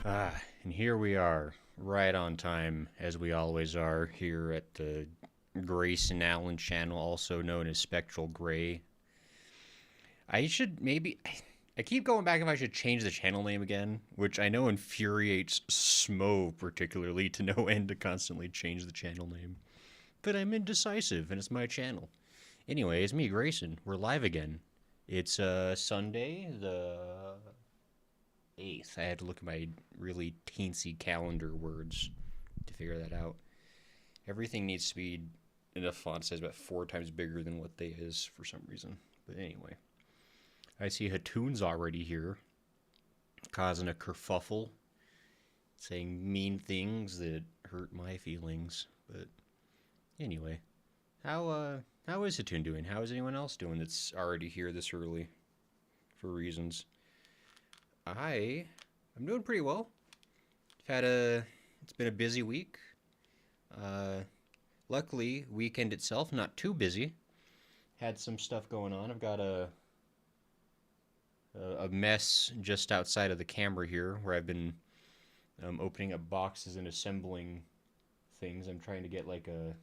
And here we are, right on time, as we always are, here at the Grayson Allen channel, also known as Spectral Gray. I should maybe. I keep going back if I should change the channel name again, which I know infuriates Smo particularly to no end to constantly change the channel name. But I'm indecisive, and it's my channel. Anyway, it's me, Grayson. We're live again. It's Sunday, the 8th. I had to look at my really teensy calendar words to figure that out. Everything needs to be in a font size about 4 times bigger than what they is for some reason. But anyway, I see Hatoon's already here, causing a kerfuffle, saying mean things that hurt my feelings. But anyway, how is Hatoon doing? How is anyone else doing that's already here this early for reasons? I'm doing pretty well. It's been a busy week. Uh, Luckily, weekend itself not too busy. Had some stuff going on. I've got a mess just outside of the camera here, where I've been opening up boxes and assembling things. I'm trying to get like a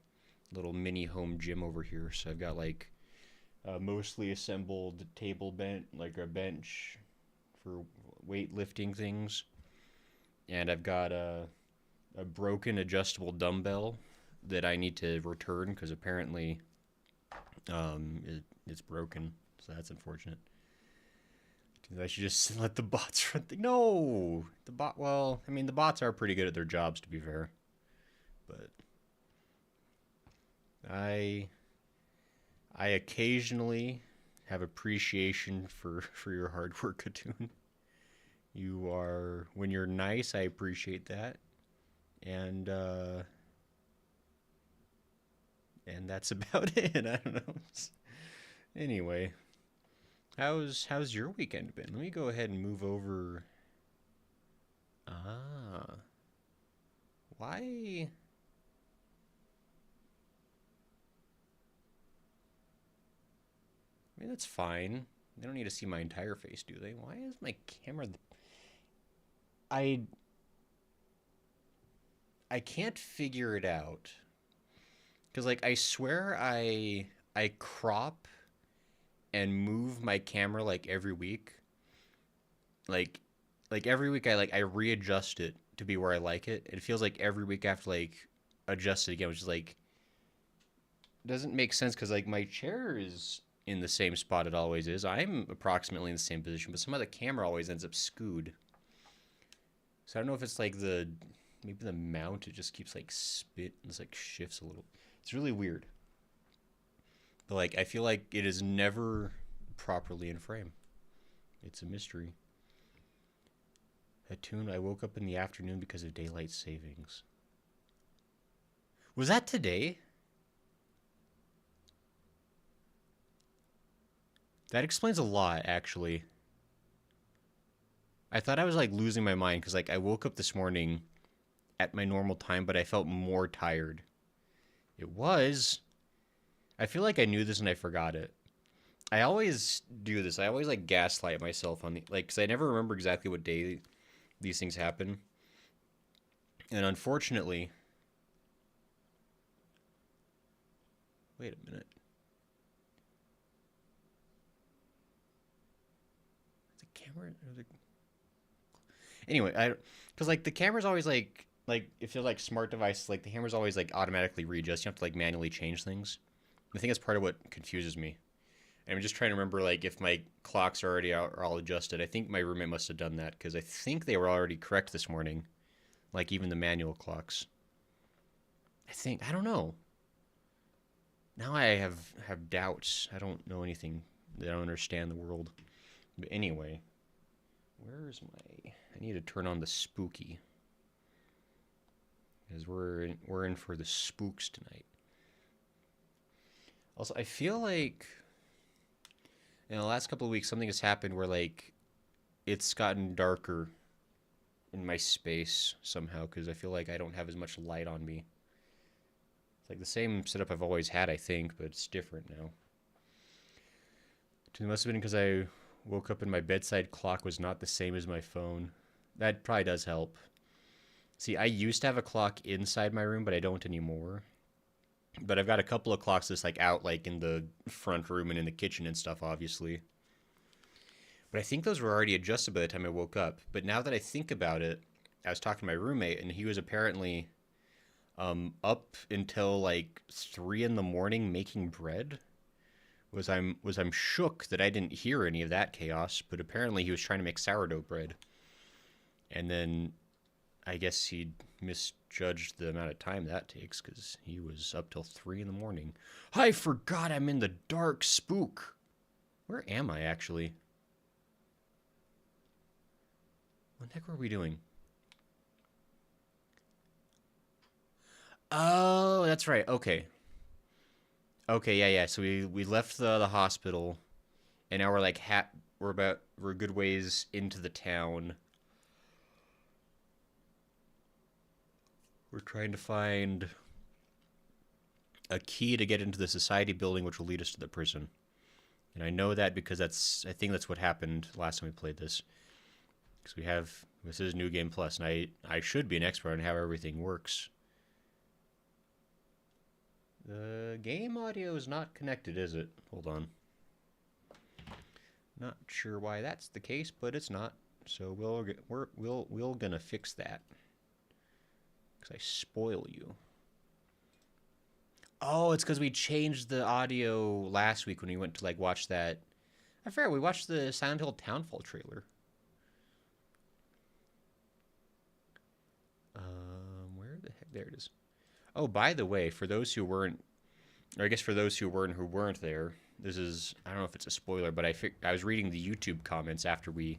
little mini home gym over here, so I've got like a mostly assembled table bench, like a bench for weightlifting things, and I've got a broken adjustable dumbbell that I need to return because apparently it's broken. So that's unfortunate. I should just let the bots run things. No, the bot. Well, I mean, the bots are pretty good at their jobs, to be fair. But I occasionally have appreciation for your hard work, Katoon. When you're nice, I appreciate that, and that's about it. I don't know. Anyway, how's your weekend been? Let me go ahead and move over. Ah, why? I mean, that's fine. They don't need to see my entire face, do they? Why is my camera? I I can't figure it out. Cause like I swear I crop and move my camera like every week. Like like every week I readjust it to be where I like it. It feels like every week I have to like adjust it again, which is like doesn't make sense because like my chair is in the same spot it always is. I'm approximately in the same position, but somehow the camera always ends up skewed. So I don't know if it's like maybe the mount, it just keeps like it's like shifts a little. It's really weird. But like I feel like it is never properly in frame. It's a mystery. Hatoon, I woke up in the afternoon because of daylight savings. Was that today? That explains a lot, actually. I thought I was like losing my mind because like I woke up this morning at my normal time, but I felt more tired. It was. I feel like I knew this and I forgot it. I always do this. I always like gaslight myself on the like because I never remember exactly what day these things happen. And unfortunately, wait a minute. The camera. Anyway, I because like the camera's always like if you're like smart devices, like the camera's always like automatically readjust. You have to like manually change things. I think that's part of what confuses me. And I'm just trying to remember like if my clocks are already out or all adjusted. I think my roommate must have done that because I think they were already correct this morning, like even the manual clocks. I don't know. Now I have doubts. I don't know anything. I don't understand the world. But anyway, where's my? I need to turn on the spooky because we're in for the spooks tonight. Also, I feel like in the last couple of weeks something has happened where like it's gotten darker in my space somehow because I feel like I don't have as much light on me. It's like the same setup I've always had, I think, but it's different now. It must have been because I woke up and my bedside clock was not the same as my phone. That probably does help. See, I used to have a clock inside my room, but I don't anymore. But I've got a couple of clocks that's like out, like in the front room and in the kitchen and stuff, obviously. But I think those were already adjusted by the time I woke up. But now that I think about it, I was talking to my roommate, and he was apparently up until like 3 in the morning making bread. I'm shook that I didn't hear any of that chaos, but apparently he was trying to make sourdough bread. And then I guess he misjudged the amount of time that takes, because he was up till 3 in the morning. I forgot I'm in the dark, spook. Where am I, actually? What the heck were we doing? Oh, that's right. Okay. Okay, yeah. So we left the hospital, and now we're like we're a good ways into the town. We're trying to find a key to get into the society building, which will lead us to the prison. And I know that because I think that's what happened last time we played this. Because this is New Game Plus, and I should be an expert on how everything works. The game audio is not connected, is it? Hold on. Not sure why that's the case, but it's not. So we'll gonna fix that. Because I spoil you. Oh, it's because we changed the audio last week when we went to like watch that. I forgot we watched the Silent Hill Townfall trailer. Where the heck? There it is. Oh, by the way, for those who weren't, or I guess for those who weren't there, this is, I don't know if it's a spoiler, but I was reading the YouTube comments after we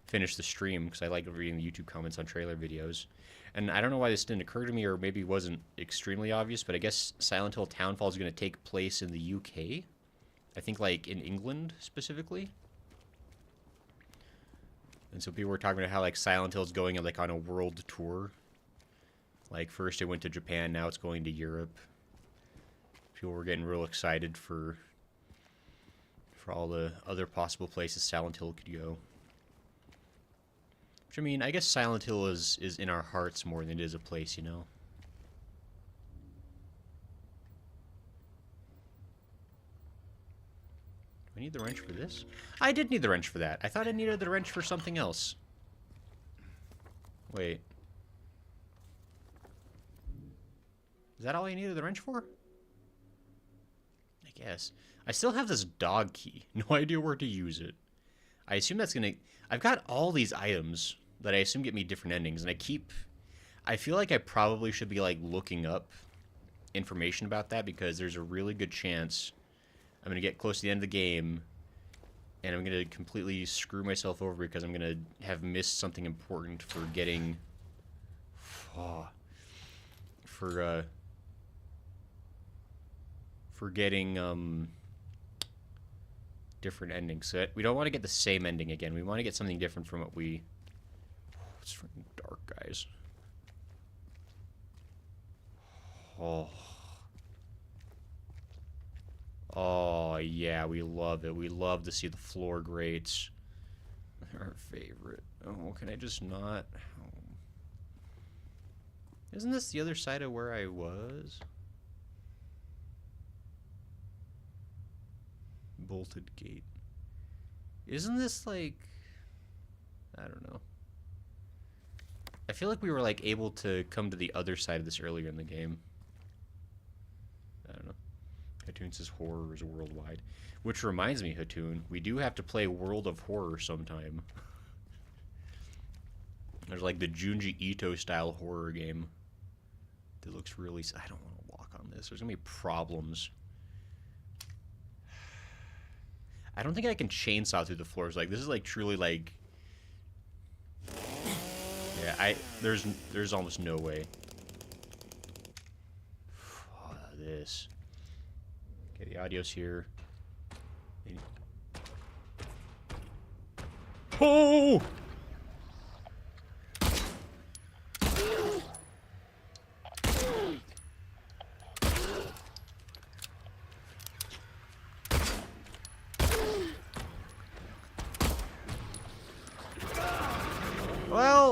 finished the stream, because I like reading the YouTube comments on trailer videos. And I don't know why this didn't occur to me, or maybe it wasn't extremely obvious, but I guess Silent Hill Townfall is going to take place in the UK. I think like in England specifically. And so people were talking about how like Silent Hill is going like on a world tour. Like first it went to Japan, now it's going to Europe. People were getting real excited for all the other possible places Silent Hill could go. Which, I mean, I guess Silent Hill is in our hearts more than it is a place, you know? Do I need the wrench for this? I did need the wrench for that. I thought I needed the wrench for something else. Wait. Is that all I needed the wrench for? I guess. I still have this dog key. No idea where to use it. I assume that's gonna... I've got all these items that I assume get me different endings, and I feel like I probably should be, like, looking up information about that, because there's a really good chance I'm gonna get close to the end of the game, and I'm gonna completely screw myself over because I'm gonna have missed something important for getting... for getting, different endings. So we don't want to get the same ending again. We want to get something different from what we... It's freaking dark, guys. Oh. Oh, yeah, we love it. We love to see the floor grates. They're our favorite. Oh, can I just not... Oh. Isn't this the other side of where I was? Bolted gate. Isn't this like... I don't know. I feel like we were like able to come to the other side of this earlier in the game. I don't know. Hatoon says horror is worldwide. Which reminds me, Hatoon, we do have to play World of Horror sometime. There's like the Junji Ito style horror game that looks really... I don't want to walk on this. There's gonna be problems. I don't think I can chainsaw through the floors. Like, this is like truly like... Yeah, there's almost no way. Oh, this. Okay, the audio's here. Oh! Well,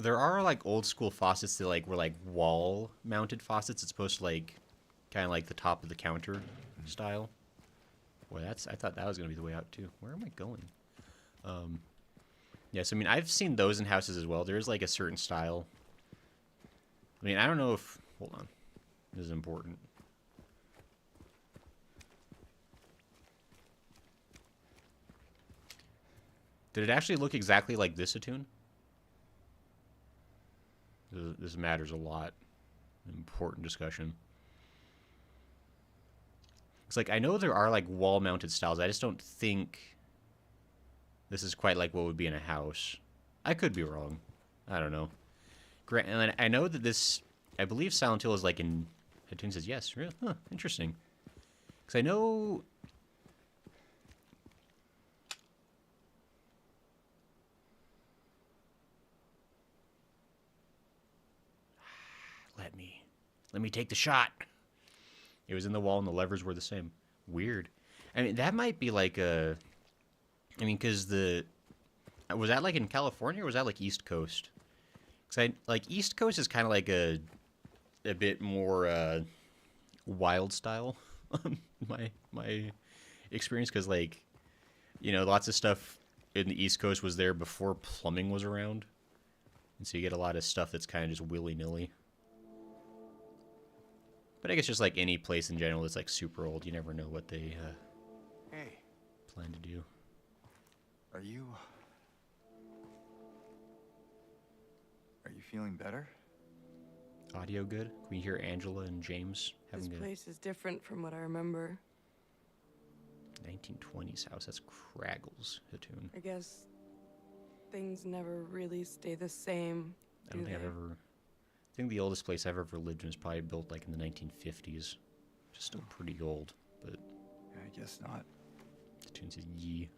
There are like old school faucets that like were like wall mounted faucets. It's supposed to like kind of like the top of the counter style. Boy, I thought that was gonna be the way out too. Where am I going? Yes, I mean I've seen those in houses as well. There's like a certain style. I mean I don't know if hold on, this is important. Did it actually look exactly like this Attune? This matters a lot. Important discussion. It's like, I know there are like wall-mounted styles. I just don't think this is quite like what would be in a house. I could be wrong. I don't know. And I know that this, I believe Silent Hill is like in, Attune says yes. Really? Huh, interesting. Because I know... Let me take the shot. It was in the wall and the levers were the same. Weird. I mean, that might be like a... I mean, because the... Was that like in California or was that like East Coast? Because like East Coast is kind of like a bit more wild style. my experience, because like, you know, lots of stuff in the East Coast was there before plumbing was around. And so you get a lot of stuff that's kind of just willy-nilly. But I guess just like any place in general that's like super old, you never know what they Hey, plan to do. are you feeling better? Audio good? Can we hear Angela and James having This a place is different from what I remember. 1920s house? That's Craggles, Attune. I guess things never really stay the same, I don't think I've ever... I think the oldest place I've ever lived in was probably built like in the 1950s. Just still pretty old, but... Yeah, I guess not. Attune says yee.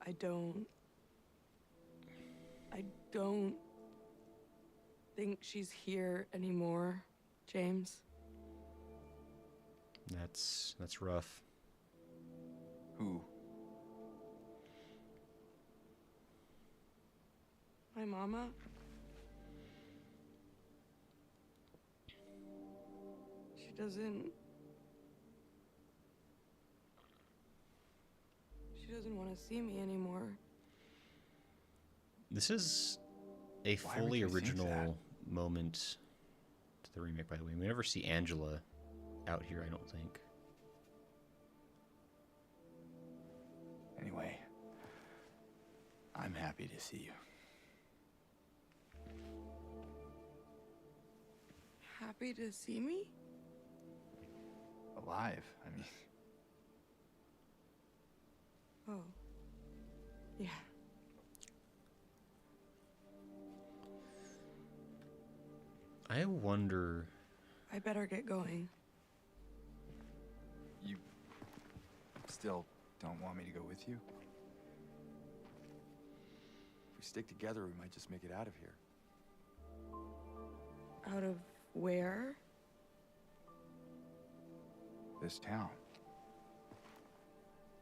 I don't think she's here anymore, James. That's rough. Who? My mama? She doesn't want to see me anymore. This is a Why would fully you think that? original moment to the remake, by the way. We never see Angela out here, I don't think. Anyway, I'm happy to see you. Happy to see me? Alive, I mean. Oh. Yeah. I wonder... I better get going. You still don't want me to go with you? If we stick together, we might just make it out of here. Out of where? This town.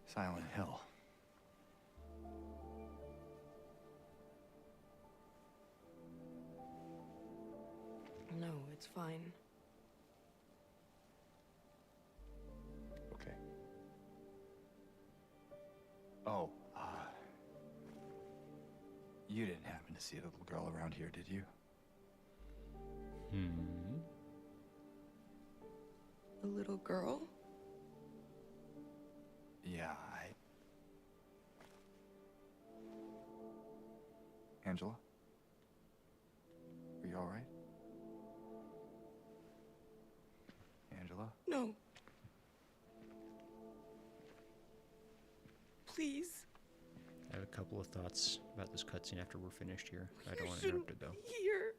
Silent Hill. No, it's fine. Okay. Oh, you didn't happen to see a little girl around here, did you? A little girl? Yeah, Angela? Are you all right? Angela? No. Please. I have a couple of thoughts about this cutscene after we're finished here. I don't You want to shouldn't interrupt it, though. be here.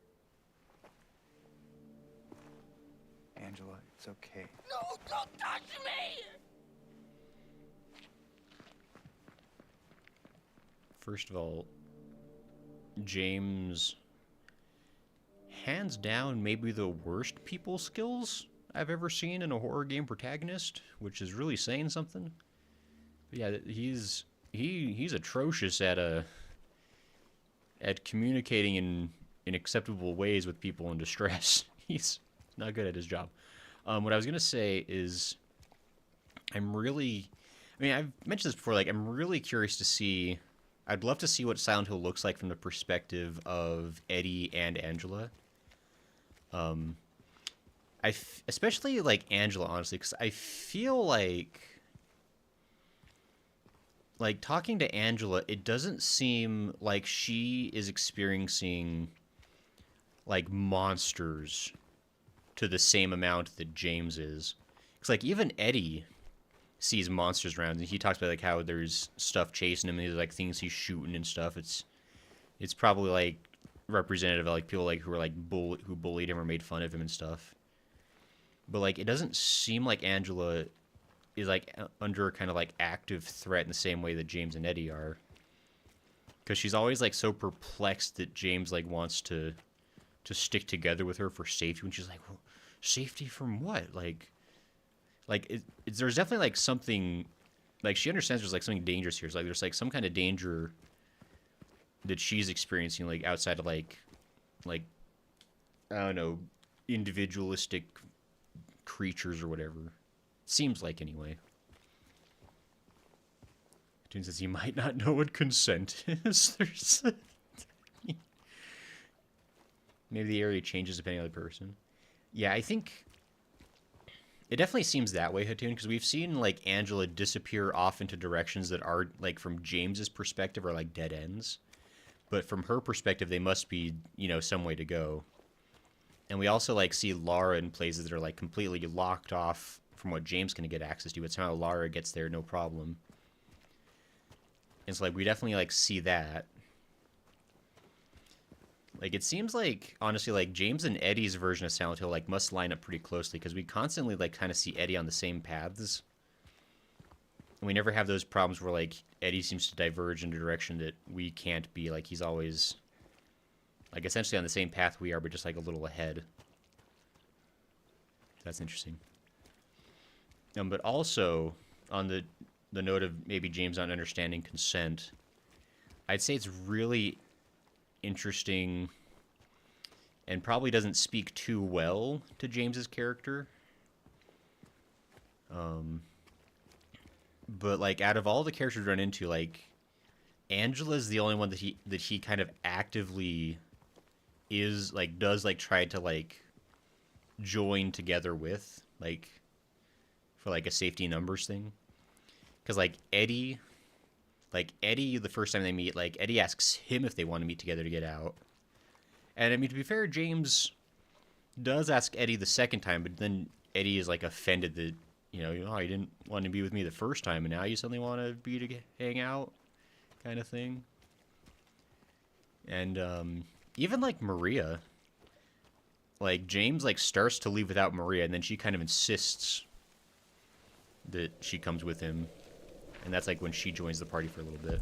Angela, it's okay. No, don't touch me! First of all, James, hands down, maybe the worst people skills I've ever seen in a horror game protagonist, which is really saying something. But yeah, he's he's atrocious at communicating in acceptable ways with people in distress. He's not good at his job. What I was gonna say is, I'm really, I mean, I've mentioned this before. Like, I'm really curious to see. I'd love to see what Silent Hill looks like from the perspective of Eddie and Angela. Um, especially like Angela, honestly, because I feel like talking to Angela, it doesn't seem like she is experiencing like monsters to the same amount that James is. Because like even Eddie sees monsters around, and he talks about like how there's stuff chasing him, and there's like things he's shooting and stuff. It's probably like representative of like people like who are like who bullied him or made fun of him and stuff. But like it doesn't seem like Angela is like under kind of like active threat in the same way that James and Eddie are. Because she's always like so perplexed that James like wants to stick together with her for safety, when she's like, well, safety from what? There's definitely like something, like she understands there's like something dangerous here. It's like there's like some kind of danger that she's experiencing, like outside of like I don't know, individualistic creatures or whatever. Seems like, anyway. Tune says he might not know what consent is. Maybe the area changes depending on the person. Yeah, I think it definitely seems that way, Hatun, because we've seen like Angela disappear off into directions that are like from James's perspective are like dead ends, but from her perspective they must be, you know, some way to go. And we also like see Lara in places that are like completely locked off from what James can get access to, but somehow Lara gets there no problem. And so like we definitely like see that. Like it seems like honestly like James and Eddie's version of Silent Hill like must line up pretty closely, because we constantly like kind of see Eddie on the same paths. And we never have those problems where like Eddie seems to diverge in a direction that we can't be. Like he's always like essentially on the same path we are, but just like a little ahead. That's interesting. But also on the note of maybe James not understanding consent, I'd say it's really interesting and probably doesn't speak too well to James's character. But like out of all the characters we run into, like Angela's the only one that he kind of actively is like does like try to like join together with, like for like a safety numbers thing. Because like Eddie, the first time they meet, like Eddie asks him if they want to meet together to get out. And I mean, to be fair, James does ask Eddie the second time, but then Eddie is like offended that, you know, oh, you didn't want to be with me the first time, and now you suddenly want to be to hang out, kind of thing. And even like Maria, like James like starts to leave without Maria, and then she kind of insists that she comes with him. And that's like when she joins the party for a little bit.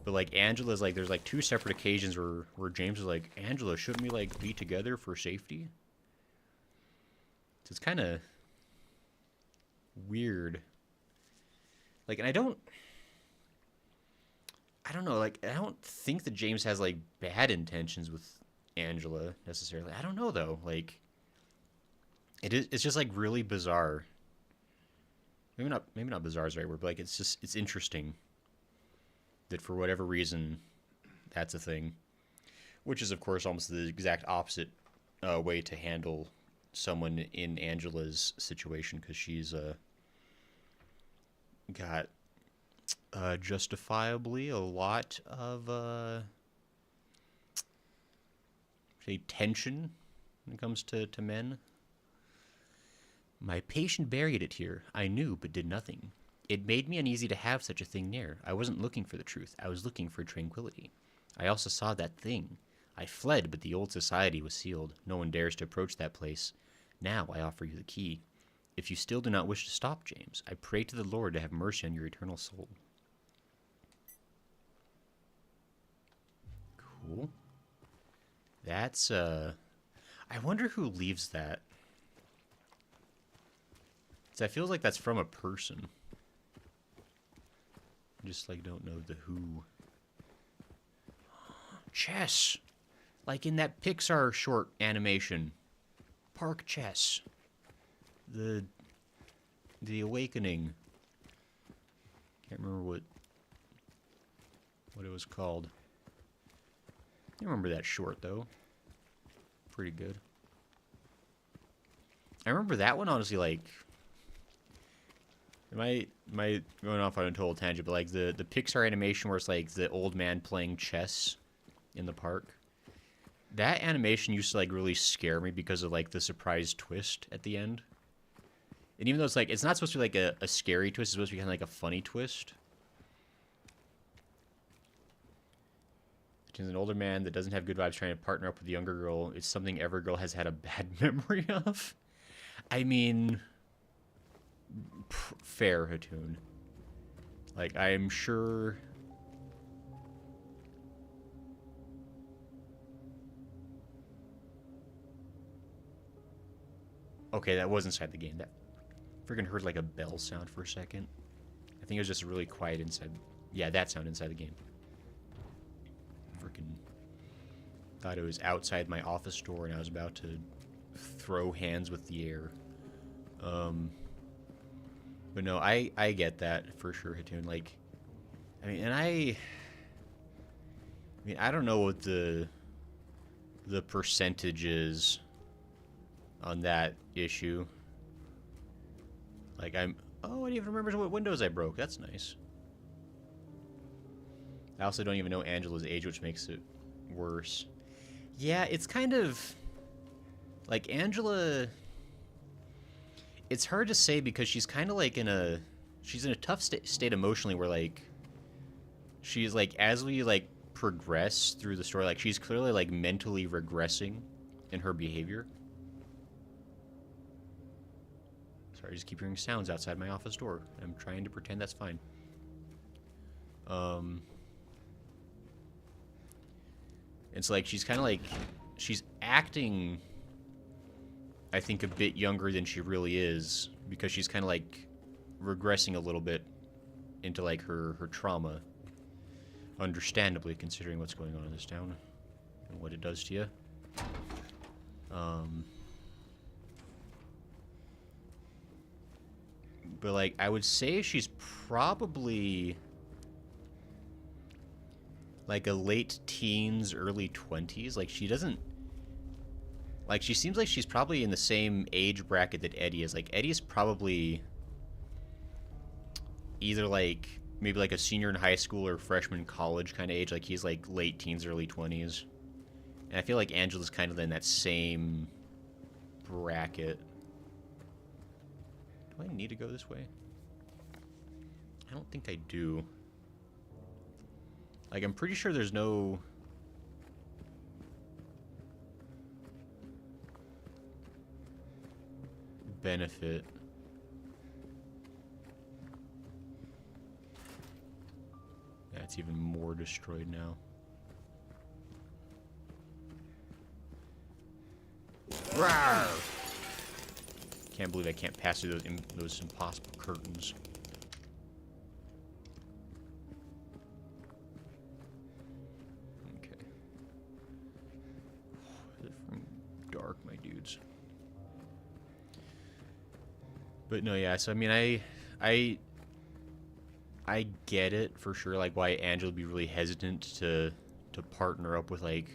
But like Angela's like, there's like two separate occasions where James is like, Angela, shouldn't we like be together for safety? So it's kind of weird. Like, and I don't know, like I don't think that James has like bad intentions with Angela necessarily. I don't know though. Like it's just like really bizarre. Maybe not bizarre is the right word, but like it's interesting that for whatever reason that's a thing, which is of course almost the exact opposite way to handle someone in Angela's situation, because she's got justifiably a lot of say tension when it comes to men. My patient buried it here. I knew, but did nothing. It made me uneasy to have such a thing near. I wasn't looking for the truth. I was looking for tranquility. I also saw that thing. I fled, but the old society was sealed. No one dares to approach that place. Now I offer you the key. If you still do not wish to stop, James, I pray to the Lord to have mercy on your eternal soul. Cool. That's, I wonder who leaves that. So I feel like that's from a person. Just like don't know the who. Chess! Like in that Pixar short animation. Park chess. The Awakening. Can't remember what it was called. I remember that short though. Pretty good. I remember that one honestly, like, am I going off on a total tangent, but like the Pixar animation where it's like the old man playing chess in the park. That animation used to like really scare me because of like the surprise twist at the end. And even though it's like, it's not supposed to be like a scary twist, it's supposed to be kind of like a funny twist. An older man that doesn't have good vibes trying to partner up with a younger girl. It's something every girl has had a bad memory of. I mean, fair, Hatun. Like, I am sure... Okay, that was inside the game. That freaking heard like a bell sound for a second. I think it was just really quiet inside. Yeah, that sound inside the game. Freaking thought it was outside my office door and I was about to throw hands with the air. But no, I get that for sure, Hatun. Like, I mean, and I don't know what the percentage is on that issue. Like, oh, I didn't even remember what windows I broke. That's nice. I also don't even know Angela's age, which makes it worse. Yeah, it's kind of... Like, Angela... It's hard to say because she's kind of like in a... She's in a tough state emotionally where, like... She's, like, as we, like, progress through the story, like, she's clearly, like, mentally regressing in her behavior. Sorry, I just keep hearing sounds outside my office door. I'm trying to pretend that's fine. It's like she's kind of like, she's acting, I think, a bit younger than she really is because she's kind of like regressing a little bit into like her trauma, understandably considering what's going on in this town and what it does to you. But like, I would say she's probably like a late teens, early 20s. Like, she doesn't... Like, she seems like she's probably in the same age bracket that Eddie is. Like, Eddie's probably either, like, maybe, like, a senior in high school or freshman college kind of age. Like, he's, like, late teens, early 20s. And I feel like Angela's kind of in that same bracket. Do I need to go this way? I don't think I do. Like, I'm pretty sure there's no... benefit. Yeah, it's even more destroyed now. Rawr! Can't believe I can't pass through those impossible curtains. Okay. Dark, my dudes. But no, yeah. So I mean, I get it for sure. Like, why Angela would be really hesitant to partner up with like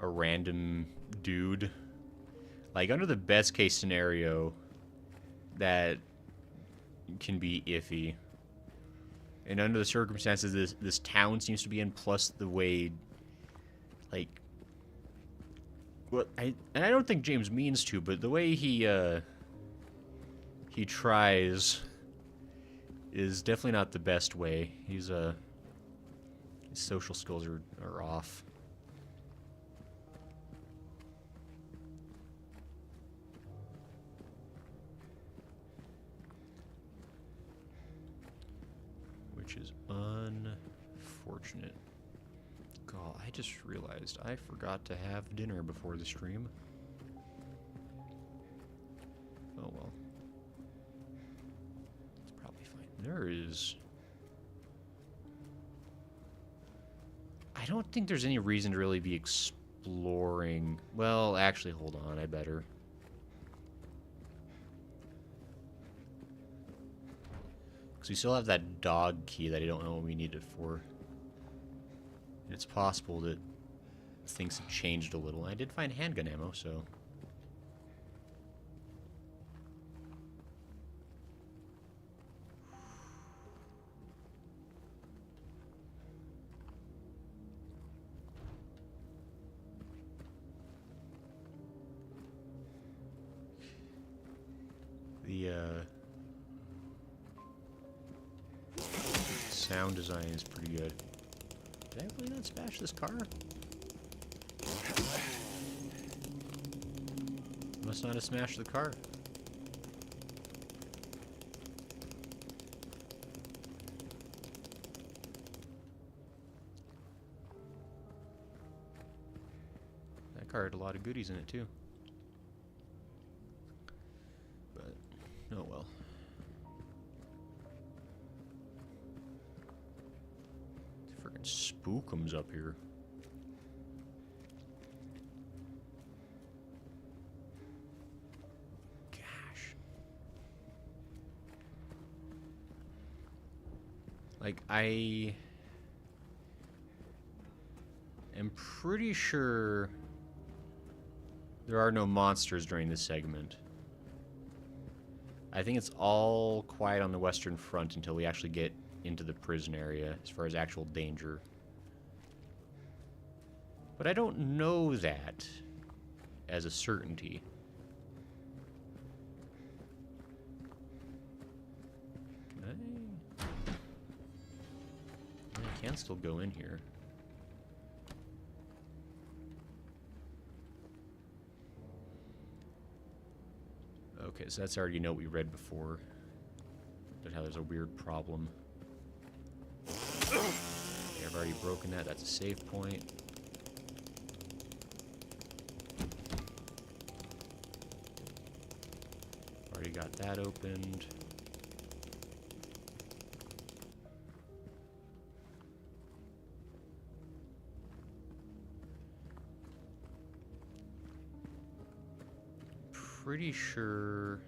a random dude. Like, under the best case scenario, that can be iffy. And under the circumstances this town seems to be in, plus the way, like, well, I don't think James means to, but the way he tries is definitely not the best way. He's his social skills are off. Which is unfortunate. God, I just realized I forgot to have dinner before the stream. Oh well. It's probably fine. There is I don't think there's any reason to really be exploring. Well, actually, hold on. I better. Because we still have that dog key that I don't know what we need it for. And it's possible that things have changed a little. I did find handgun ammo, so... The, sound design is pretty good. Did I really not smash this car? Must not have smashed the car. That car had a lot of goodies in it, too. But, oh well. Freaking spookums up here. Gosh. Like, I am pretty sure there are no monsters during this segment. I think it's all quiet on the Western Front until we actually get into the prison area as far as actual danger. But I don't know that as a certainty. Can I can still go in here. Okay, so that's already a note we read before. But how there's a weird problem. Okay, I've already broken that. That's a save point. Already got that opened. Pretty sure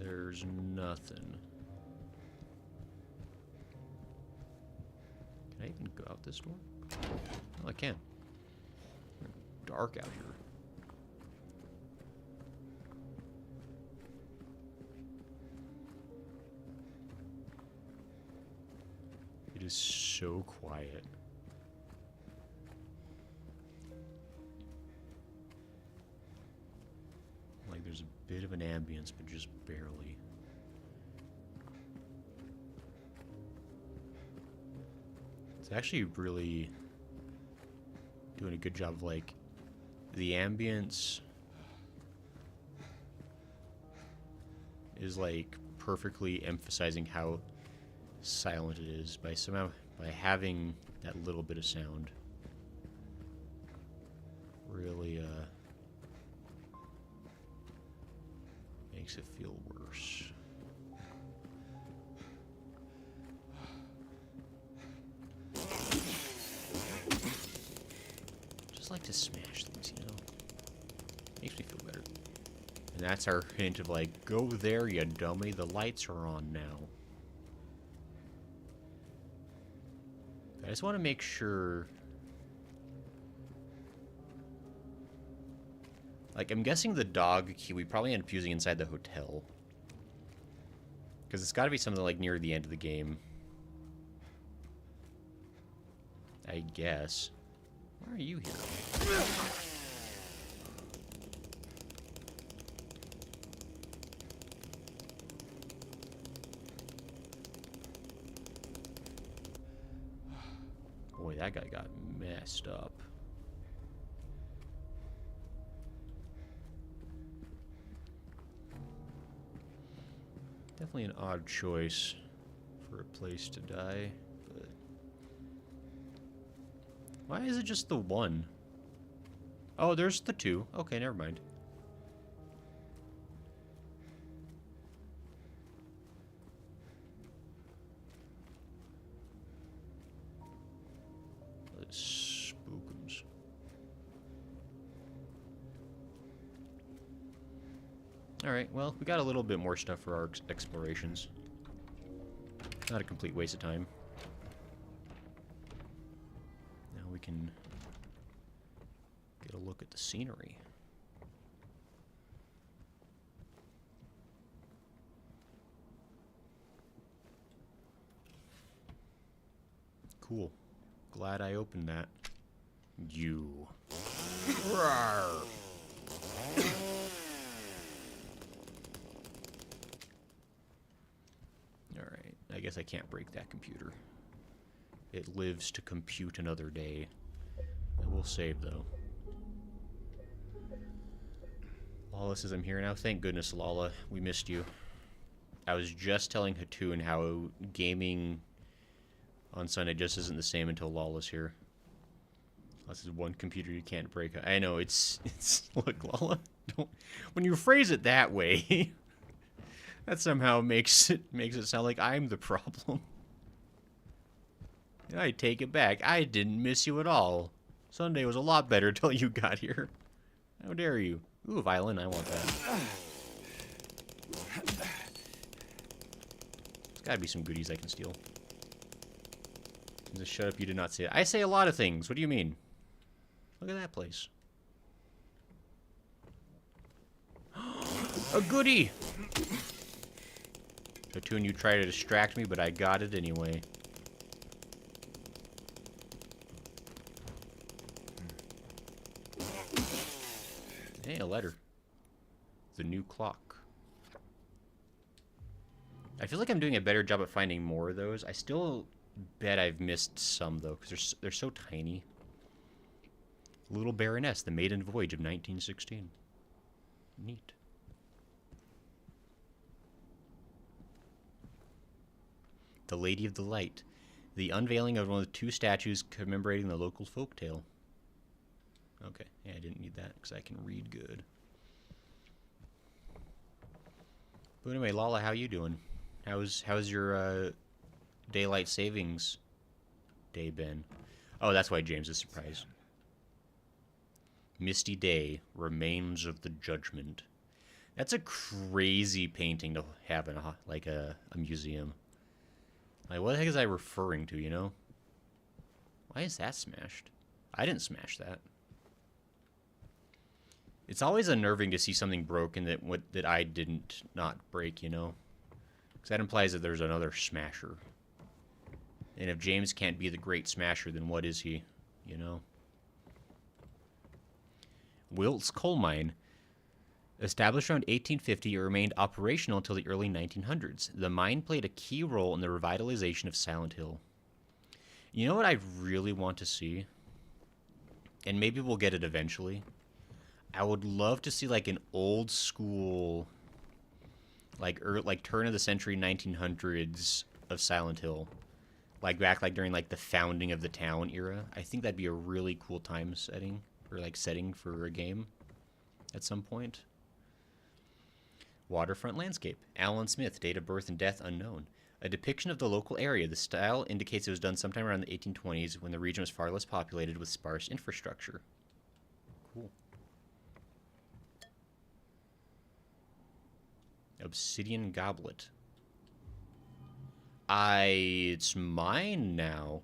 there's nothing. Can I even go out this door? Well, I can. It's dark out here. It is so quiet. Like there's a bit of an ambience, but just barely. It's actually really doing a good job of like the ambience is like perfectly emphasizing how silent it is by somehow by having that little bit of sound. Really makes it feel worse. Just like to smash things, you know? Makes me feel better. And that's our hint of like, go there, you dummy. The lights are on now. I just want to make sure. Like, I'm guessing the dog key we probably end up using inside the hotel. Because it's got to be something like near the end of the game. I guess. Why are you here? Boy, that guy got messed up. Definitely an odd choice for a place to die, but why is it just the one? Oh, there's the two. Okay, never mind. Spookums. Alright, well, we got a little bit more stuff for our explorations. Not a complete waste of time. Now we can get a look at the scenery. Cool. Glad I opened that. You. Rawr. Alright, I guess I can't break that computer. It lives to compute another day. It will save, though. Lala says I'm here now. Thank goodness, Lala. We missed you. I was just telling Hatun how gaming on Sunday just isn't the same until Lala's here. This is one computer you can't break. I know, it's look, Lala, don't, when you phrase it that way, that somehow makes it sound like I'm the problem. I take it back. I didn't miss you at all. Sunday was a lot better till you got here. How dare you? Ooh, violin, I want that. There's gotta be some goodies I can steal. Just shut up, you did not say it. I say a lot of things. What do you mean? Look at that place. A goodie! Hatun, you try to distract me, but I got it anyway. Hey, a letter. The new clock. I feel like I'm doing a better job at finding more of those. I still bet I've missed some, though, because they're so tiny. Little Baroness, the maiden voyage of 1916. Neat. The Lady of the Light. The unveiling of one of the two statues commemorating the local folktale. Okay, yeah, I didn't need that because I can read good. But anyway, Lala, how you doing? How's your daylight savings day been? Oh, that's why James is surprised. Misty Day, Remains of the Judgment. That's a crazy painting to have in a museum. Like, what the heck is I referring to, you know? Why is that smashed? I didn't smash that. It's always unnerving to see something broken that I didn't not break, you know? Because that implies that there's another smasher. And if James can't be the great smasher, then what is he, you know? Wilt's coal mine. Established around 1850, it remained operational until the early 1900s. The mine played a key role in the revitalization of Silent Hill. You know what I really want to see? And maybe we'll get it eventually. I would love to see like an old school, like turn of the century 1900s of Silent Hill. Like back during like the founding of the town era. I think that'd be a really cool time setting. Or like setting for a game at some point. Waterfront landscape. Alan Smith, date of birth and death unknown. A depiction of the local area. The style indicates it was done sometime around the 1820s when the region was far less populated with sparse infrastructure. Cool. Obsidian goblet. It's mine now.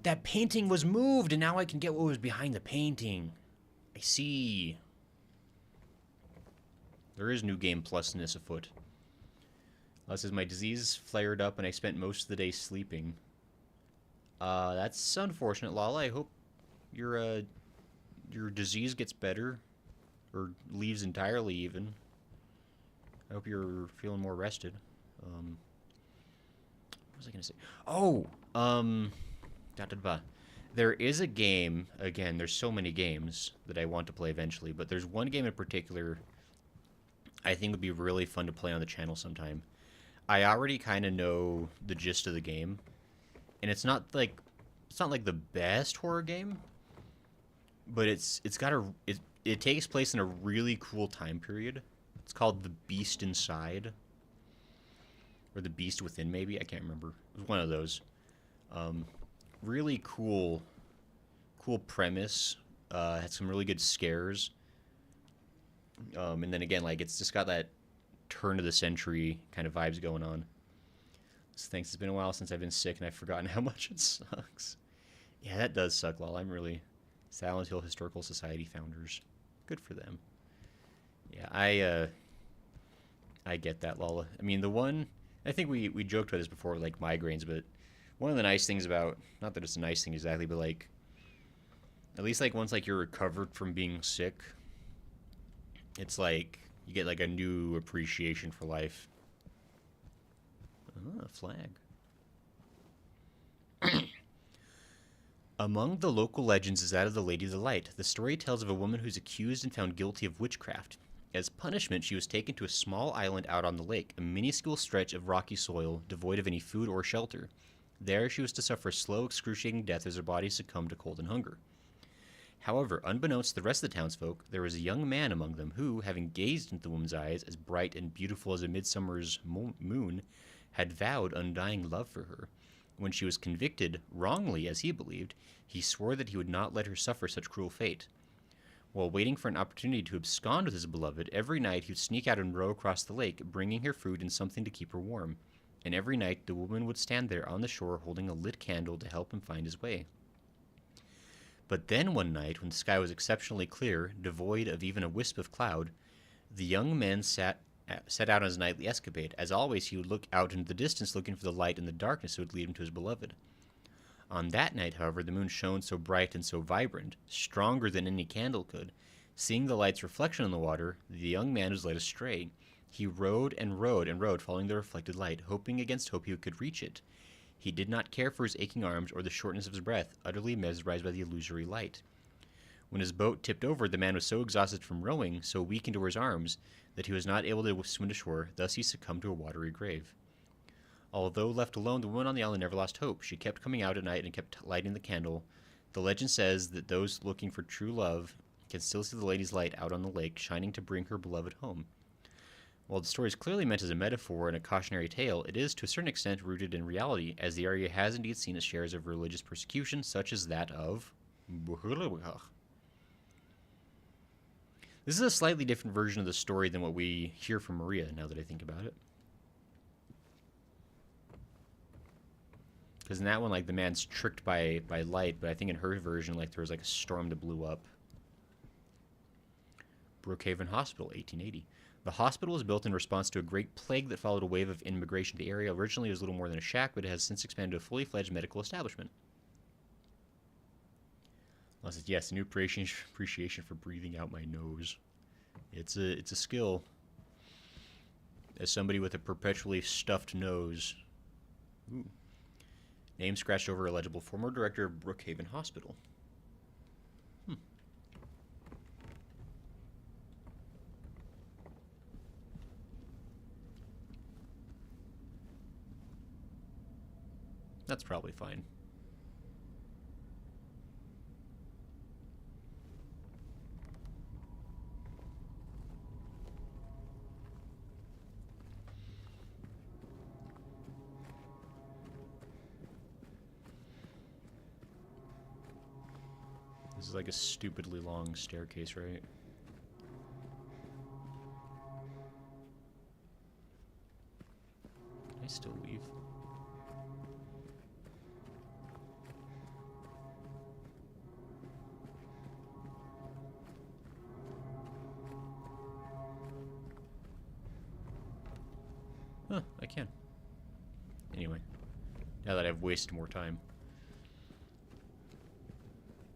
That painting was moved, and now I can get what was behind the painting. I see. There is New Game Plusness afoot. This is my disease flared up, and I spent most of the day sleeping. That's unfortunate, Lala. I hope your disease gets better, or leaves entirely, even. I hope you're feeling more rested. What was I gonna say? Oh, there is a game, again, there's so many games that I want to play eventually, but there's one game in particular I think would be really fun to play on the channel sometime. I already kind of know the gist of the game, and it's not like the best horror game, but it takes place in a really cool time period. It's called The Beast Inside, or The Beast Within, maybe, I can't remember. It was one of those. Really cool cool premise. Had some really good scares. And then again, like, it's just got that turn of the century kind of vibes going on. So thanks. It's been a while since I've been sick, and I've forgotten how much it sucks. Yeah, that does suck, lol. I'm really Silent Hill Historical Society founders. Good for them. Yeah, I get that, lol. I mean, the one I think we joked about this before, like migraines, but one of the nice things about, not that it's a nice thing exactly, but like at least like once like you're recovered from being sick, it's like you get like a new appreciation for life. Ah, flag. Among the local legends is that of the Lady of the Light. The story tells of a woman who's accused and found guilty of witchcraft. As punishment, she was taken to a small island out on the lake, a minuscule stretch of rocky soil, devoid of any food or shelter. There, she was to suffer a slow, excruciating death as her body succumbed to cold and hunger. However, unbeknownst to the rest of the townsfolk, there was a young man among them who, having gazed into the woman's eyes, as bright and beautiful as a midsummer's moon, had vowed undying love for her. When she was convicted, wrongly as he believed, he swore that he would not let her suffer such cruel fate. While waiting for an opportunity to abscond with his beloved, every night he would sneak out and row across the lake, bringing her food and something to keep her warm. And every night the woman would stand there on the shore holding a lit candle to help him find his way. But then one night, when the sky was exceptionally clear, devoid of even a wisp of cloud, the young man set out on his nightly escapade. As always, he would look out into the distance looking for the light in the darkness that would lead him to his beloved. On that night, however, the moon shone so bright and so vibrant, stronger than any candle could. Seeing the light's reflection on the water, the young man was led astray. He rowed and rowed and rowed, following the reflected light, hoping against hope he could reach it. He did not care for his aching arms or the shortness of his breath, utterly mesmerized by the illusory light. When his boat tipped over, the man was so exhausted from rowing, so weakened over his arms, that he was not able to swim to shore. Thus he succumbed to a watery grave. Although left alone, the woman on the island never lost hope. She kept coming out at night and kept lighting the candle. The legend says that those looking for true love can still see the lady's light out on the lake, shining to bring her beloved home. While the story is clearly meant as a metaphor and a cautionary tale, it is to a certain extent rooted in reality, as the area has indeed seen its shares of religious persecution, such as that of... This is a slightly different version of the story than what we hear from Maria, now that I think about it. Because in that one, like, the man's tricked by light, but I think in her version, like, there was, like, a storm that blew up. Brookhaven Hospital, 1880. The hospital was built in response to a great plague that followed a wave of immigration to the area. Originally, it was little more than a shack, but it has since expanded to a fully fledged medical establishment. Says, yes, a new appreciation for breathing out my nose. It's a skill. As somebody with a perpetually stuffed nose. Ooh. Name scratched over illegible. Former director of Brookhaven Hospital. That's probably fine. This is like a stupidly long staircase, right? Can I still leave? Huh, I can. Anyway, now that I've wasted more time.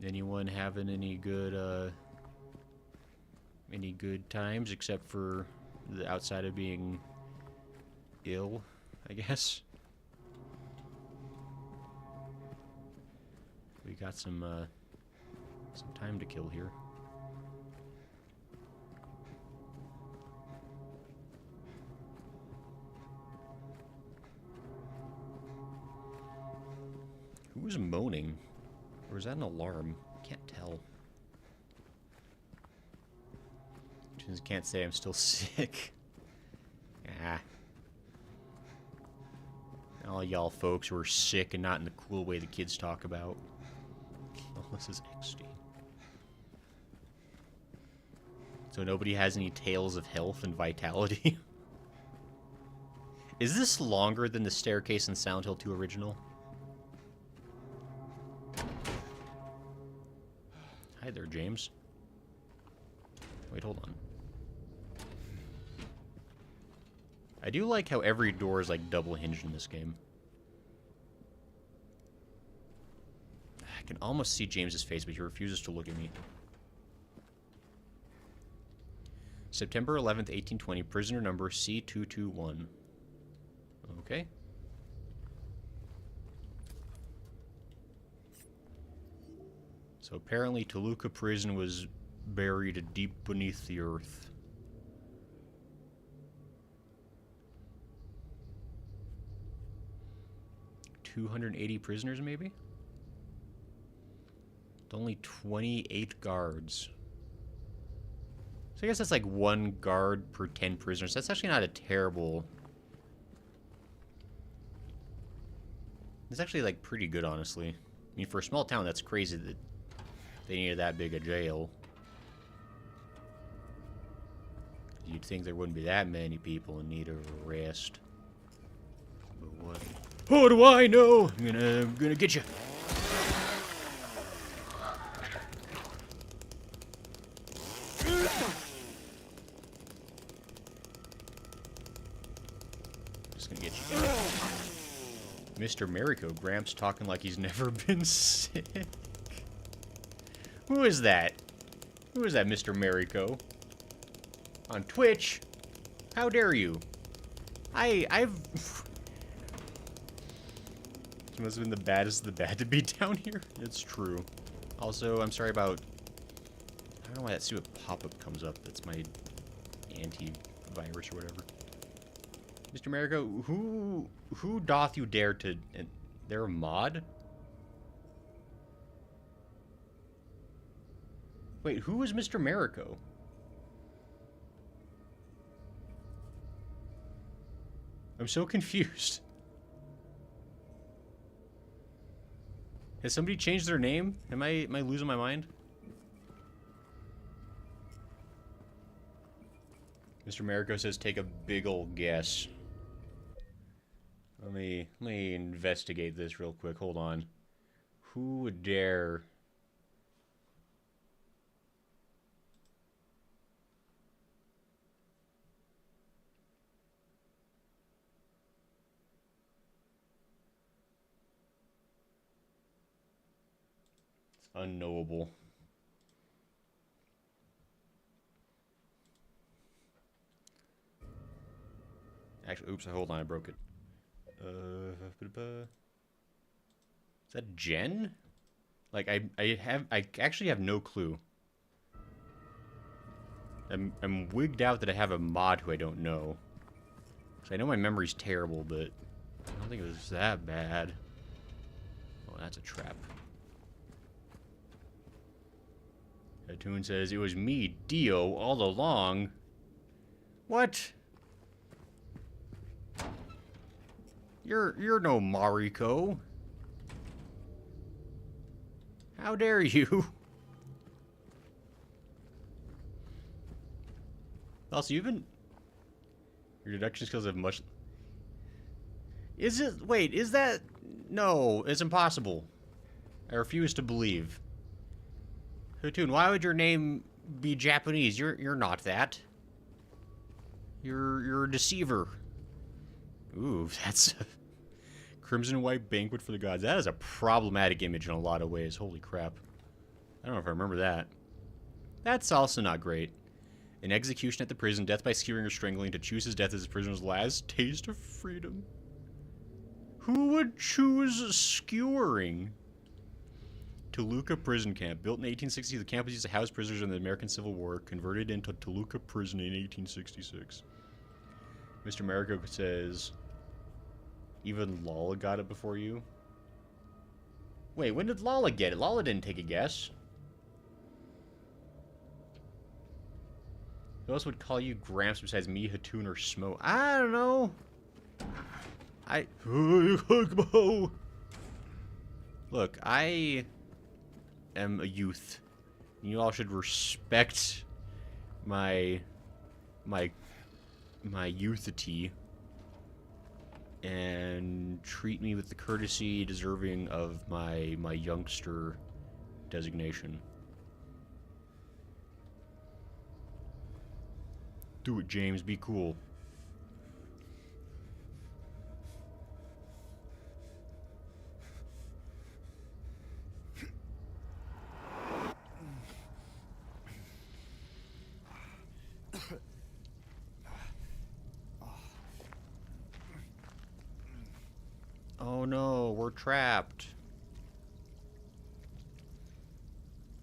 Anyone having any good times except for the outside of being ill, I guess? We got some time to kill here. Who was moaning? Or is that an alarm? Can't tell. Just can't say I'm still sick. Ah. All y'all folks who are sick and not in the cool way the kids talk about. This is XD. So nobody has any tales of health and vitality. Is this longer than the staircase in Silent Hill 2 original? Hi there, James. Wait, hold on. I do like how every door is like double hinged in this game. I can almost see James's face, but he refuses to look at me. September 11th, 1820, prisoner number C221. Okay. So apparently Toluca prison was buried deep beneath the earth. $280 prisoners, maybe? With only 28 guards. So I guess that's like 1 guard per 10 prisoners. That's actually not a terrible... It's actually like pretty good, honestly. I mean, for a small town, that's crazy that they needed that big a jail. You'd think there wouldn't be that many people in need of arrest. But what? What do I know? I'm gonna get you. Just gonna get you. Mr. Mariko, Gramps talking like he's never been sick. Who is that? Who is that, Mr. Mariko? On Twitch? How dare you? I've... It must have been the baddest of the bad to be down here. It's true. Also, I'm sorry about... I don't know why that stupid pop-up comes up. That's my anti-virus or whatever. Mr. Mariko, who doth you dare to... They're a mod? Wait, who is Mr. Mariko? I'm so confused. Has somebody changed their name? Am I losing my mind? Mr. Mariko says take a big old guess. Let me investigate this real quick. Hold on. Who would dare... Unknowable. Actually, oops, hold on, I broke it. Is that Jen? Like, I actually have no clue. I'm wigged out that I have a mod who I don't know. Cause I know my memory's terrible, but I don't think it was that bad. Oh, that's a trap. Toon says, it was me, Dio, all along. What? You're no Mariko. How dare you? Also, your deduction skills have much... Is it... Wait, is that... No, it's impossible. I refuse to believe. Toon, why would your name be Japanese? You're not that. You're a deceiver. Ooh, that's a crimson and white banquet for the gods. That is a problematic image in a lot of ways. Holy crap. I don't know if I remember that. That's also not great. An execution at the prison, death by skewering or strangling, to choose his death as his prisoner's last taste of freedom. Who would choose skewering? Toluca Prison Camp. Built in 1860, the camp was used to house prisoners in the American Civil War, converted into Toluca Prison in 1866. Mr. Mariko says, even Lala got it before you? Wait, when did Lala get it? Lala didn't take a guess. Who else would call you Gramps besides me, Hatoon, or Smo? I don't know. Look, am a youth. You all should respect my youthity and treat me with the courtesy deserving of my youngster designation. Do it, James. Be cool. Oh no, we're trapped.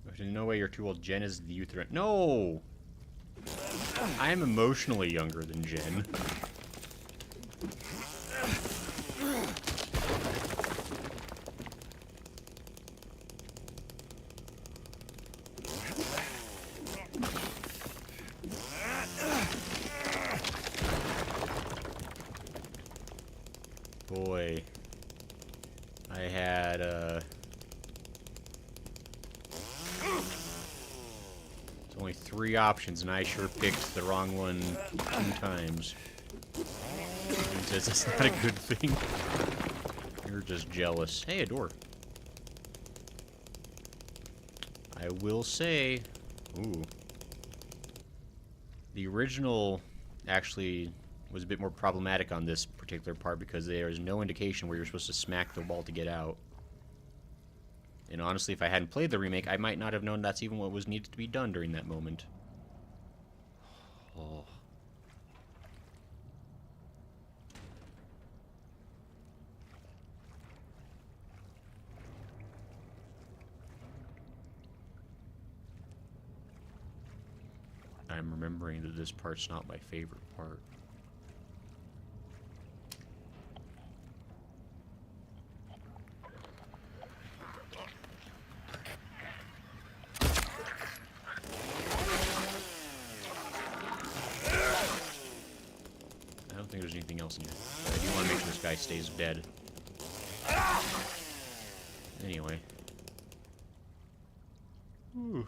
There's no way you're too old. Jen is the youth. No! I am emotionally younger than Jen. Boy. I had, There's only 3 options, and I sure picked the wrong one 2 times. It says that's not a good thing. You're just jealous. Hey, a door. I will say... Ooh. The original actually was a bit more problematic on this particular part because there is no indication where you're supposed to smack the wall to get out. And honestly, if I hadn't played the remake, I might not have known that's even what was needed to be done during that moment. Oh. I'm remembering that this part's not my favorite part. I don't think there's anything else in here. But I do want to make sure this guy stays dead. Anyway. Whew.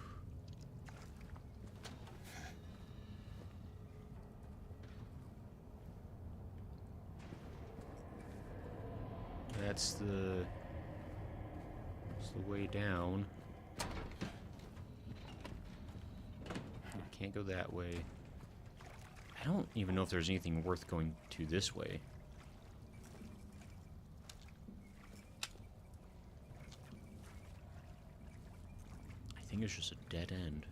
That's the way down. Can't go that way. I don't even know if there's anything worth going to this way. I think it's just a dead end.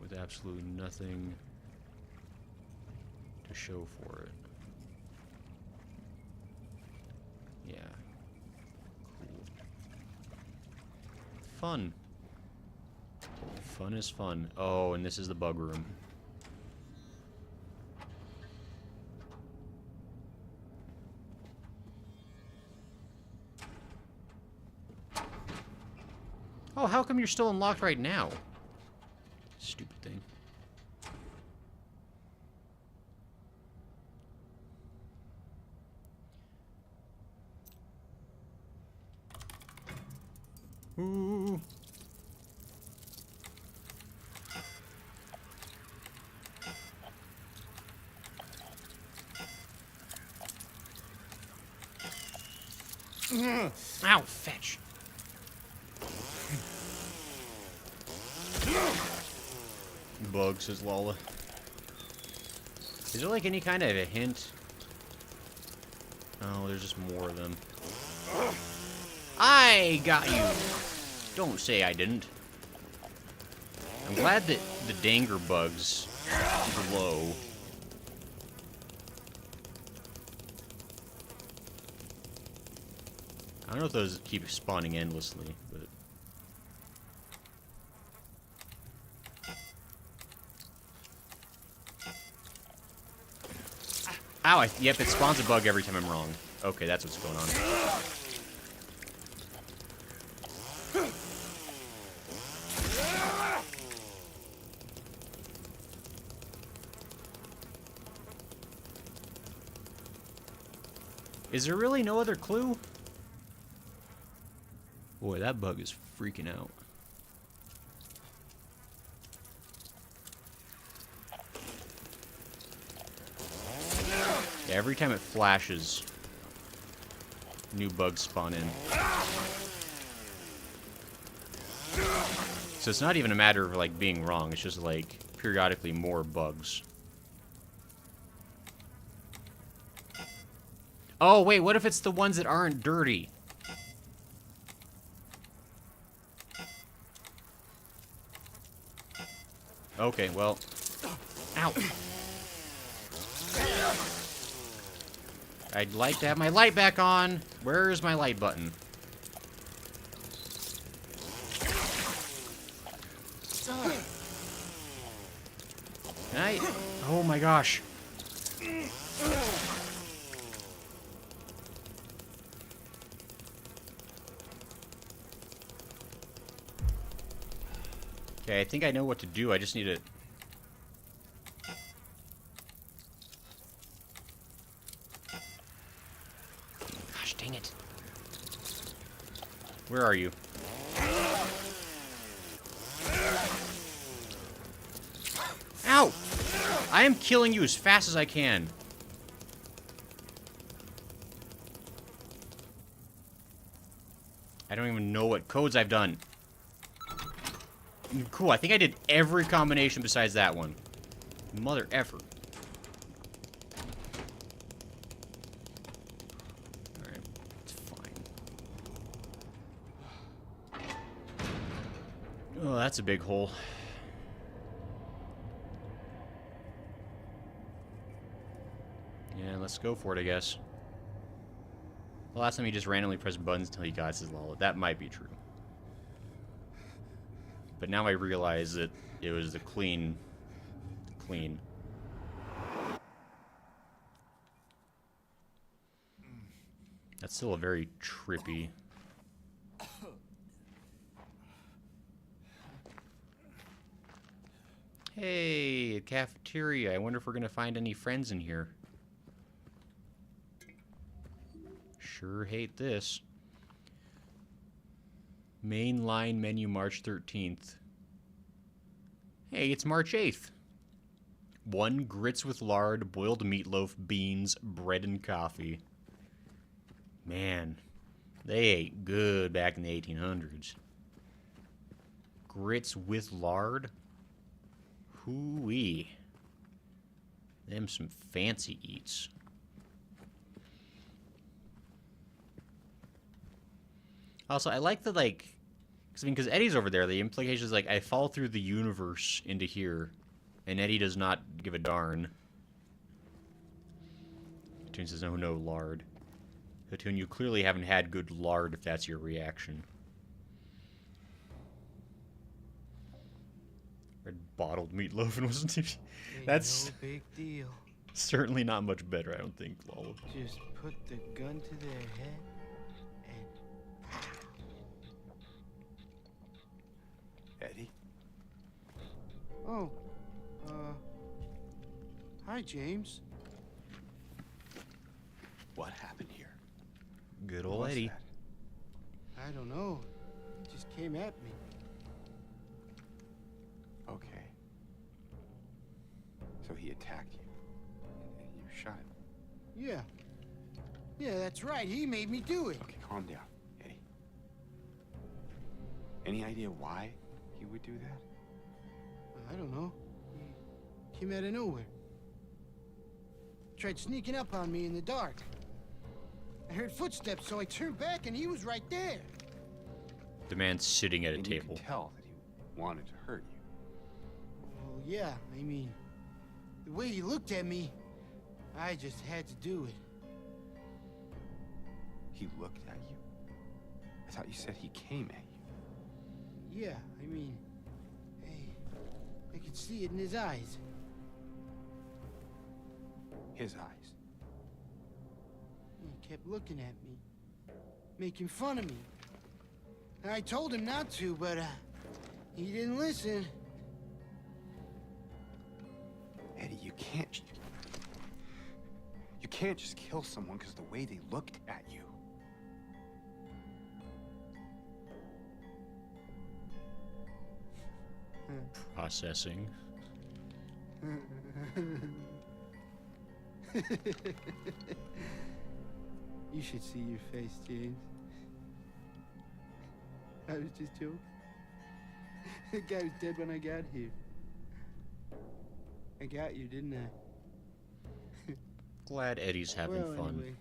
With absolutely nothing to show for it. Yeah. Cool. Fun. Fun is fun. Oh, and this is the bug room. Oh, how come you're still unlocked right now? Stupid thing. Ooh. Ow, fetch. Bug, says Lola. Is there like any kind of a hint? Oh, there's just more of them. I got you. Don't say I didn't. I'm glad that the danger bugs glow. I don't know if those keep spawning endlessly, but... Ow, yep, it spawns a bug every time I'm wrong. Okay, that's what's going on. Is there really no other clue? Boy, that bug is freaking out. Yeah, every time it flashes, new bugs spawn in. So it's not even a matter of like being wrong, it's just like periodically more bugs. Oh wait, what if it's the ones that aren't dirty? Okay, well. Ow. I'd like to have my light back on. Where is my light button? Oh my gosh. Okay, I think I know what to do. I just need to... Gosh, dang it. Where are you? Ow! I am killing you as fast as I can. I don't even know what codes I've done. Cool, I think I did every combination besides that one. Mother effer. Alright, it's fine. Oh, that's a big hole. Yeah, let's go for it, I guess. The last time he just randomly pressed buttons until he got his wallet. That might be true. But now I realize that it was the clean. That's still a very trippy. Hey, cafeteria. I wonder if we're gonna find any friends in here. Sure hate this. Main line menu March 13th. Hey, it's March 8th. 1 grits with lard, boiled meatloaf, beans, bread, and coffee. Man, they ate good back in the 1800s. Grits with lard? Hoo-wee. Them some fancy eats. Also, I like the, like... Cause, I mean, because Eddie's over there, the implication is, like, I fall through the universe into here, and Eddie does not give a darn. Toon says, oh no, lard. So, Toon, you clearly haven't had good lard if that's your reaction. Red bottled meatloaf and wasn't it? That's no big deal. Certainly not much better, I don't think, lol. Just put the gun to their head and... Eddie? Oh, hi, James. What happened here? Good What old was Eddie. that? I don't know. It just came at me. Okay. So he attacked you. And you shot him. Yeah. Yeah, that's right. He made me do it. Okay, calm down, Eddie. Any idea why he would do that? I don't know. He came out of nowhere. Tried sneaking up on me in the dark. I heard footsteps, so I turned back and he was right there. The man's sitting at a And you table. could tell that he wanted to hurt you. Well, yeah, I mean, the way he looked at me, I just had to do it. He looked at you? I thought you said he came at you. Yeah, I mean, I could see it in his eyes. His eyes. He kept looking at me, making fun of me. And I told him not to, but he didn't listen. Eddie, you can't... You can't just kill someone because of the way they looked at you. Processing. You should see your face, James. I was just joking. The guy was dead when I got here. I got you, didn't I? Glad Eddie's having Well, fun. anyway,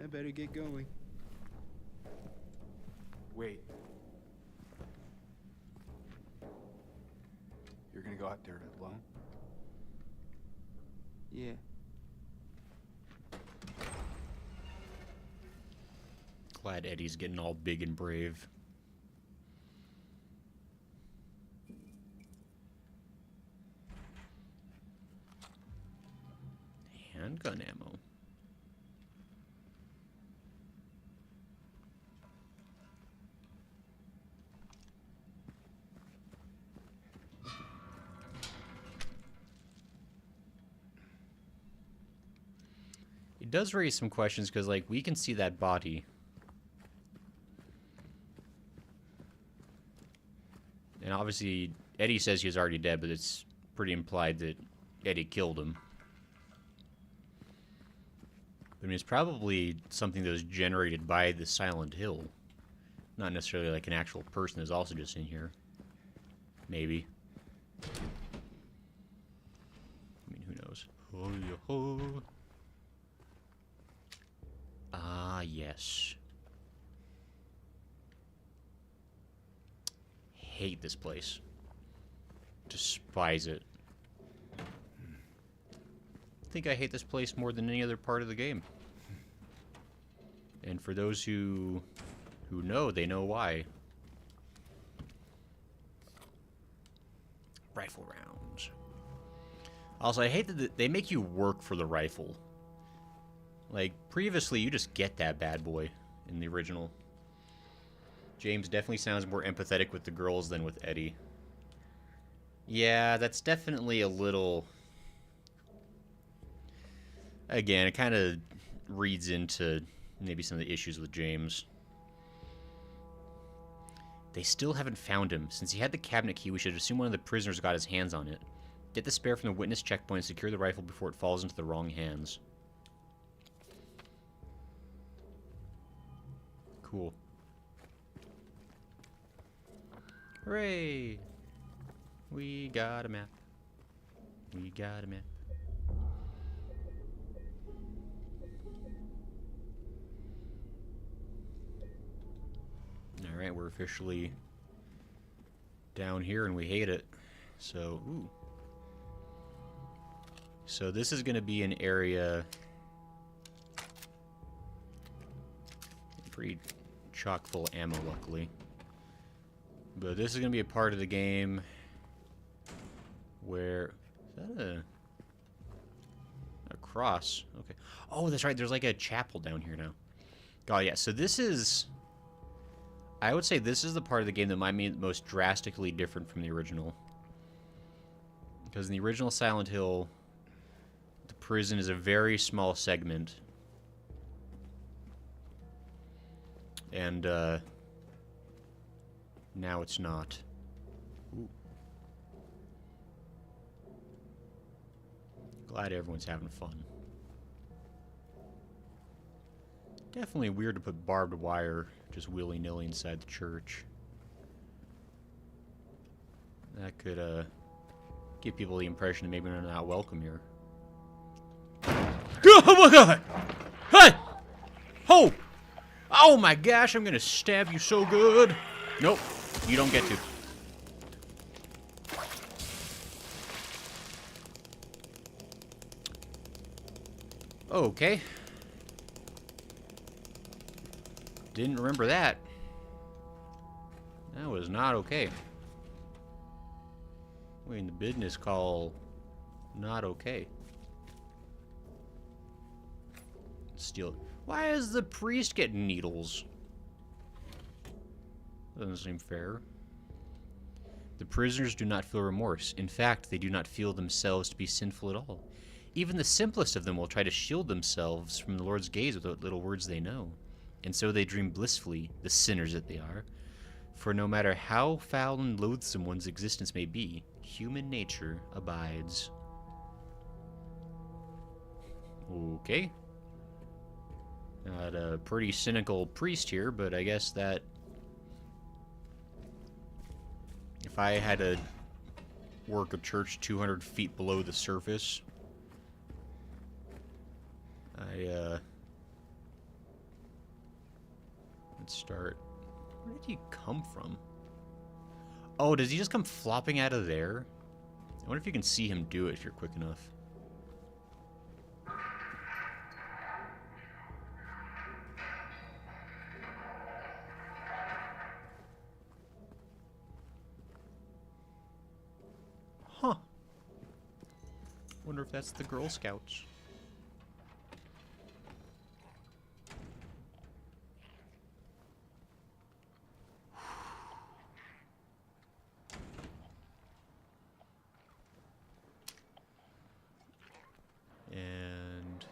I better get going. Wait. You're gonna go out there alone? Yeah. Glad Eddie's getting all big and brave. Handgun ammo. It does raise some questions because, like, we can see that body. And obviously, Eddie says he was already dead, but it's pretty implied that Eddie killed him. I mean, it's probably something that was generated by the Silent Hill. Not necessarily like an actual person that's also just in here. Maybe. I mean, who knows? Ho-yo-ho. Ah, yes. Hate this place. Despise it. I think I hate this place more than any other part of the game. And for those who know, they know why. Rifle rounds. Also, I hate that they make you work for the rifle. Like, previously, you just get that bad boy in the original. James definitely sounds more empathetic with the girls than with Eddie. Yeah, that's definitely a little... Again, it kind of reads into maybe some of the issues with James. They still haven't found him. Since he had the cabinet key, we should assume one of the prisoners got his hands on it. Get the spare from the witness checkpoint and secure the rifle before it falls into the wrong hands. Cool. Hooray! We got a map. We got a map. Alright, we're officially down here and we hate it. So, ooh. So this is going to be an area pretty chock full of ammo, luckily. But this is going to be a part of the game where... Is that a cross? Okay. Oh, that's right. There's like a chapel down here now. Oh, yeah. So this is... I would say this is the part of the game that might be the most drastically different from the original. Because in the original Silent Hill, the prison is a very small segment. And, now it's not. Ooh. Glad everyone's having fun. Definitely weird to put barbed wire just willy-nilly inside the church. That could, give people the impression that maybe they're not welcome here. Oh my god! Hey! Oh! Oh my gosh, I'm gonna stab you so good! Nope, you don't get to. Okay. Didn't remember that. That was not okay. We in the business call not okay. Steal. Why is the priest getting needles? Doesn't seem fair. The prisoners do not feel remorse. In fact, they do not feel themselves to be sinful at all. Even the simplest of them will try to shield themselves from the Lord's gaze with what little words they know. And so they dream blissfully, the sinners that they are. For no matter how foul and loathsome one's existence may be, human nature abides. Okay. Got a pretty cynical priest here, but I guess that if I had to work a church 200 feet below the surface, let's start. Where did he come from? Oh, does he just come flopping out of there? I wonder if you can see him do it if you're quick enough. Huh. Wonder if that's the Girl Scouts. And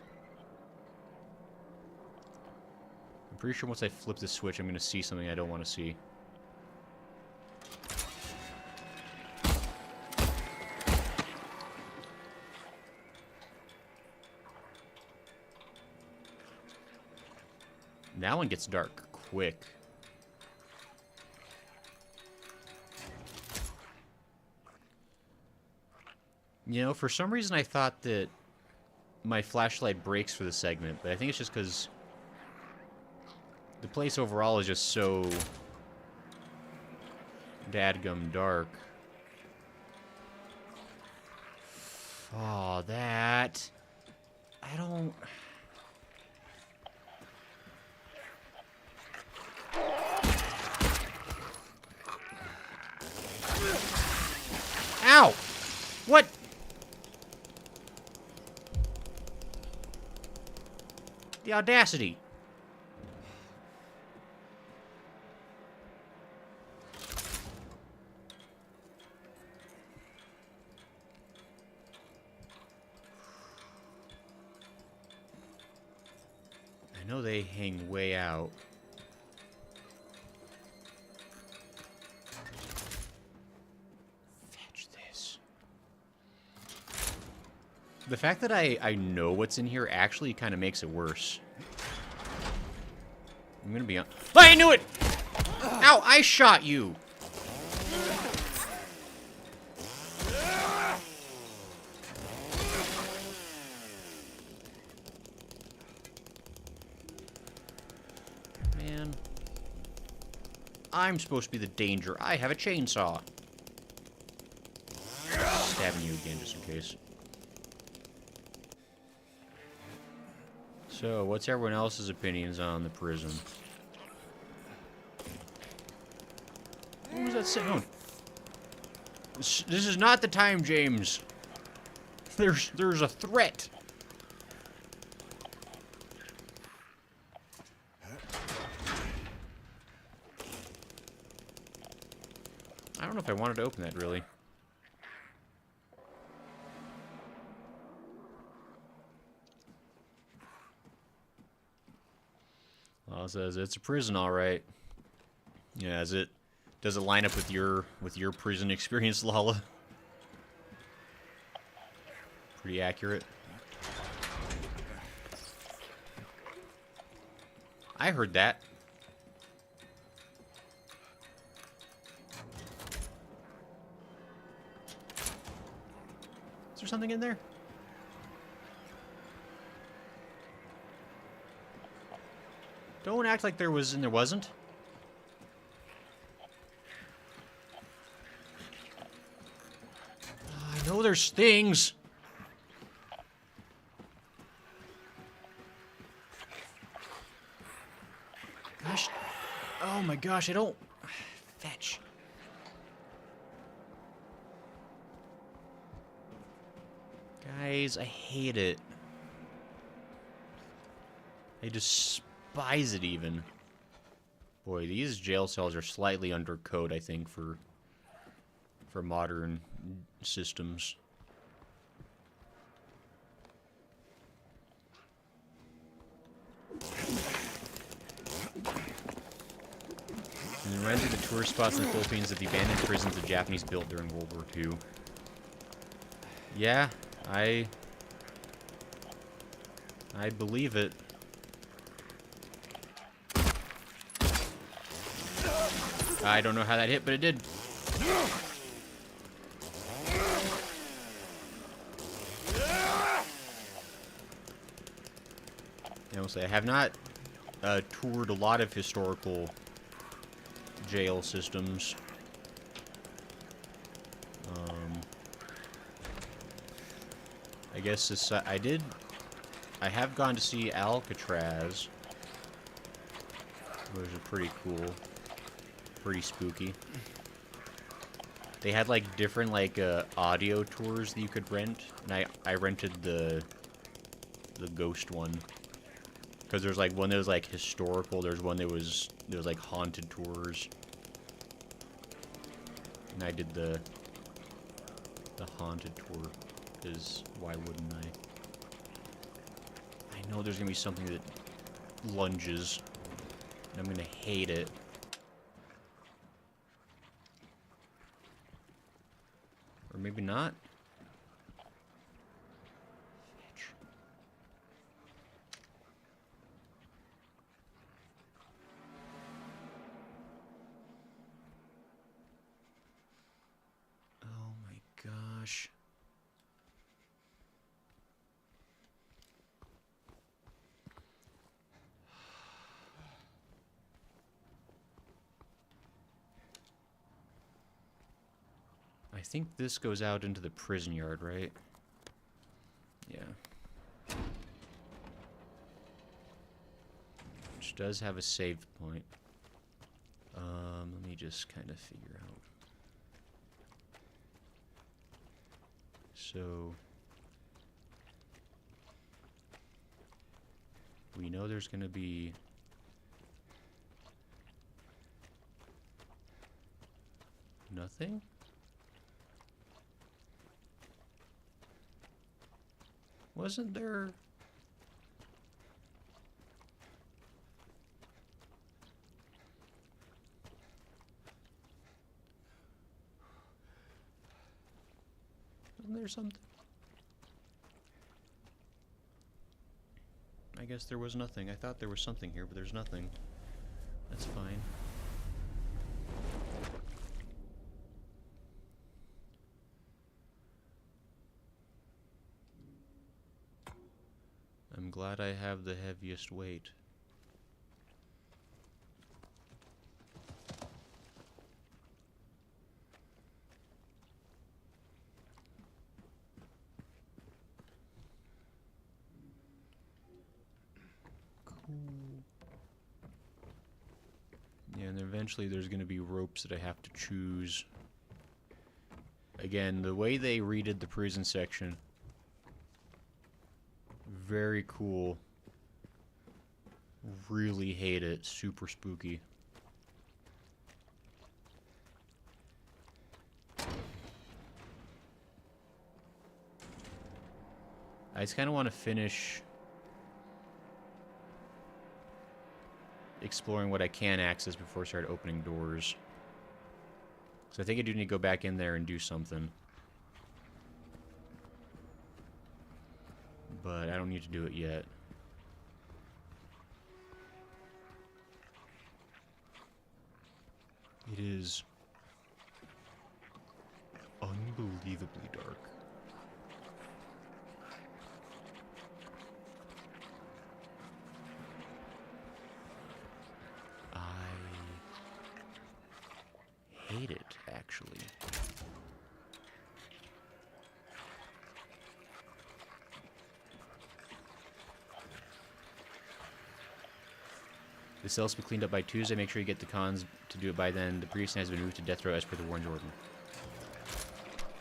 I'm pretty sure once I flip the switch, I'm going to see something I don't want to see. That one gets dark quick. You know, for some reason I thought that my flashlight breaks for the segment, but I think it's just because the place overall is just so dadgum dark. Oh, that... I don't... Ow! What? The audacity. I know they hang way out. The fact that I know what's in here actually kind of makes it worse. I'm gonna be on... I knew it! Ow, I shot you! Man. I'm supposed to be the danger. I have a chainsaw. Stabbing you again, just in case. So, what's everyone else's opinions on the prison? What was that sitting on? This is not the time, James. There's a threat. I don't know if I wanted to open that, really. Well, it says it's a prison, all right. Yeah, does it line up with your prison experience, Lala? Pretty accurate. I heard that. Is there something in there? Don't act like there was and there wasn't. I know there's things. Gosh. Oh my gosh, I don't... Fetch. Guys, I hate it. I despise it even. Boy, these jail cells are slightly under code, I think, for modern systems. And and render the tourist spots in the Philippines at the abandoned prisons the Japanese built during World War II. Yeah, I believe it. I don't know how that hit, but it did. I will say I have not toured a lot of historical jail systems. I guess this, I have gone to see Alcatraz, which is pretty cool, pretty spooky. They had like different like audio tours that you could rent, and I rented the ghost one. Because there's like one that was like historical, there's one that was like haunted tours. And I did the haunted tour, because why wouldn't I? I know there's gonna be something that lunges, and I'm gonna hate it. Or maybe not. Gosh. I think this goes out into the prison yard, right? Yeah. Which does have a save point. Let me just kind of figure out. So we know there's going to be nothing. Wasn't there? Wasn't there something? I guess there was nothing. I thought there was something here, but there's nothing. That's fine. I'm glad I have the heaviest weight. Yeah, and eventually there's going to be ropes that I have to choose. Again, the way they redid the prison section, very cool. Really hate it. Super spooky. I just kind of want to finish exploring what I can access before I start opening doors. So I think I do need to go back in there and do something. But I don't need to do it yet. It is unbelievably dark. I hate it, actually. The cells will be cleaned up by Tuesday. Make sure you get the cons to do it by then. The priest has been moved to death row as per the warden's order.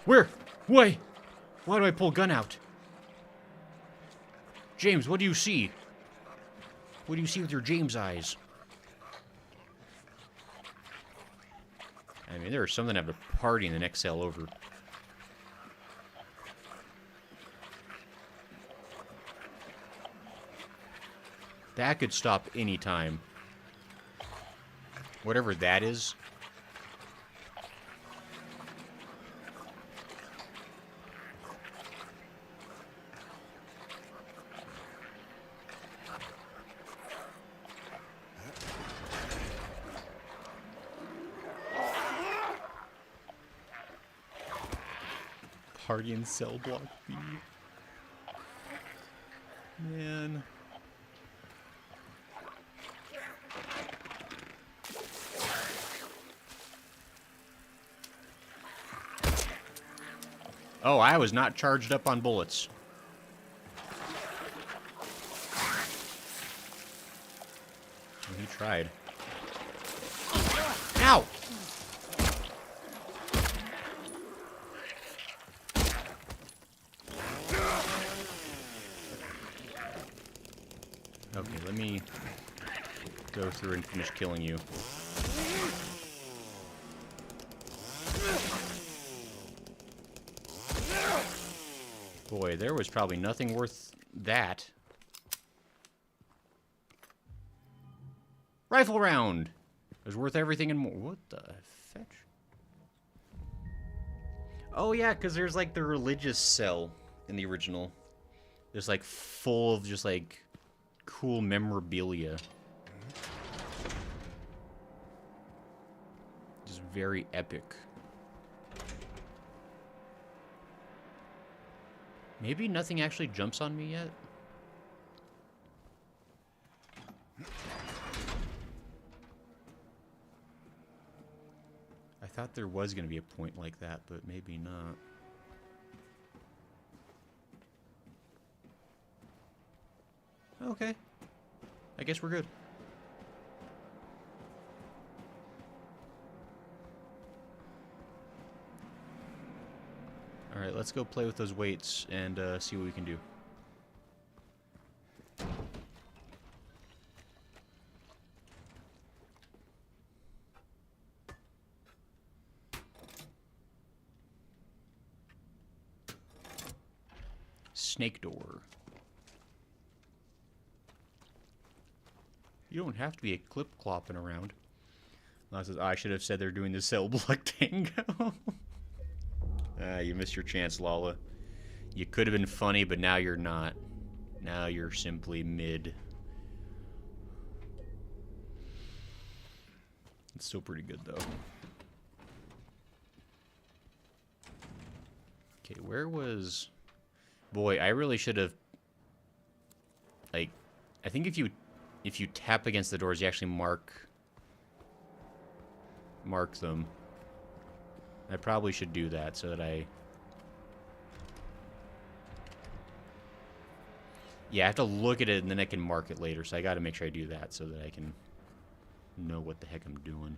Where? Why? Why do I pull a gun out? James, what do you see? What do you see with your James eyes? I mean, there are some that have a party in the next cell over. That could stop any time. Whatever that is. Party in cell block B. Man. Oh, I was not charged up on bullets. He tried. Ow! Okay, let me go through and finish killing you. Boy, there was probably nothing worth that. Rifle round! It was worth everything and more. What the fetch? Oh yeah, because there's like the religious cell in the original. There's like full of just like cool memorabilia. Just very epic. Maybe nothing actually jumps on me yet? I thought there was going to be a point like that, but maybe not. Okay. I guess we're good. Alright, let's go play with those weights and see what we can do. Snake door. You don't have to be a clip-clopping around. I should have said they're doing the cell block tango. You missed your chance, Lala. You could have been funny, but now you're not. Now you're simply mid. It's still pretty good, though. Okay, where was... Boy, I really should have... Like, I think if you tap against the doors, you actually mark them. I probably should do that so that I... Yeah, I have to look at it and then I can mark it later, so I gotta make sure I do that so that I can know what the heck I'm doing.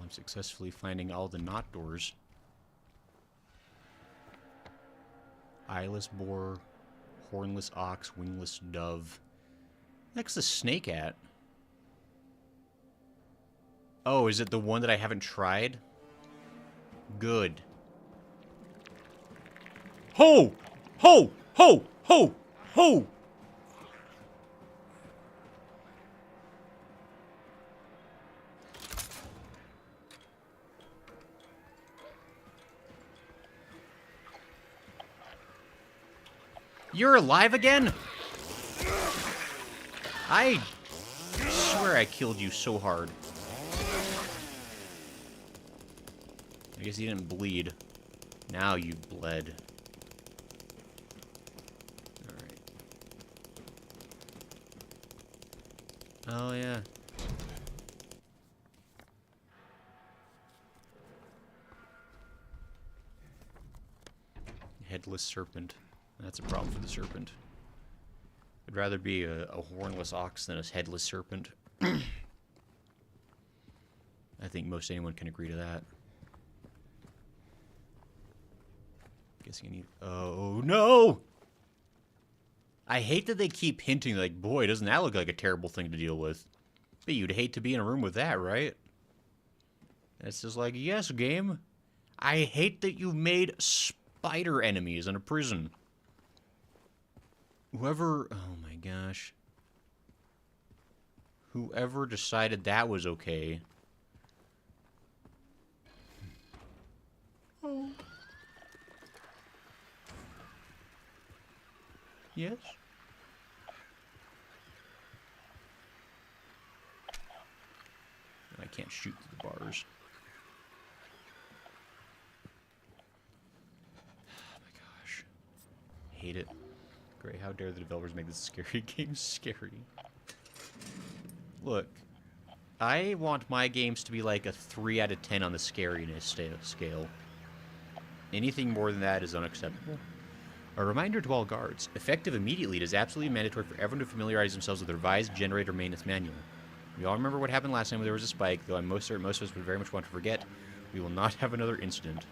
Successfully finding all the knot doors. Eyeless boar, hornless ox, wingless dove. Next, the snake at. Oh, is it the one that I haven't tried? Good. Ho! Ho! Ho! Ho! Ho! You're alive again? I swear I killed you so hard. I guess you didn't bleed. Now you bled. Alright. Oh, yeah. Headless serpent. That's a problem for the serpent. I'd rather be a hornless ox than a headless serpent. think most anyone can agree to that. Guessing I need... Oh, no! I hate that they keep hinting, like, boy, doesn't that look like a terrible thing to deal with? But you'd hate to be in a room with that, right? And it's just like, yes, game. I hate that you made spider enemies in a prison. Whoever... Oh, my gosh. Whoever decided that was okay... Oh. Yes? I can't shoot through the bars. Oh my gosh. Hate it. Great, how dare the developers make this scary game scary. Look. I want my games to be like a 3 out of 10 on the scariness scale. Anything more than that is unacceptable. A reminder to all guards. Effective immediately, it is absolutely mandatory for everyone to familiarize themselves with the revised generator maintenance manual. We all remember what happened last time when there was a spike, though I'm most certain most of us would very much want to forget. We will not have another incident.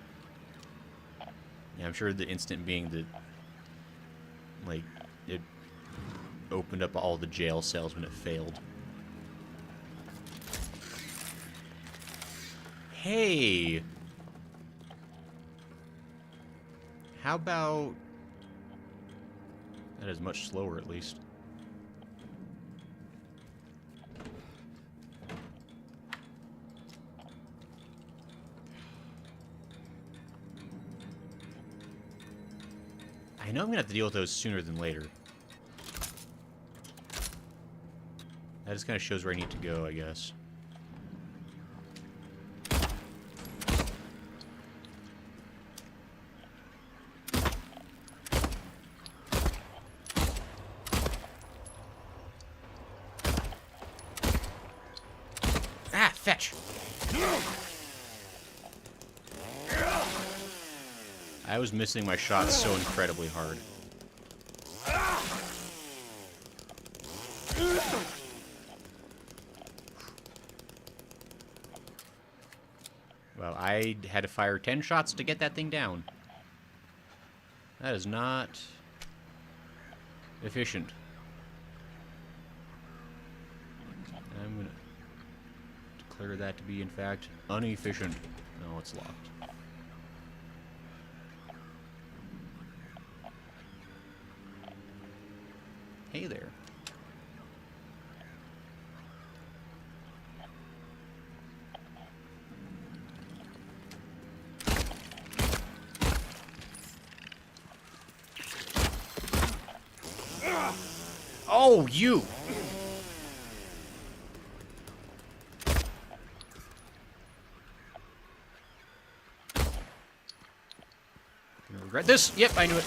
Yeah, I'm sure the incident being that, like, it opened up all the jail cells when it failed. Hey! How about... That is much slower, at least. I know I'm gonna have to deal with those sooner than later. That just kind of shows where I need to go, I guess. Ah, fetch! I was missing my shots so incredibly hard. Well, I had to fire 10 shots to get that thing down. That is not efficient. I'm gonna declare that to be, in fact, inefficient. No, it's locked. Hey there. Oh, you! Gonna regret this. Yep, I knew it.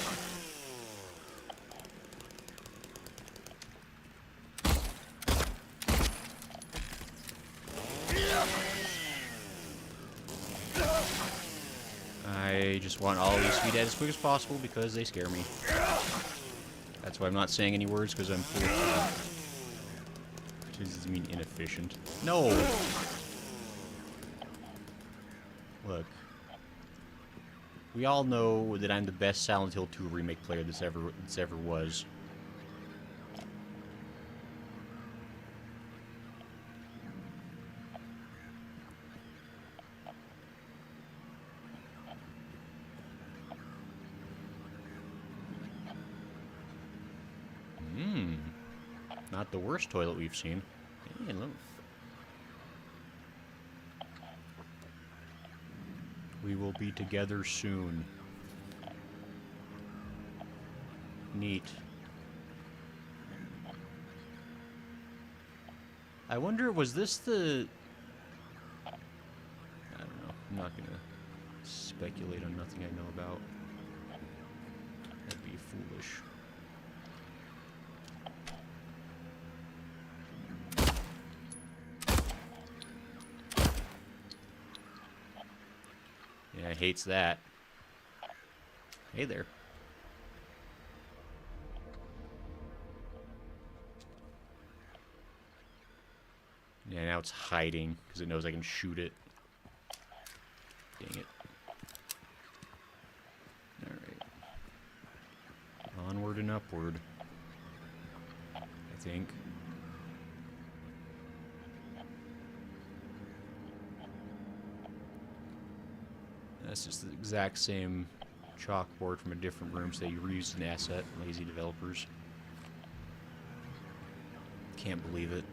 I just want all these to be dead as quick as possible because they scare me. That's why I'm not saying any words, because I'm full of... Does this mean inefficient? No! Look. We all know that I'm the best Silent Hill 2 remake player that's ever was. Not the worst toilet we've seen. Hey, look. We will be together soon. Neat. I wonder, was this the... I don't know. I'm not gonna speculate on nothing I know about. That'd be foolish. Yeah, hates that. Hey there. Yeah, now it's hiding because it knows I can shoot it. Dang it. Alright. Onward and upward. I think. That's just the exact same chalkboard from a different room, so you reused an asset, lazy developers. Can't believe it.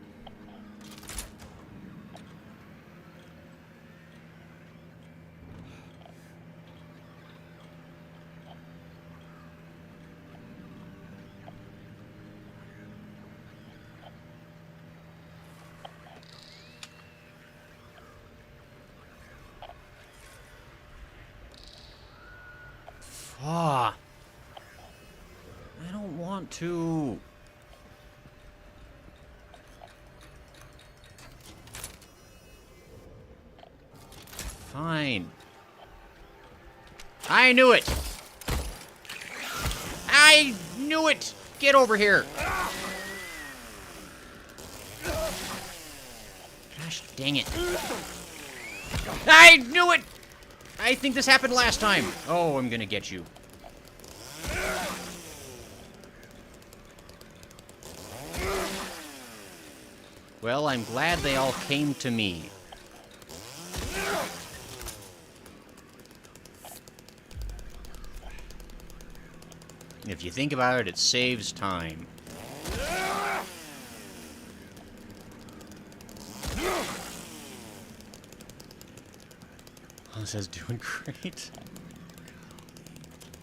Ah, I don't want to. Fine. I knew it. I knew it. Get over here. Gosh dang it. I knew it. I think this happened last time. Oh, I'm gonna get you. Well, I'm glad they all came to me. If you think about it, it saves time. Oh, this is doing great.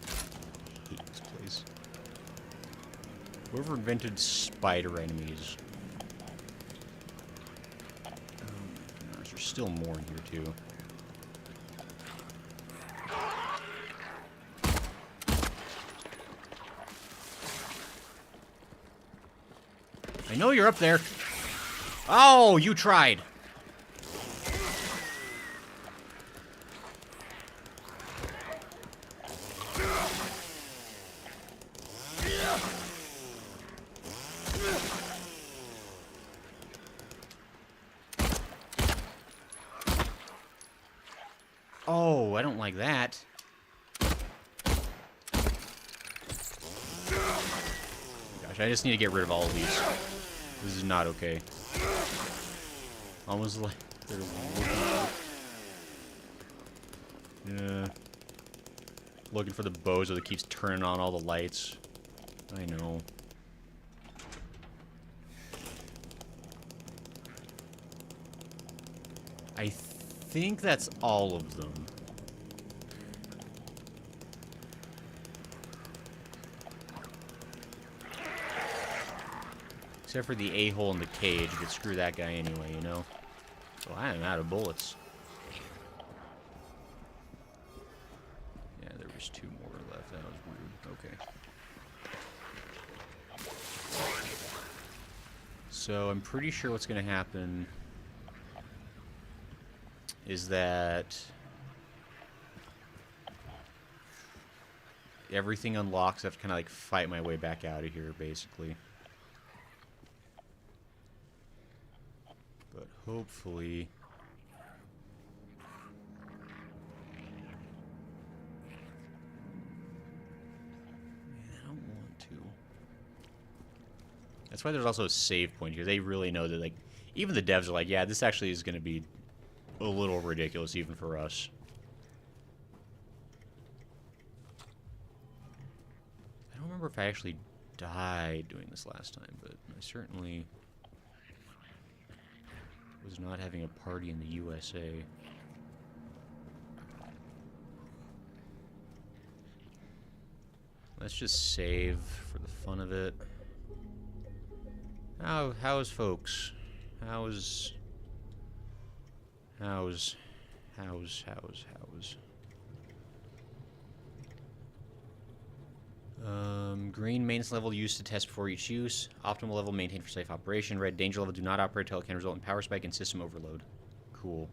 I hate this place. Whoever invented spider enemies. Oh my gosh, there's still more in here too. I know you're up there. Oh, you tried. Oh, I don't like that. Gosh, I just need to get rid of all of these. This is not okay. Almost like they're looking for the bozo that keeps turning on all the lights. I know. I think that's all of them. Except for the a-hole in the cage, but screw that guy anyway, you know? So I am out of bullets. Yeah, there was 2 more left. That was weird. Okay. So I'm pretty sure what's going to happen is that everything unlocks. I have to kind of like fight my way back out of here, basically. But hopefully... Man, I don't want to. That's why there's also a save point, because they really know that, like, even the devs are like, yeah, this actually is going to be a little ridiculous even for us. I don't remember if I actually died doing this last time, but I certainly was not having a party in the USA. Let's just save for the fun of it. How's folks? How's green maintenance level used to test before each use. Optimal level maintained for safe operation. Red danger level do not operate until it can result in power spike and system overload. Cool.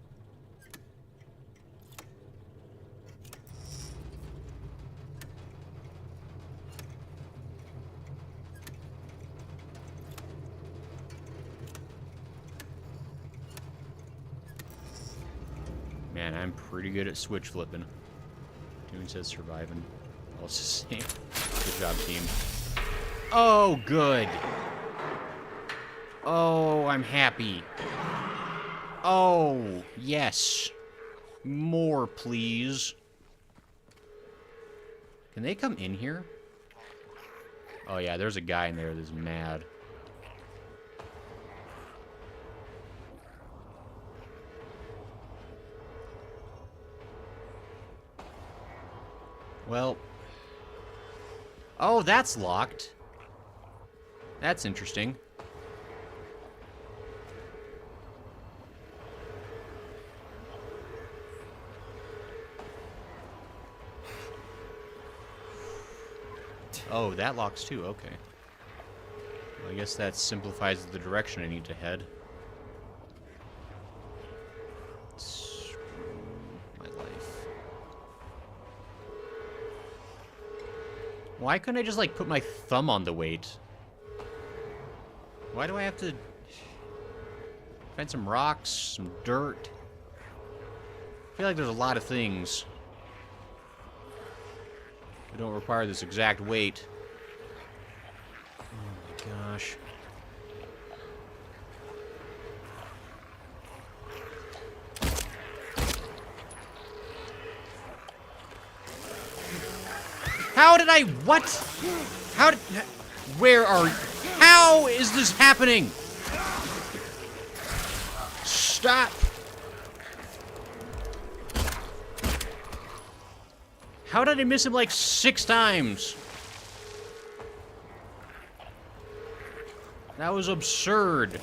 Man, I'm pretty good at switch flipping. Doing says surviving. I'll just say, good job, team. Oh, good. Oh, I'm happy. Oh, yes. More, please. Can they come in here? Oh, yeah, there's a guy in there that's mad. Well. Oh, that's locked. That's interesting. Oh, that locks too, okay. Well, I guess that simplifies the direction I need to head. Screw my life. Why couldn't I just, like, put my thumb on the weight? Why do I have to find some rocks, some dirt? I feel like there's a lot of things that don't require this exact weight. Oh my gosh. How did I... What? How did... Where are... How is this happening? Stop. How did I miss him like 6 times? That was absurd.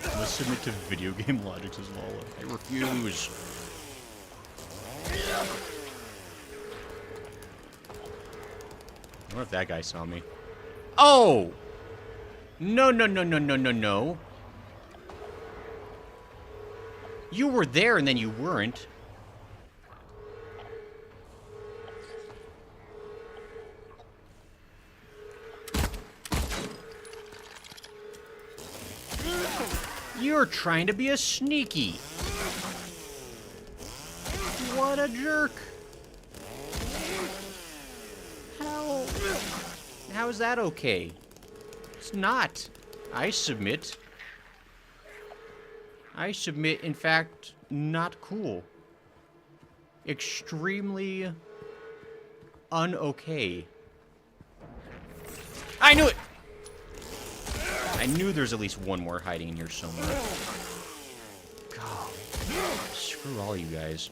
I must submit to video game logics as well. I refuse. I wonder if that guy saw me. Oh! No, no, no, no, no, no, no. You were there and then you weren't. You're trying to be a sneaky. What a jerk. How is that okay? It's not. I submit. I submit, in fact, not cool. Extremely un-okay. I knew it! I knew there's at least one more hiding in here somewhere. God. Screw all you guys.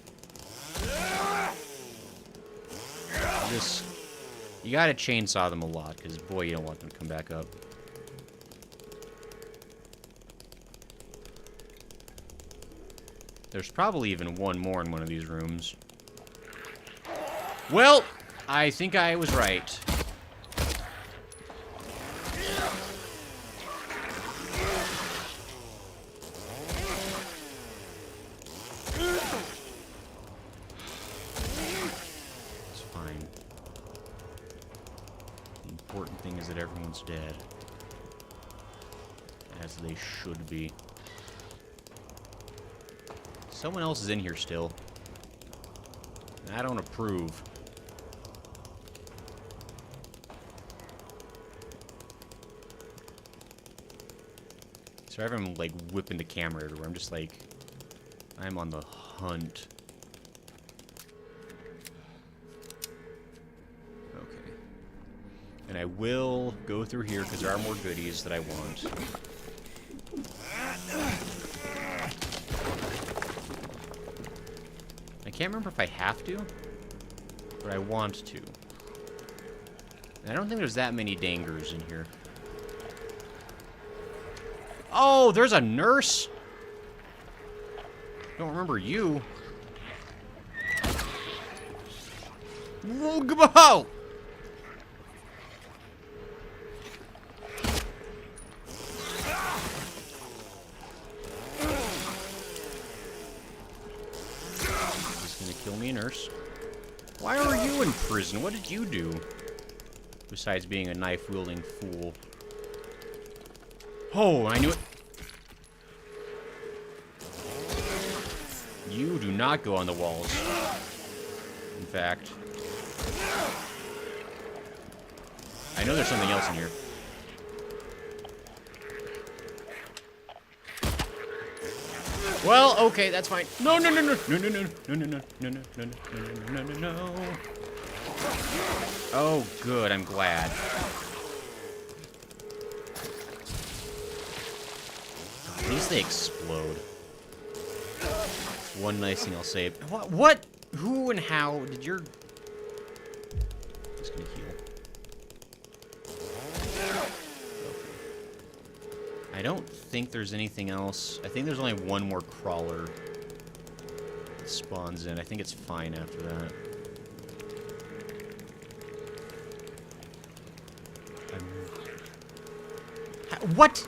You gotta chainsaw them a lot, because boy, you don't want them to come back up. There's probably even one more in one of these rooms. Well, I think I was right. It's fine. The important thing is that everyone's dead. As they should be. Someone else is in here still. I don't approve. So everyone like whipping the camera everywhere. I'm just like, I'm on the hunt. Okay. And I will go through here because there are more goodies that I want. I can't remember if I have to, but I want to. And I don't think there's that many dangers in here. Oh, there's a nurse? Don't remember you. Whoa, go! Kill me, nurse. Why are you in prison? What did you do? Besides being a knife-wielding fool. Oh, I knew it. You do not go on the walls. In fact. I know there's something else in here. Well, okay, that's fine. No, no, no, no, no, no, no, no, no, no, no, no, no, no, no, no, no. Oh, good. I'm glad. At least they explode. One nice thing I'll say. What? What? Who and how did your... Just gonna heal. I don't think there's anything else. I think there's only one more crawler that spawns in. I think it's fine after that. What?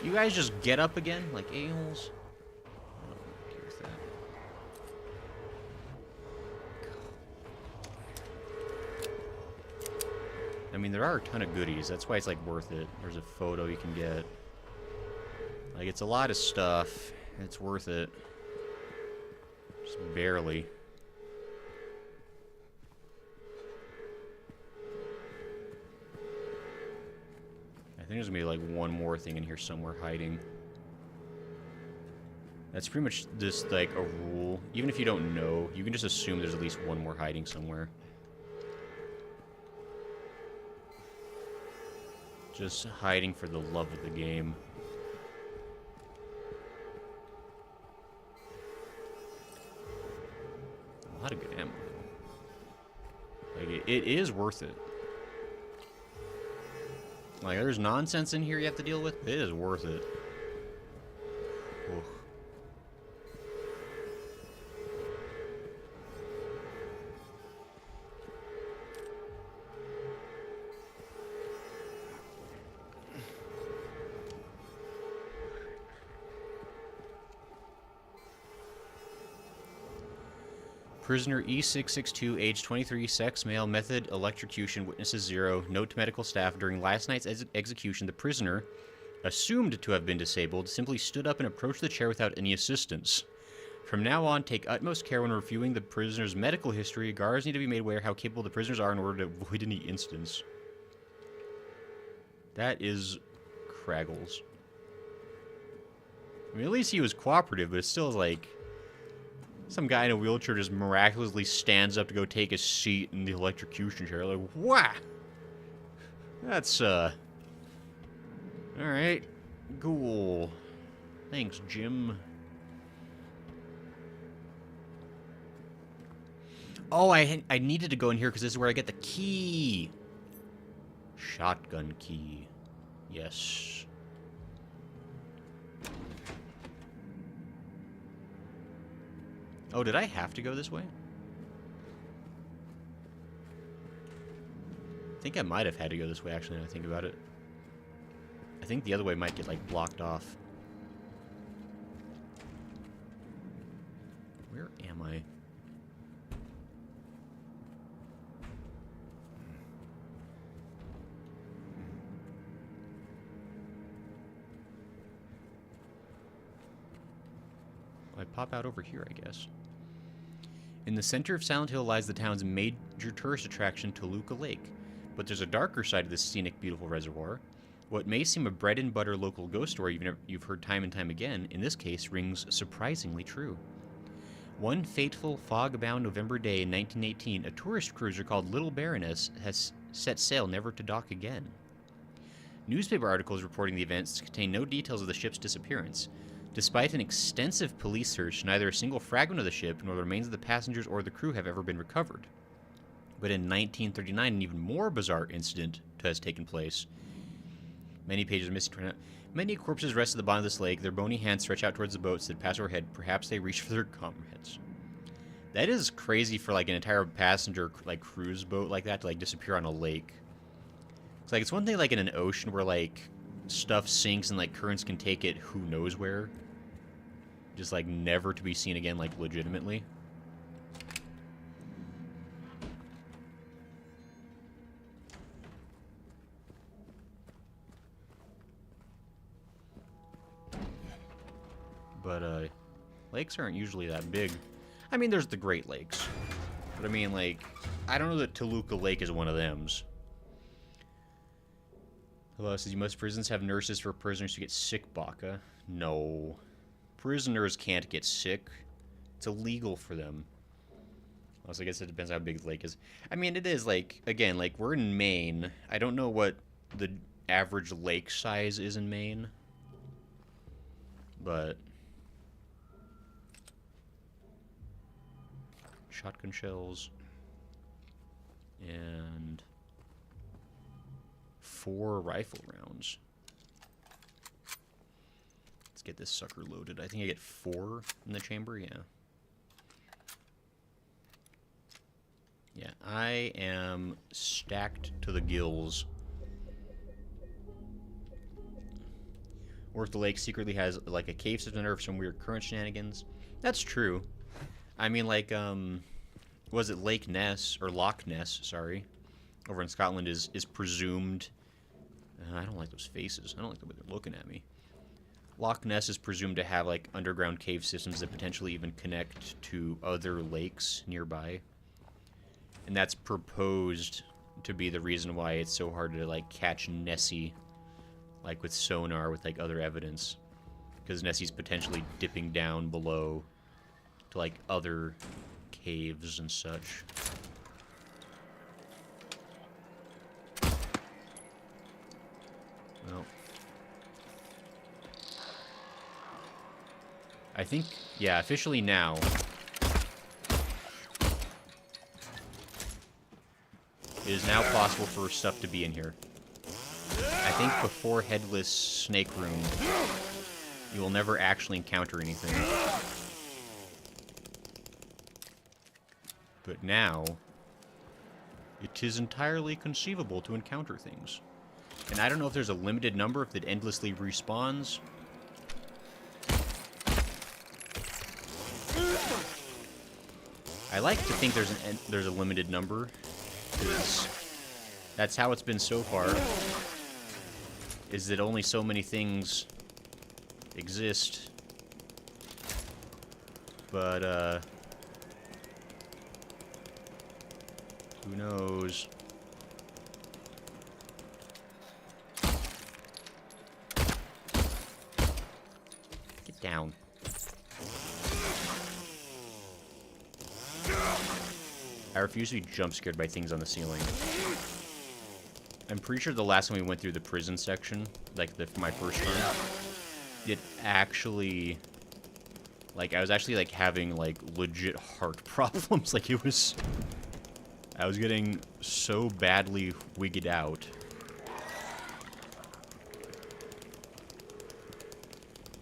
You guys just get up again like a-holes? I mean, there are a ton of goodies. That's why it's, like, worth it. There's a photo you can get. Like, it's a lot of stuff. It's worth it. Just barely. I think there's gonna be, like, one more thing in here somewhere hiding. That's pretty much just, like, a rule. Even if you don't know, you can just assume there's at least one more hiding somewhere. Just hiding for the love of the game. A lot of good ammo. Like, it is worth it. Like, there's nonsense in here you have to deal with. It is worth it. Oof. Prisoner E662, age 23, sex, male, method, electrocution, witnesses 0, note to medical staff. During last night's execution, the prisoner, assumed to have been disabled, simply stood up and approached the chair without any assistance. From now on, take utmost care when reviewing the prisoner's medical history. Guards need to be made aware how capable the prisoners are in order to avoid any incidents. That is Kraggles. I mean, at least he was cooperative, but it's still like... Some guy in a wheelchair just miraculously stands up to go take a seat in the electrocution chair. Like, wow! That's, Alright. Cool. Thanks, Jim. Oh, I needed to go in here because this is where I get the key. Shotgun key. Yes. Oh, did I have to go this way? I think I might have had to go this way, actually, now I think about it. I think the other way might get, like, blocked off. Where am I? I pop out over here, I guess. In the center of Silent Hill lies the town's major tourist attraction, Toluca Lake. But there's a darker side to this scenic, beautiful reservoir. What may seem a bread-and-butter local ghost story you've heard time and time again, in this case rings surprisingly true. One fateful, fog-bound November day in 1918, a tourist cruiser called Little Baroness has set sail never to dock again. Newspaper articles reporting the events contain no details of the ship's disappearance. Despite an extensive police search, neither a single fragment of the ship nor the remains of the passengers or the crew have ever been recovered. But in 1939, an even more bizarre incident has taken place. Many pages are missing. Many corpses rest at the bottom of this lake, their bony hands stretch out towards the boats that pass overhead. Perhaps they reach for their comrades. That is crazy for, like, an entire passenger, like, cruise boat like that to, like, disappear on a lake. It's like, it's one thing, like, in an ocean where, like, stuff sinks and, like, currents can take it who knows where. Just, like, never to be seen again, like, legitimately. lakes aren't usually that big. I mean, there's the Great Lakes. But I mean, like, I don't know that Toluca Lake is one of them's. Hello, says, most prisons have nurses for prisoners who get sick, Baka. No. Prisoners can't get sick. It's illegal for them. Also, I guess it depends how big the lake is. I mean, it is, like, again, like, we're in Maine. I don't know what the average lake size is in Maine. But... shotgun shells. And... 4 rifle rounds. Let's get this sucker loaded. I think I get 4 in the chamber, yeah. Yeah, I am stacked to the gills. Or if the lake secretly has, like, a cave system or some weird current shenanigans. That's true. I mean, like, was it Lake Ness, or Loch Ness, sorry, over in Scotland is presumed... I don't like those faces. I don't like the way they're looking at me. Loch Ness is presumed to have, like, underground cave systems that potentially even connect to other lakes nearby. And that's proposed to be the reason why it's so hard to, like, catch Nessie, like, with sonar, with, like, other evidence. Because Nessie's potentially dipping down below to, like, other caves and such. Well, I think, yeah, officially now, it is now possible for stuff to be in here. I think before Headless Snake Room, you will never actually encounter anything. But now, it is entirely conceivable to encounter things. And I don't know if there's a limited number, if it endlessly respawns. I like to think there's a limited number, because that's how it's been so far. Is that only so many things exist. But who knows? Get down. I refuse to be jump scared by things on the ceiling. I'm pretty sure the last time we went through the prison section, like my first run, it actually, like, I was actually, like, having, like, legit heart problems. Like, it was, I was getting so badly wigged out.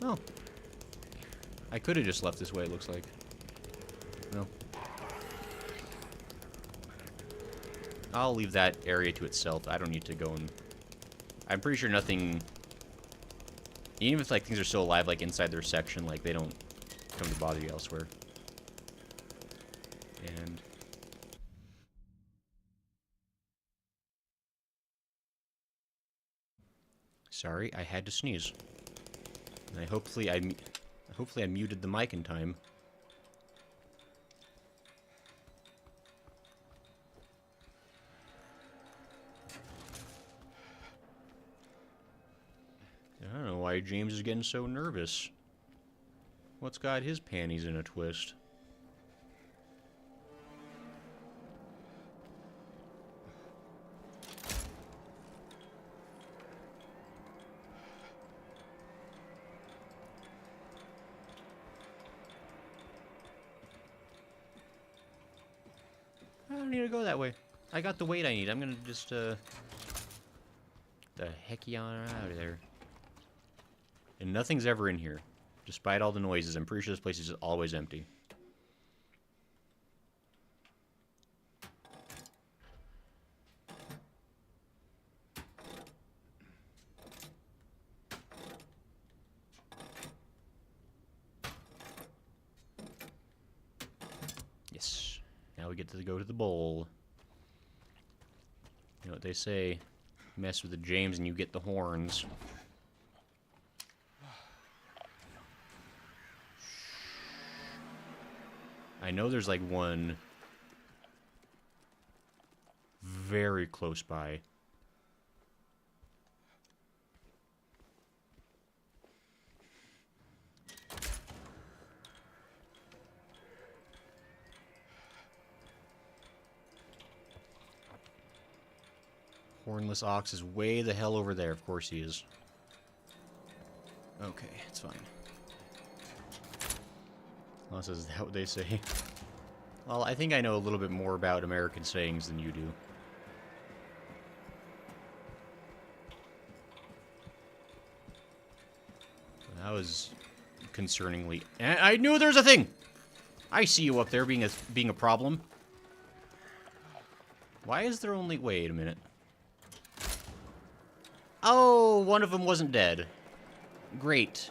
Oh. I could have just left this way, it looks like. No. I'll leave that area to itself. I don't need to go and... I'm pretty sure nothing... Even if, like, things are still alive, like, inside their section, like, they don't come to bother you elsewhere. And... Sorry, I had to sneeze. And hopefully I muted the mic in time. I don't know why James is getting so nervous. What's got his panties in a twist? I don't need to go that way. I got the weight I need. I'm gonna just, the hecky on out of there. And nothing's ever in here. Despite all the noises, I'm pretty sure this place is just always empty. Yes. Now we get to go to the bowl. You know what they say, mess with the James and you get the horns. I know there's like one very close by. Hornless Ox is way the hell over there. Of course he is. Okay, it's fine. Unless is that what they say? Well, I think I know a little bit more about American sayings than you do. That was concerningly... I knew there was a thing! I see you up there being a problem. Why is there only... Wait a minute. Oh, one of them wasn't dead. Great.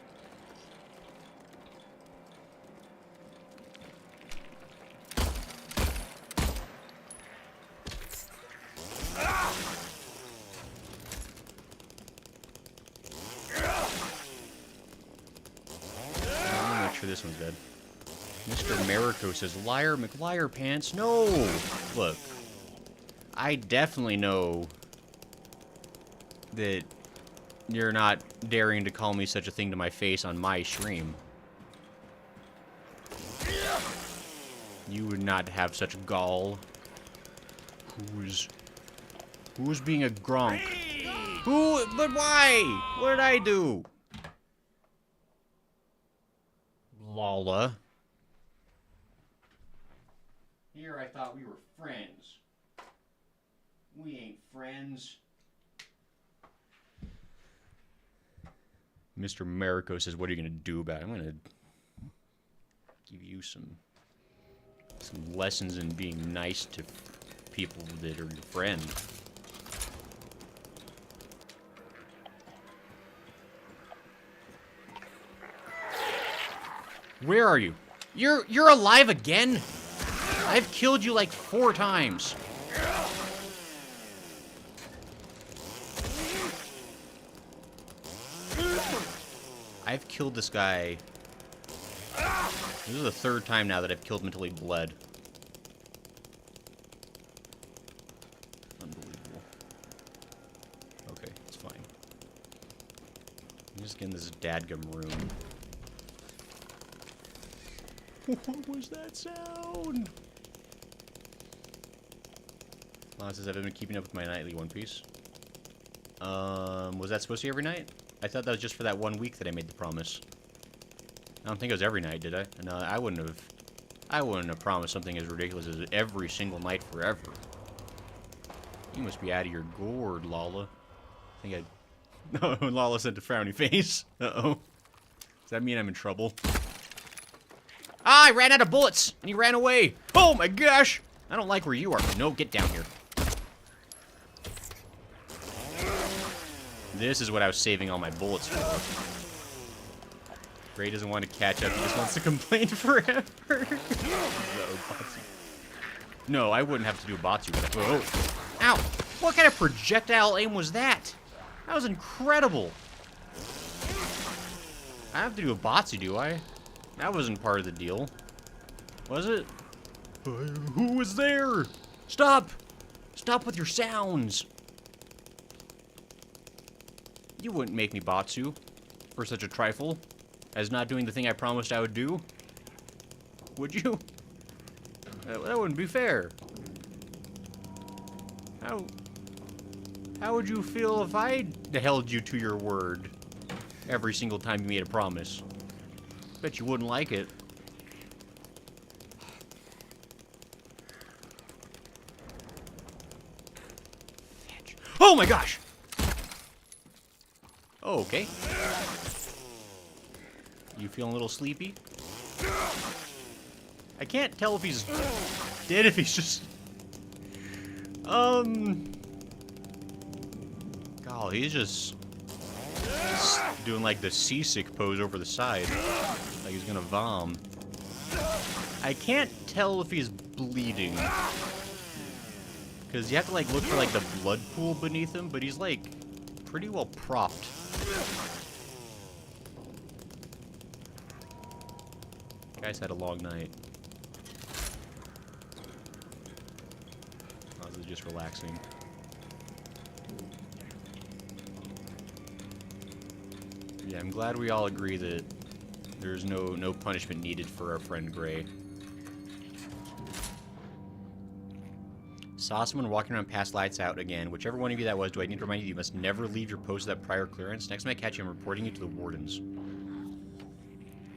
Make sure this one's dead. Mr. Marico says, liar McLiar pants. No! Look. I definitely know that you're not daring to call me such a thing to my face on my stream. You would not have such gall. Who's being a gronk? Who? But why? What did I do? Lala. Here I thought we were friends. We ain't friends. Mr. Marico says, what are you going to do about it? I'm going to give you some lessons in being nice to people that are your friend. Where are you? You're alive again? I've killed you like 4 times. I've killed this guy. This is the 3rd time now that I've killed him until he bled. Unbelievable. Okay, it's fine. I'm just getting this dadgum room. What was that sound? Lon says, I've been keeping up with my nightly One Piece. Was that supposed to be every night? I thought that was just for that 1 week that I made the promise. I don't think it was every night, did I? No, I wouldn't have promised something as ridiculous as every single night forever. You must be out of your gourd, Lala. I think I... No, Lala sent a frowny face. Uh-oh. Does that mean I'm in trouble? Ah, I ran out of bullets, and he ran away. Oh my gosh! I don't like where you are. No, get down here. This is what I was saving all my bullets for. Gray doesn't want to catch up. He just wants to complain forever. No, I wouldn't have to do a Batsu. Whoa. Ow! What kind of projectile aim was that? That was incredible. I have to do a Batsu, do I? That wasn't part of the deal. Was it? Who was there? Stop! Stop with your sounds! You wouldn't make me Batsu for such a trifle as not doing the thing I promised I would do. Would you? That wouldn't be fair. How would you feel if I held you to your word every single time you made a promise? Bet you wouldn't like it. Oh my gosh! Oh, okay. You feeling a little sleepy? I can't tell if he's dead, if he's just... God, he's just doing like the seasick pose over the side. Like he's gonna vom. I can't tell if he's bleeding. Because you have to like look for like the blood pool beneath him, but he's like pretty well propped. Guy's had a long night. just relaxing. Yeah, I'm glad we all agree that there's no punishment needed for our friend Gray. Saw someone walking around past lights out again. Whichever one of you that was, do I need to remind you must never leave your post without prior clearance? Next time I catch you, I'm reporting you to the wardens.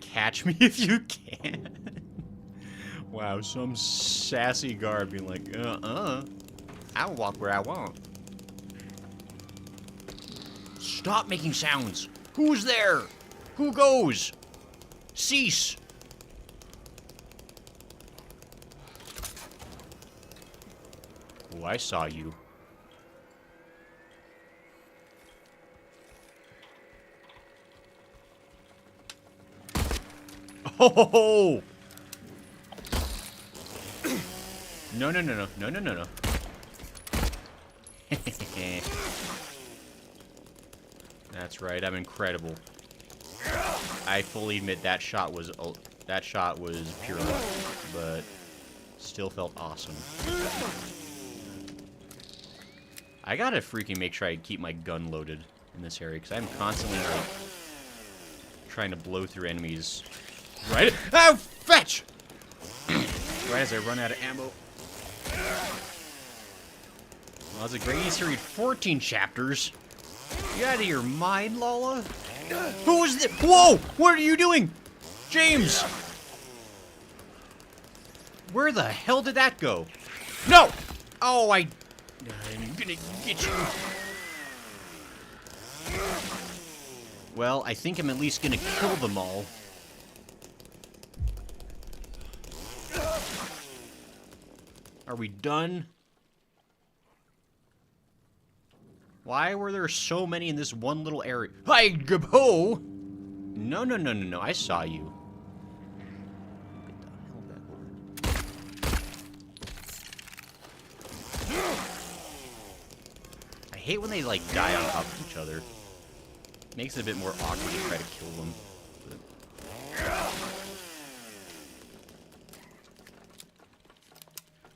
Catch me if you can. Wow, some sassy guard being like, I'll walk where I want. Stop making sounds. Who's there? Who goes? Cease. Oh, I saw you. Oh! No, no, no, no, no, no, no, no. That's right. I'm incredible. I fully admit that shot was pure luck, but still felt awesome. I gotta freaking make sure I keep my gun loaded in this area because I'm constantly like trying to blow through enemies. Right? Oh, fetch! Right as I run out of ammo. Well, it's a great easy to read 14 chapters. You out of your mind, Lala? Who is this? Whoa! What are you doing? James! Where the hell did that go? No! Oh, I'm gonna get you. Well, I think I'm at least gonna kill them all. Are we done? Why were there so many in this one little area? Hi, Gabo! No, no, no, no, no. I saw you. Get the hell back. I hate when they, like, die on top of each other. Makes it a bit more awkward to try to kill them. But...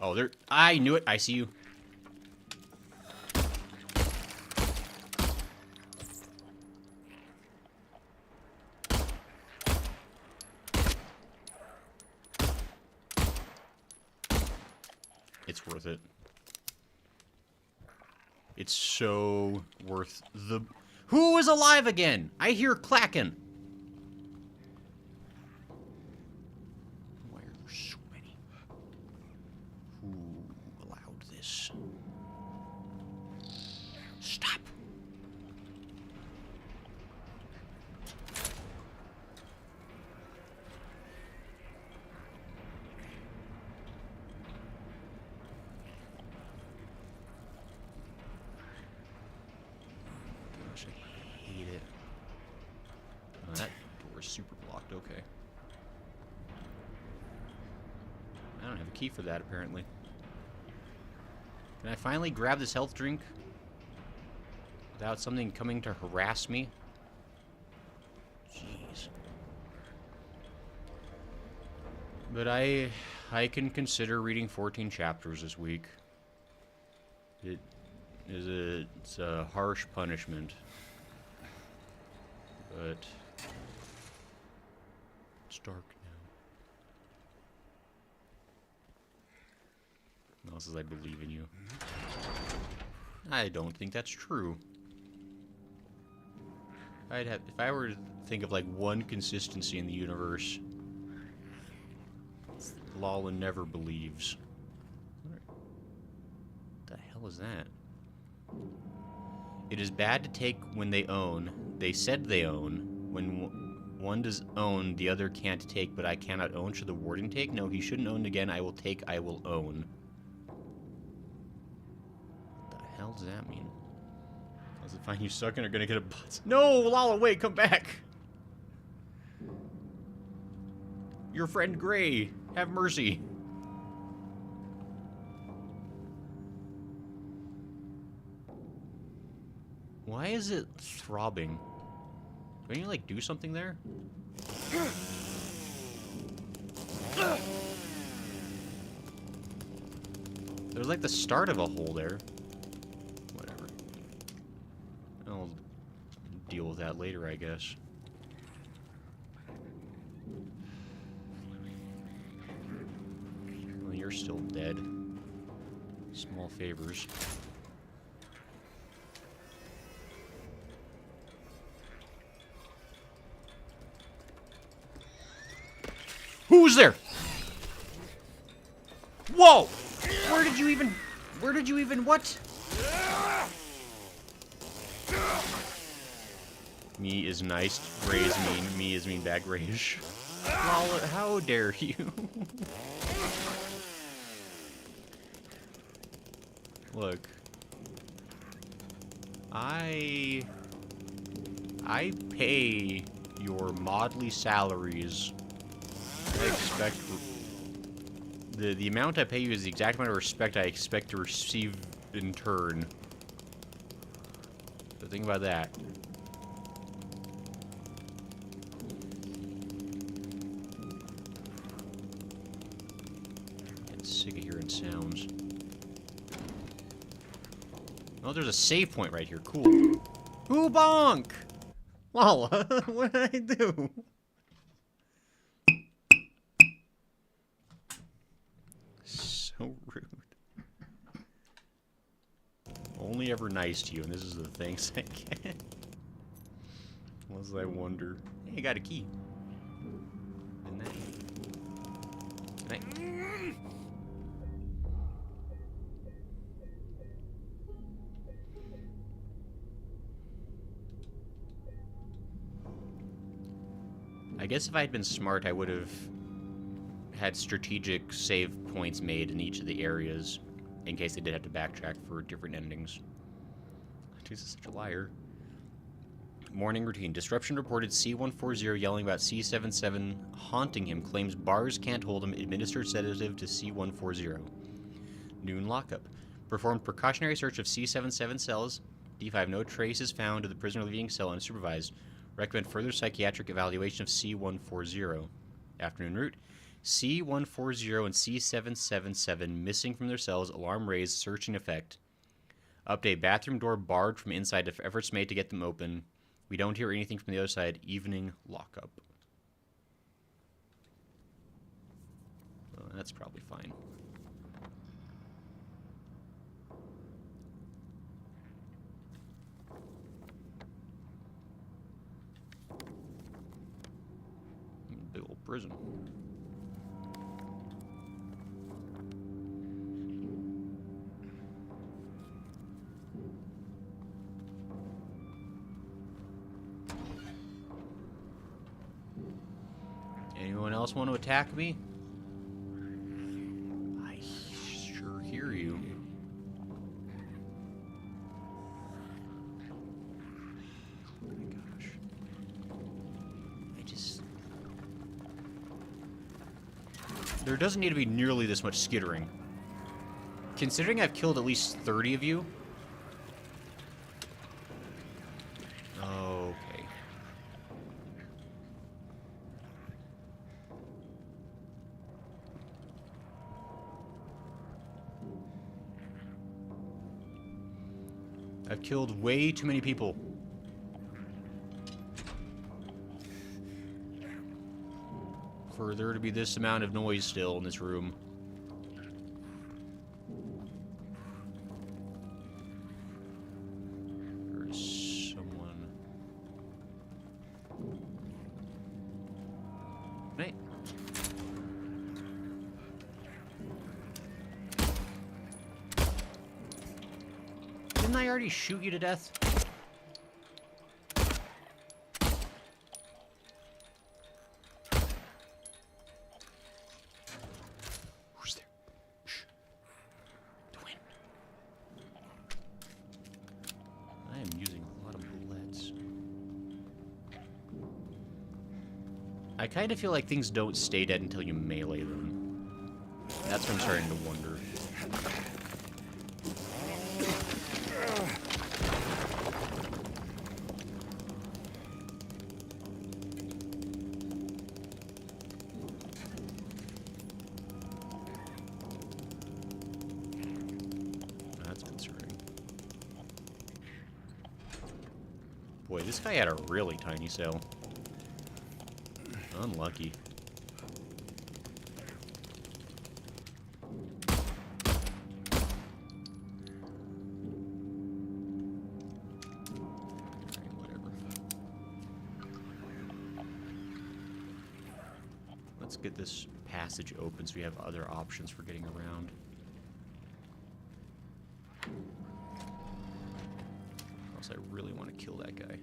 Oh, there. I knew it. I see you. It's worth it. It's so worth the... Who is alive again? I hear clacking. Why are there so many? Who allowed this? Stop. Gosh, I hate it. Oh, that door is super blocked. Okay. I don't have a key for that, apparently. Can I finally grab this health drink without something coming to harass me? Jeez. But I can consider reading 14 chapters this week. It's a harsh punishment. But it's dark now. Mel says I believe in you. I don't think that's true. If I were to think of like one consistency in the universe, Lala never believes. What the hell is that? It is bad to take when they own. They said they own. When one does own, the other can't take, but I cannot own. Should the warden take? No, he shouldn't own again. I will take, I will own. What the hell does that mean? Does it find you sucking or gonna get a butt? No, Lala, wait, come back. Your friend Gray, have mercy. Why is it throbbing? Don't you, like, do something there? There's like the start of a hole there. Whatever. I'll deal with that later, I guess. Well, you're still dead. Small favors. Who's there? Whoa! Where did you even, what? Me is nice, Ray is mean, me is mean back, Rage. How dare you? Look. I pay your motley salaries. I expect the amount I pay you is the exact amount of respect I expect to receive in turn. So think about that. Getting sick of hearing sounds. Oh, there's a save point right here. Cool. Ooh, bonk! Lol, what did I do? So rude. Only ever nice to you, and this is the thanks I get. Unless I wonder. Hey, I got a key. Didn't I? I guess if I had been smart, I would have had strategic save points made in each of the areas in case they did have to backtrack for different endings. Jesus, such a liar. Morning routine. Disruption reported C-140 yelling about C-77 haunting him. Claims bars can't hold him. Administered sedative to C-140. Noon lockup. Performed precautionary search of C-77 cells. D5. No traces found of the prisoner leaving cell unsupervised. Recommend further psychiatric evaluation of C-140. Afternoon route. C-140 and C-777 missing from their cells. Alarm raised. Searching effect. Update. Bathroom door barred from inside. Efforts made to get them open. We don't hear anything from the other side. Evening lockup. Well, that's probably fine. Big old prison. Anyone else want to attack me? I sure hear you. Oh my gosh. There doesn't need to be nearly this much skittering. Considering I've killed at least 30 of you. Okay. I've killed way too many people. For there to be this amount of noise still in this room. There is someone. Hey. Didn't I already shoot you to death? I kind of feel like things don't stay dead until you melee them. That's what I'm starting to wonder. Boy, this guy had a really tiny cell. Unlucky. Whatever. Let's get this passage open so we have other options for getting around. Else I really want to kill that guy.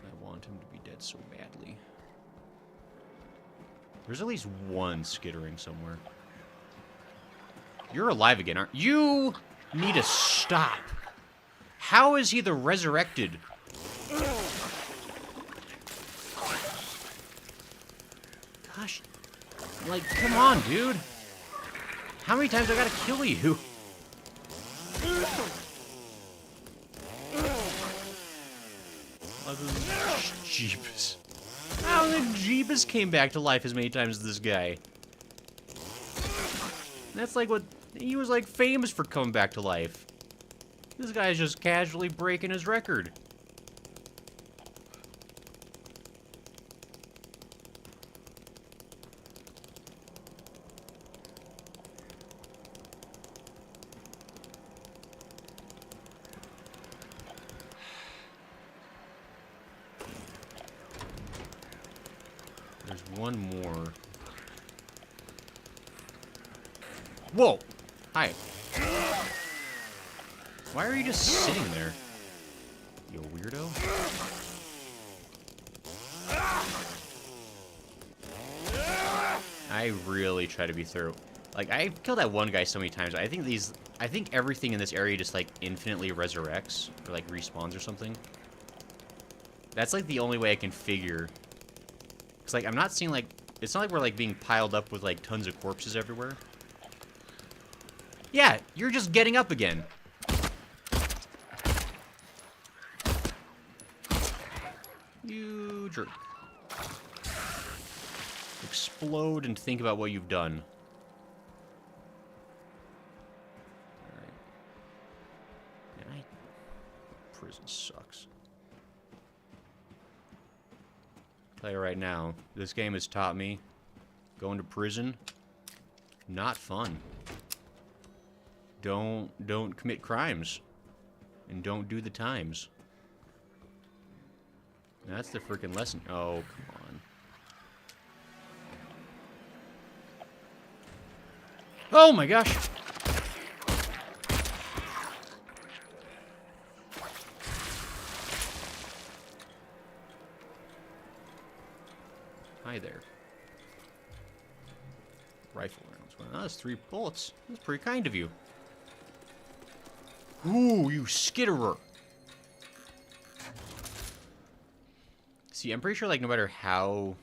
I want him to be dead so badly. There's at least one skittering somewhere. You're alive again, aren't you? You need to stop. How is he the resurrected? Gosh. Like, come on, dude. How many times do I gotta kill you? Jeepers. How the Jeepers came back to life as many times as this guy? That's like what... He was like famous for coming back to life. This guy's just casually breaking his record. There's one more. Whoa! Hi. Why are you just sitting there? You weirdo? I really try to be thorough. Like, I've killed that one guy so many times. I think everything in this area just, like, infinitely resurrects. Or, like, respawns or something. That's, like, the only way I can figure. Because, like, I'm not seeing, like... It's not like we're, like, being piled up with, like, tons of corpses everywhere. Yeah, you're just getting up again. You jerk. Explode and think about what you've done. Alright. Man, prison sucks. Tell you right now, this game has taught me going to prison, not fun. Don't commit crimes. And don't do the times. That's the freaking lesson. Oh, come on. Oh my gosh! Hi there. Rifle rounds. Well, that was 3 bullets. That's pretty kind of you. Ooh, you skitterer. See, I'm pretty sure, like, no matter how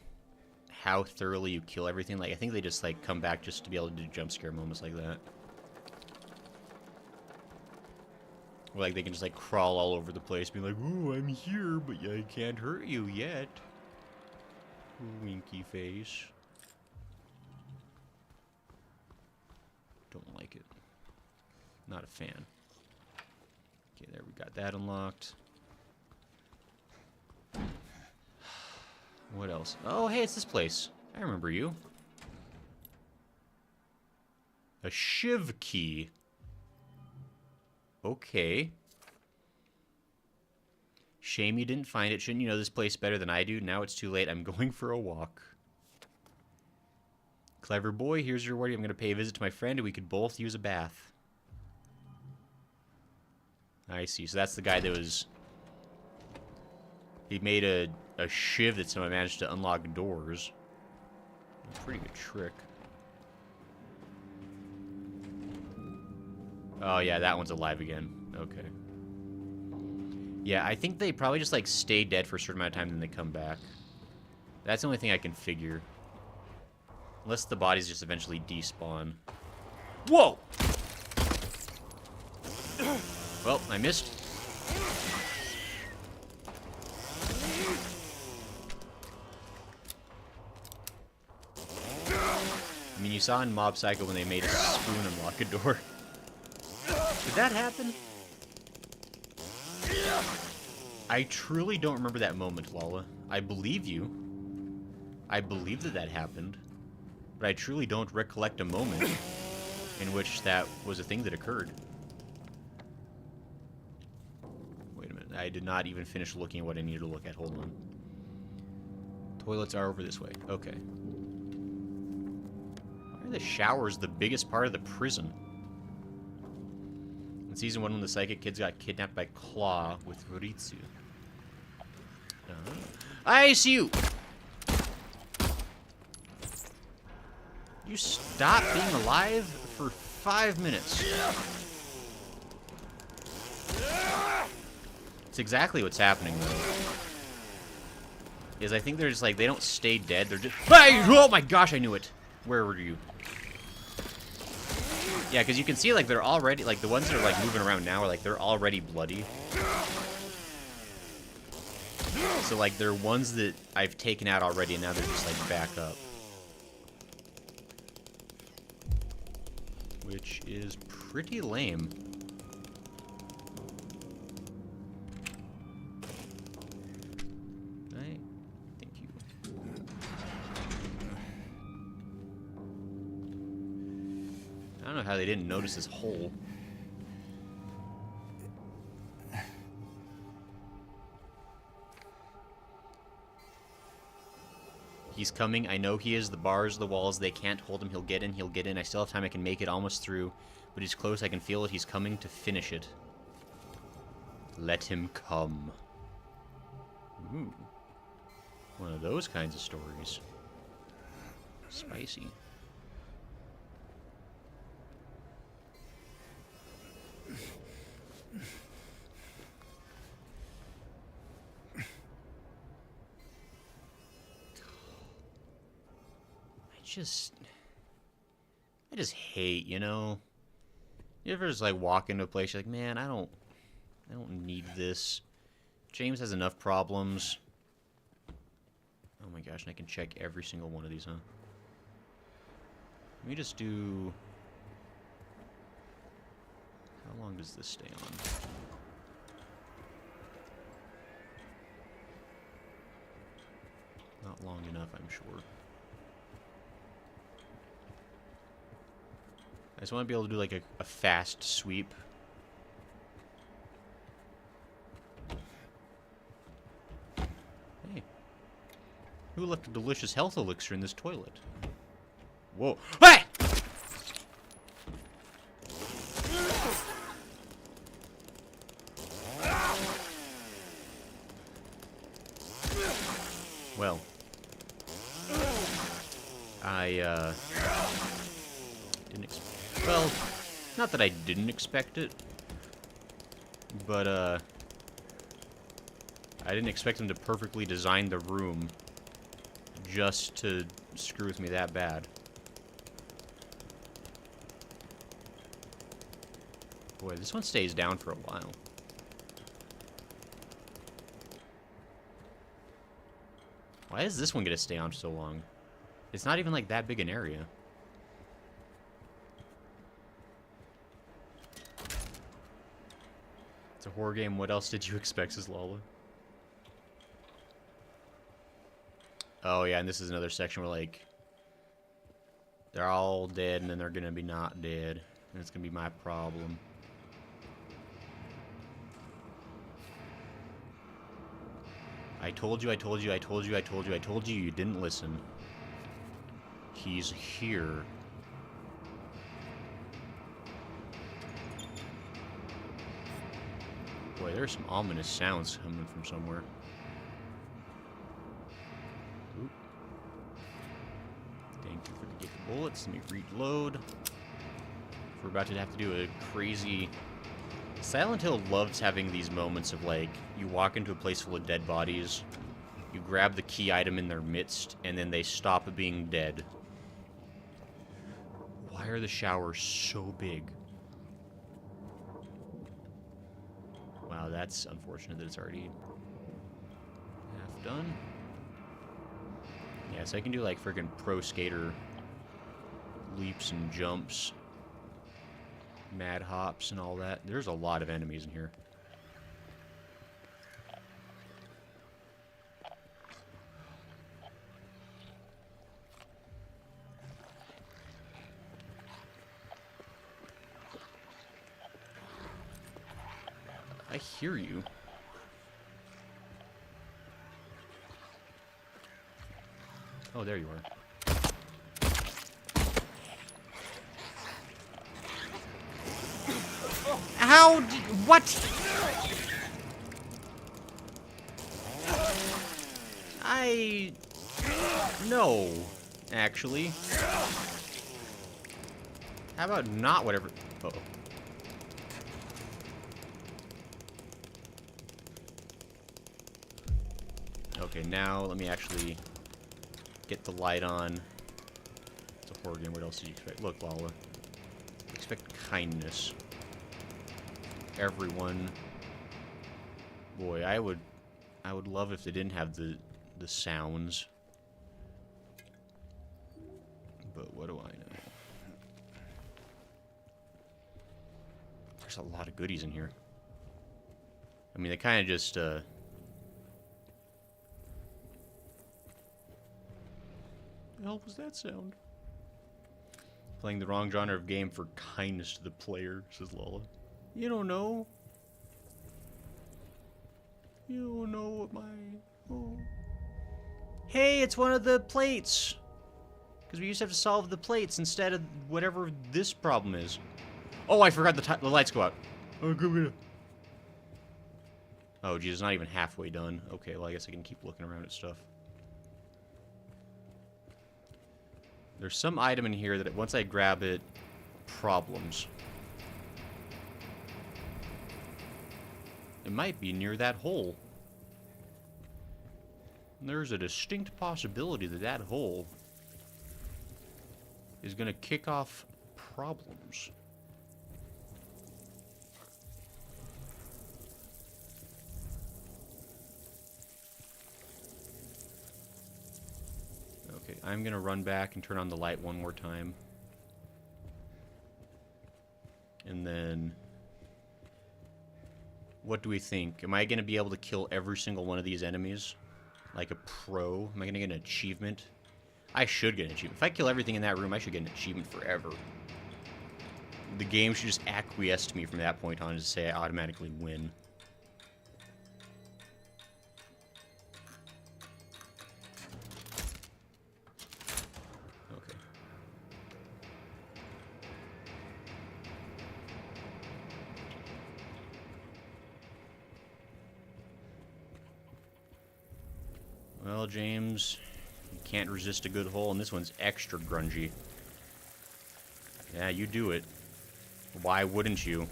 thoroughly you kill everything, like, I think they just, like, come back just to be able to do jump scare moments like that. Or, like, they can just, like, crawl all over the place, be like, ooh, I'm here, but I can't hurt you yet. Winky face. Don't like it. Not a fan. Okay, there, we got that unlocked. What else? Oh, hey, it's this place. I remember you. A shiv key. Okay. Shame you didn't find it. Shouldn't you know this place better than I do? Now it's too late. I'm going for a walk. Clever boy, here's your reward. I'm going to pay a visit to my friend and we could both use a bath. I see. So that's the guy that was... He made a shiv that somehow managed to unlock doors. A pretty good trick. Oh, yeah, that one's alive again. Okay. Yeah, I think they probably just, like, stay dead for a certain amount of time, then they come back. That's the only thing I can figure. Unless the bodies just eventually despawn. Whoa! Well, I missed. I mean, you saw in Mob Psycho when they made a spoon unlock a door. Did that happen? I truly don't remember that moment, Lala. I believe you. I believe that that happened. But I truly don't recollect a moment in which that was a thing that occurred. Wait a minute. I did not even finish looking at what I needed to look at. Hold on. Toilets are over this way. Okay. Why are the showers the biggest part of the prison? In Season 1, when the psychic kids got kidnapped by Claw with Ritsu. I see you! You stop being alive for 5 minutes. It's exactly what's happening, though. Is I think they're just like, they don't stay dead, they're just... Hey! Oh my gosh, I knew it! Where were you? Yeah, because you can see, like, they're already, like, the ones that are, like, moving around now are, like, they're already bloody. So, like, they're ones that I've taken out already, and now they're just, like, back up. Which is pretty lame. Right? Thank you. I don't know how they didn't notice this hole. He's coming. I know he is. The bars, the walls, they can't hold him. He'll get in. He'll get in. I still have time. I can make it almost through. But he's close. I can feel it. He's coming to finish it. Let him come. Ooh. One of those kinds of stories. Spicy. I just hate, you know? You ever just like walk into a place, you're like, man, I don't need this. James has enough problems. Oh my gosh, and I can check every single one of these, huh? Let me just do... How long does this stay on? Not long enough, I'm sure. I just want to be able to do like a fast sweep. Hey. Who left a delicious health elixir in this toilet? Whoa. Hey! Well. Didn't expect... Well, not that I didn't expect it, but, I didn't expect him to perfectly design the room just to screw with me that bad. Boy, this one stays down for a while. Why is this one gonna stay on so long? It's not even like that big an area. It's a horror game. What else did you expect, says Lola? Oh yeah, and this is another section where like they're all dead and then they're gonna be not dead. And it's gonna be my problem. I told you, I told you, I told you, I told you, I told you, you didn't listen. He's here. Boy, there's some ominous sounds coming from somewhere. Oop. Thank you for the gift of bullets. Let me reload. We're about to have to do a crazy... Silent Hill loves having these moments of, like, you walk into a place full of dead bodies, you grab the key item in their midst, and then they stop being dead. Why are the showers so big? Wow, that's unfortunate that it's already half done. Yeah, so I can do, like, freaking pro skater leaps and jumps. Mad hops and all that. There's a lot of enemies in here. I hear you. Oh, there you are. How did... What? No, actually. How about not whatever... Uh-oh. Okay, now let me actually get the light on. It's a horror game. What else do you expect? Look, Lala. Expect kindness. Everyone. Boy, I would love if they didn't have the sounds. But what do I know? There's a lot of goodies in here. I mean, they kind of just the hell was that sound? Playing the wrong genre of game for kindness to the player, says Lola. You don't know. You don't know what my... Oh. Hey, it's one of the plates! Because we used to have to solve the plates instead of whatever this problem is. Oh, I forgot the lights go out. Oh, good. Oh, geez, it's not even halfway done. Okay, well, I guess I can keep looking around at stuff. There's some item in here that once I grab it, problems. It might be near that hole. There's a distinct possibility that that hole is going to kick off problems. Okay, I'm going to run back and turn on the light one more time. And then... what do we think? Am I going to be able to kill every single one of these enemies? Like a pro? Am I going to get an achievement? I should get an achievement. If I kill everything in that room, I should get an achievement forever. The game should just acquiesce to me from that point on to say I automatically win. Okay. Well, James, you can't resist a good hole, and this one's extra grungy. Yeah, you do it. Why wouldn't you?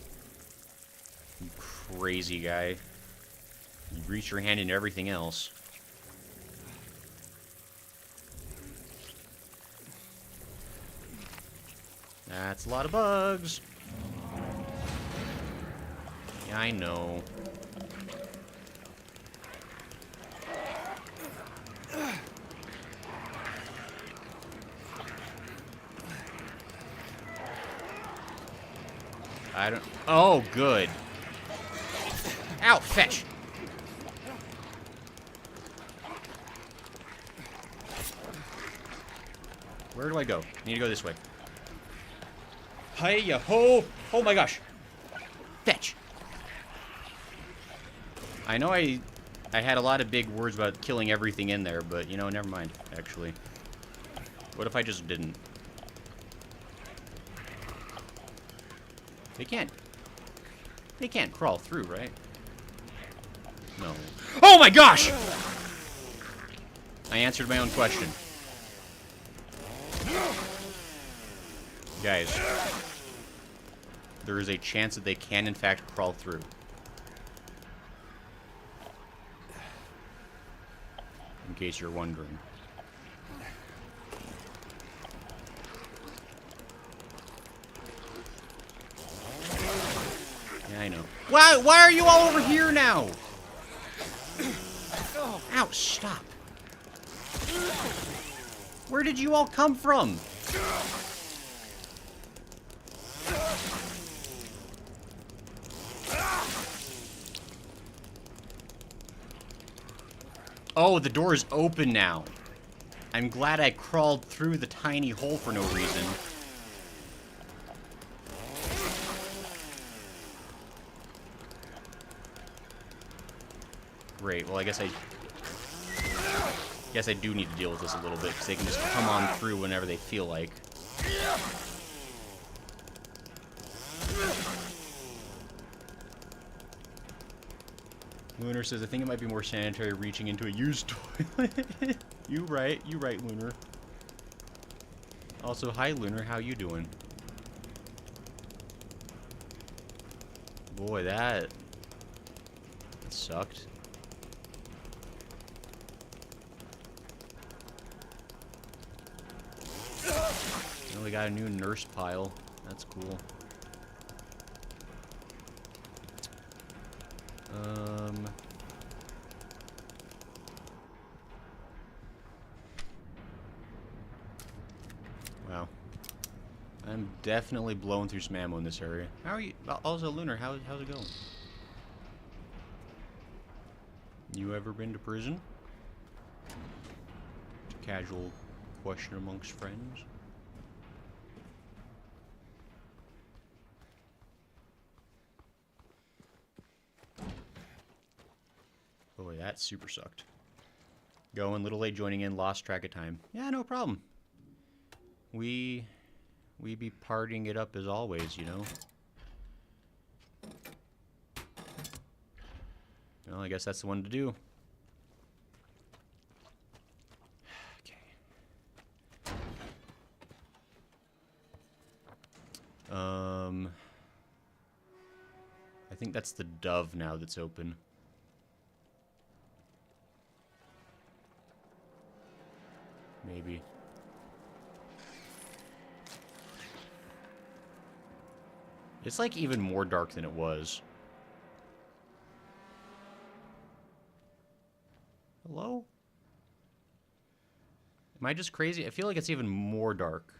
You crazy guy. You reach your hand into everything else. That's a lot of bugs. Yeah, I know. I don't... Oh, good. Ow, fetch! Where do I go? I need to go this way. Hi-ya-ho! Oh my gosh! Fetch! I know I had a lot of big words about killing everything in there, but, you know, never mind, actually. What if I just didn't? They can't crawl through, right? No. Oh my gosh! I answered my own question. Guys, there is a chance that they can in fact crawl through. In case you're wondering. Yeah, I know. Why are you all over here now? Ow, stop. Where did you all come from? Oh, the door is open now. I'm glad I crawled through the tiny hole for no reason. Great, well I guess I do need to deal with this a little bit, because they can just come on through whenever they feel like. Lunar says, I think it might be more sanitary reaching into a used toilet. You right, Lunar. Also, hi Lunar, how you doing? Boy, that sucked. We got a new nurse pile. That's cool. Wow. I'm definitely blowing through some ammo in this area. How are you? Also, Lunar, how's it going? You ever been to prison? Casual question amongst friends. Boy, that super sucked. Going, little late joining in, lost track of time. Yeah, no problem. We be partying it up as always, you know. Well, I guess that's the one to do. Okay. I think that's the dove now that's open. Maybe. It's like even more dark than it was. Hello? Am I just crazy? I feel like it's even more dark.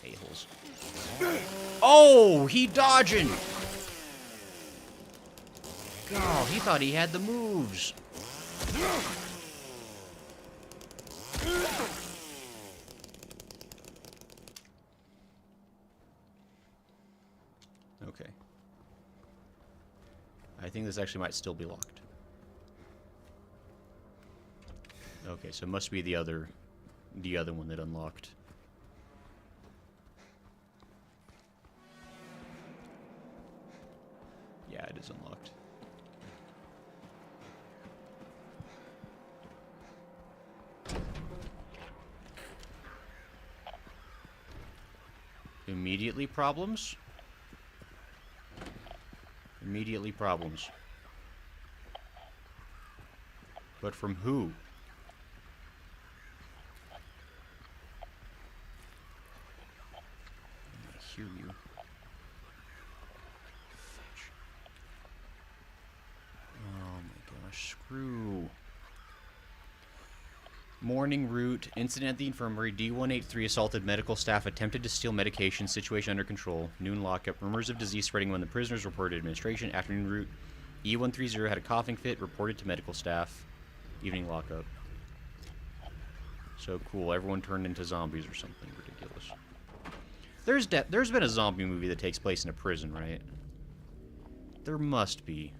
A-holes. Oh, he dodging! Oh, he thought he had the moves. Okay. I think this actually might still be locked. Okay, so it must be the other one that unlocked. Yeah, it is unlocked. Immediately problems? Immediately problems. But from who? I hear you. Oh my gosh, screw. Morning route. Incident at the infirmary. D183 assaulted medical staff. Attempted to steal medication. Situation under control. Noon lockup. Rumors of disease spreading when the prisoners reported administration. Afternoon route. E130 had a coughing fit. Reported to medical staff. Evening lockup. So cool. Everyone turned into zombies or something ridiculous. There's been a zombie movie that takes place in a prison, right? There must be.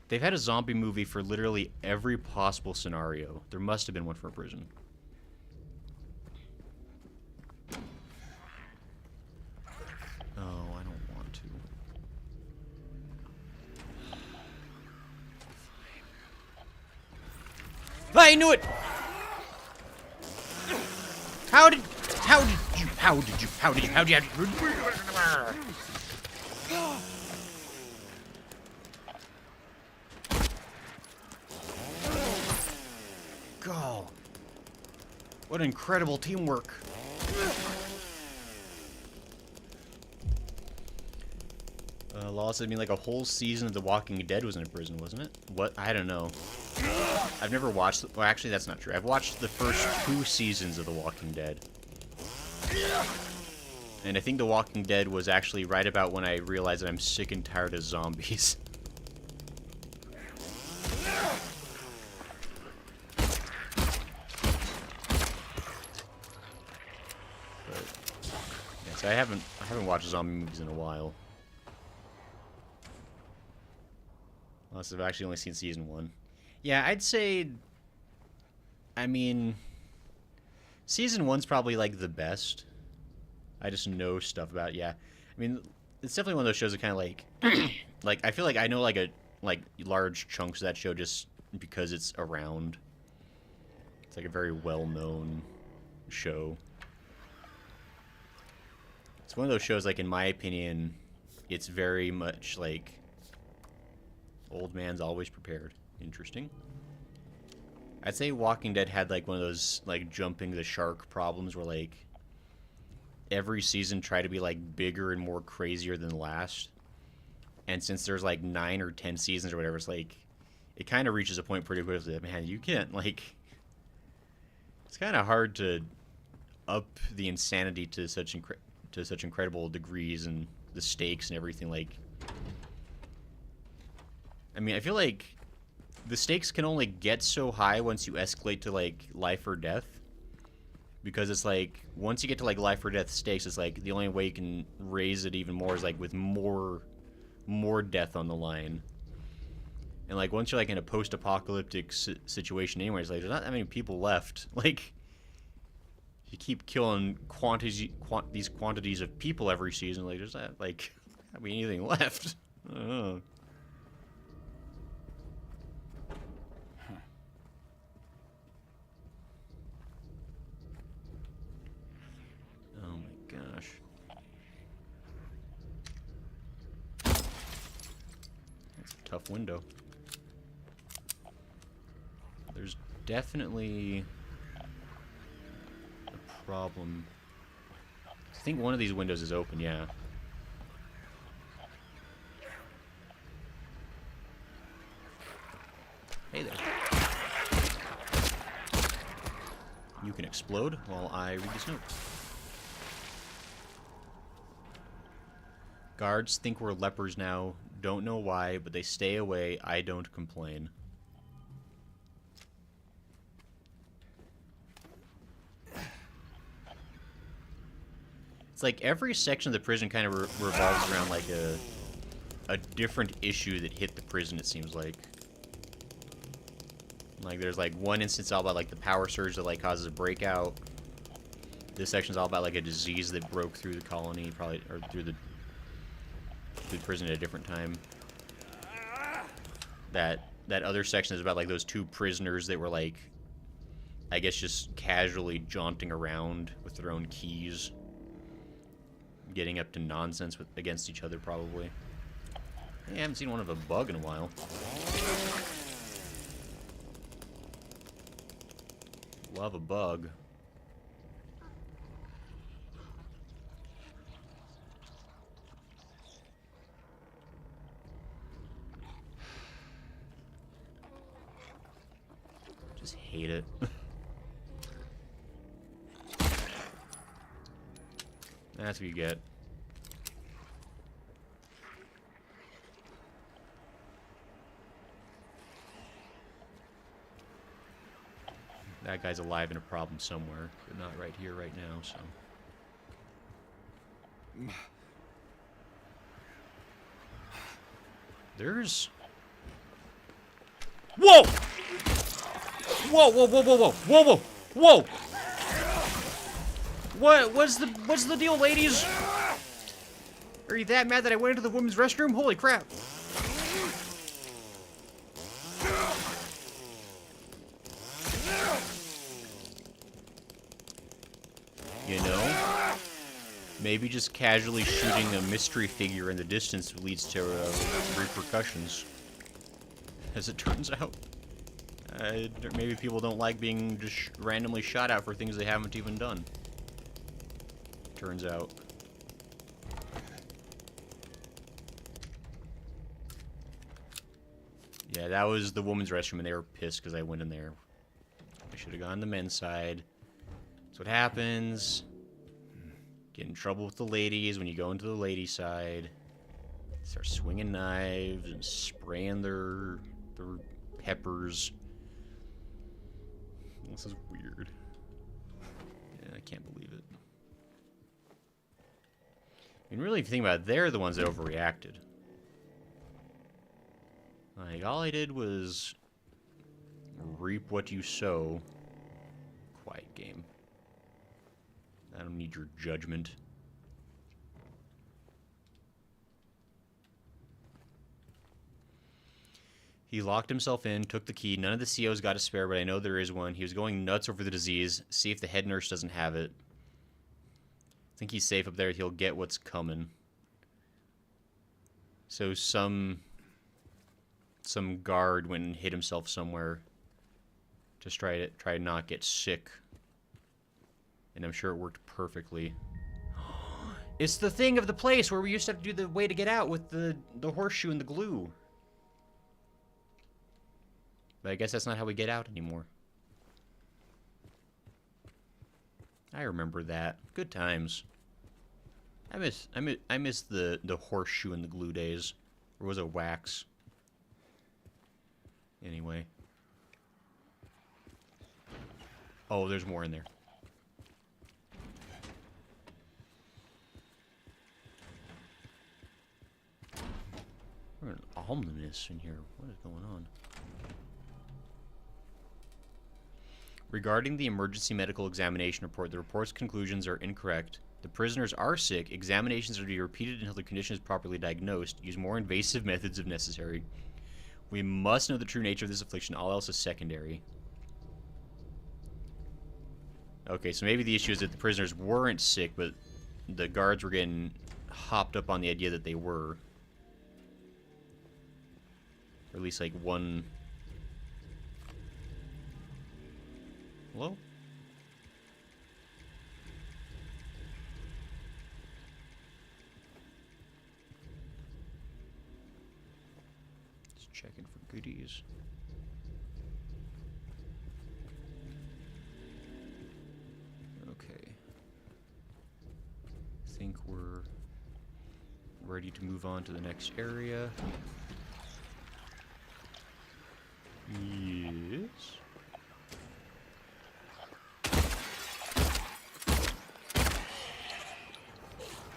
They've had a zombie movie for literally every possible scenario. There must have been one for a prison. Oh, I don't want to. I knew it! How did you Go. What incredible teamwork. Law said, I mean, like a whole season of The Walking Dead was in a prison, wasn't it? What? I don't know. I've never watched... Well, actually, that's not true. I've watched the first 2 seasons of The Walking Dead. And I think The Walking Dead was actually right about when I realized that I'm sick and tired of zombies. But yes, I haven't watched zombie movies in a while. Unless I've actually only seen season 1. Yeah, I'd say, I mean, season 1's probably like the best. I just know stuff about it, yeah. I mean, it's definitely one of those shows that kind of like, like, I feel like I know like large chunks of that show just because it's around. It's like a very well-known show. It's one of those shows, like, in my opinion, it's very much like old man's always prepared. Interesting. I'd say Walking Dead had like one of those like jumping the shark problems where like every season tried to be like bigger and more crazier than the last. And since there's like 9 or 10 seasons or whatever, it's like it kind of reaches a point pretty quickly that, man, you can't like, it's kind of hard to up the insanity to such incredible degrees and the stakes and everything. Like, I mean, I feel like the stakes can only get so high once you escalate to like life or death, because it's like once you get to like life or death stakes, it's like the only way you can raise it even more is like with more death on the line. And like once you're like in a post-apocalyptic situation anyways, like there's not that many people left. Like you keep killing these quantities of people every season, like there's not like I mean anything left. I don't know. Oh my gosh. That's a tough window. There's definitely a problem. I think one of these windows is open, yeah. Hey there. You can explode while I read this note. Guards think we're lepers now. Don't know why, but they stay away. I don't complain. It's like every section of the prison kind of revolves around like a different issue that hit the prison, it seems like. Like there's like one instance all about like the power surge that like causes a breakout. This section's all about like a disease that broke through the colony, probably, or through the prison at a different time. That other section is about like those 2 prisoners that were like, I guess, just casually jaunting around with their own keys, getting up to nonsense against each other, probably. Hey, I haven't seen one of a bug in a while. Love a bug. Just hate it. That's what you get. That guy's alive in a problem somewhere, but not right here, right now, so. There's... Whoa! Whoa, whoa, whoa, whoa, whoa, whoa, whoa, whoa! What's the deal, ladies? Are you that mad that I went into the women's restroom? Holy crap! You know, maybe just casually shooting a mystery figure in the distance leads to repercussions, as it turns out. Maybe people don't like being just randomly shot at for things they haven't even done. Turns out. Yeah, that was the women's restroom, and they were pissed because I went in there. I should have gone the men's side. That's what happens. Get in trouble with the ladies when you go into the lady side. Start swinging knives and spraying their peppers. This is weird. Yeah, I can't believe it. I mean, really, if you think about it, they're the ones that overreacted. Like, all I did was reap what you sow. Quiet game. I don't need your judgment. He locked himself in, took the key. None of the COs got a spare, but I know there is one. He was going nuts over the disease. See if the head nurse doesn't have it. I think he's safe up there. He'll get what's coming. So some guard went and hid himself somewhere. Just try to not get sick. And I'm sure it worked perfectly. It's the thing of the place where we used to have to do the way to get out with the horseshoe and the glue. But I guess that's not how we get out anymore. I remember that. Good times. I miss the horseshoe and the glue days. Or was it wax? Anyway. Oh, there's more in there. We're an ominous in here. What is going on? Regarding the emergency medical examination report, the report's conclusions are incorrect. The prisoners are sick. Examinations are to be repeated until the condition is properly diagnosed. Use more invasive methods if necessary. We must know the true nature of this affliction. All else is secondary. Okay, so maybe the issue is that the prisoners weren't sick, but the guards were getting hopped up on the idea that they were. Or at least like one... Hello? Just checking for goodies. Okay. I think we're ready to move on to the next area. Yes.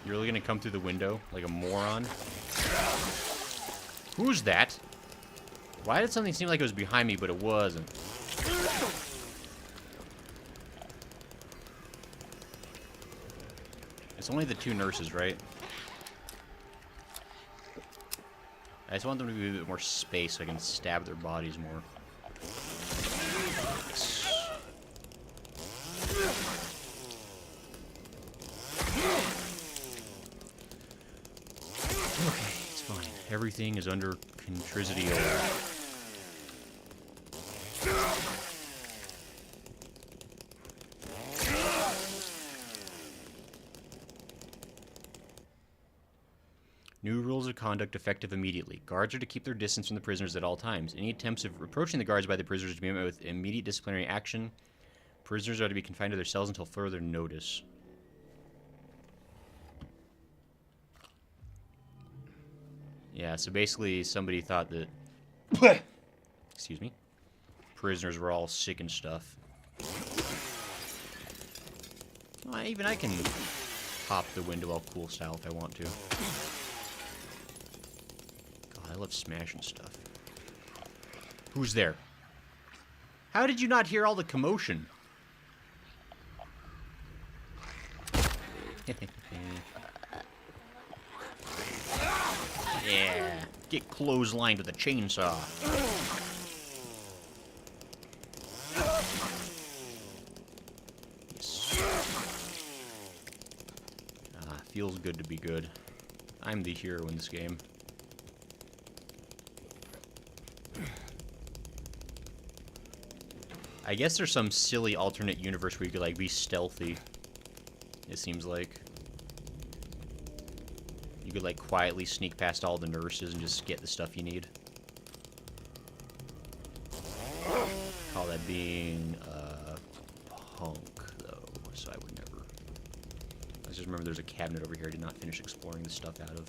You're really gonna come through the window like a moron? Who's that? Why did something seem like it was behind me, but it wasn't? It's only the two nurses, right? I just want them to be a bit more space so I can stab their bodies more. Okay, it's fine. Everything is under contricity. New rules of conduct effective immediately. Guards are to keep their distance from the prisoners at all times. Any attempts of approaching the guards by the prisoners to be met with immediate disciplinary action. Prisoners are to be confined to their cells until further notice. Yeah, so basically somebody thought that... excuse me. Prisoners were all sick and stuff. Well, even I can pop the window all cool style if I want to. I love smashing stuff. Who's there? How did you not hear all the commotion? Yeah. Get clotheslined with a chainsaw. Yes. Ah, feels good to be good. I'm the hero in this game. I guess there's some silly alternate universe where you could, like, be stealthy. It seems like. You could, like, quietly sneak past all the nurses and just get the stuff you need. Call that being, punk, though. So I would never... I was just remember there's a cabinet over here I did not finish exploring the stuff out of.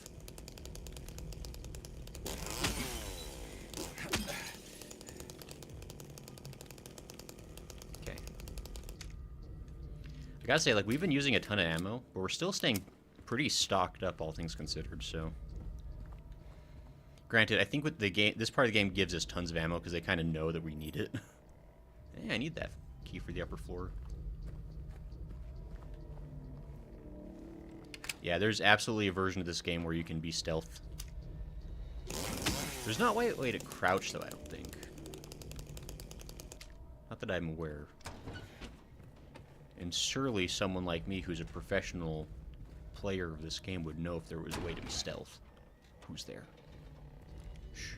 Okay. I gotta say, like, we've been using a ton of ammo, but we're still staying pretty stocked up, all things considered, so... Granted, I think with the game, this part of the game gives us tons of ammo because they kind of know that we need it. Yeah, I need that key for the upper floor. Yeah, there's absolutely a version of this game where you can be stealth. There's not a way to crouch, though, I don't think. Not that I'm aware. And surely someone like me who's a professional player of this game would know if there was a way to be stealth. Who's there? Shh.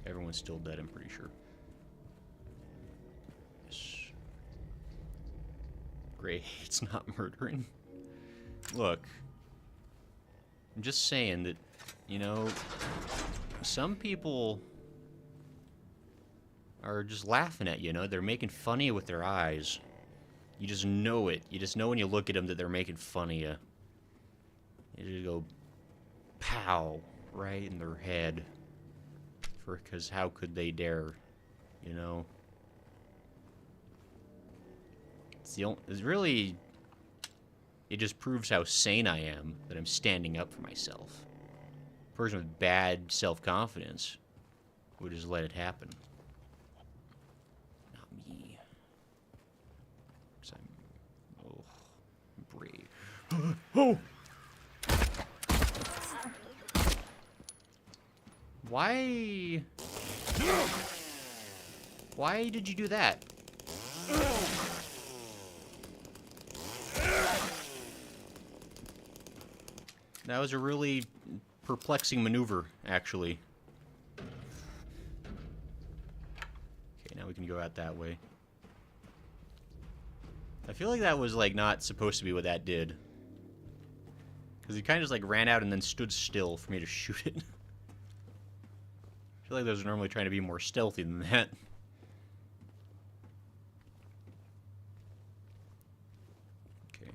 Everyone's still dead, I'm pretty sure. Yes. Gray hates not murdering. Look. I'm just saying that, you know, some people are just laughing at you, you know? They're making fun of you with their eyes. You just know it. You just know when you look at them that they're making fun of you. You just go, pow, right in their head. Because how could they dare, you know? It's really... It just proves how sane I am that I'm standing up for myself. A person with bad self-confidence would just let it happen. Not me. Because I'm... brave. Oh! Why... Why did you do that? That was a really perplexing maneuver, actually. Okay, now we can go out that way. I feel like that was, like, not supposed to be what that did. Because he kind of just, like, ran out and then stood still for me to shoot it. I feel like those are normally trying to be more stealthy than that. Okay.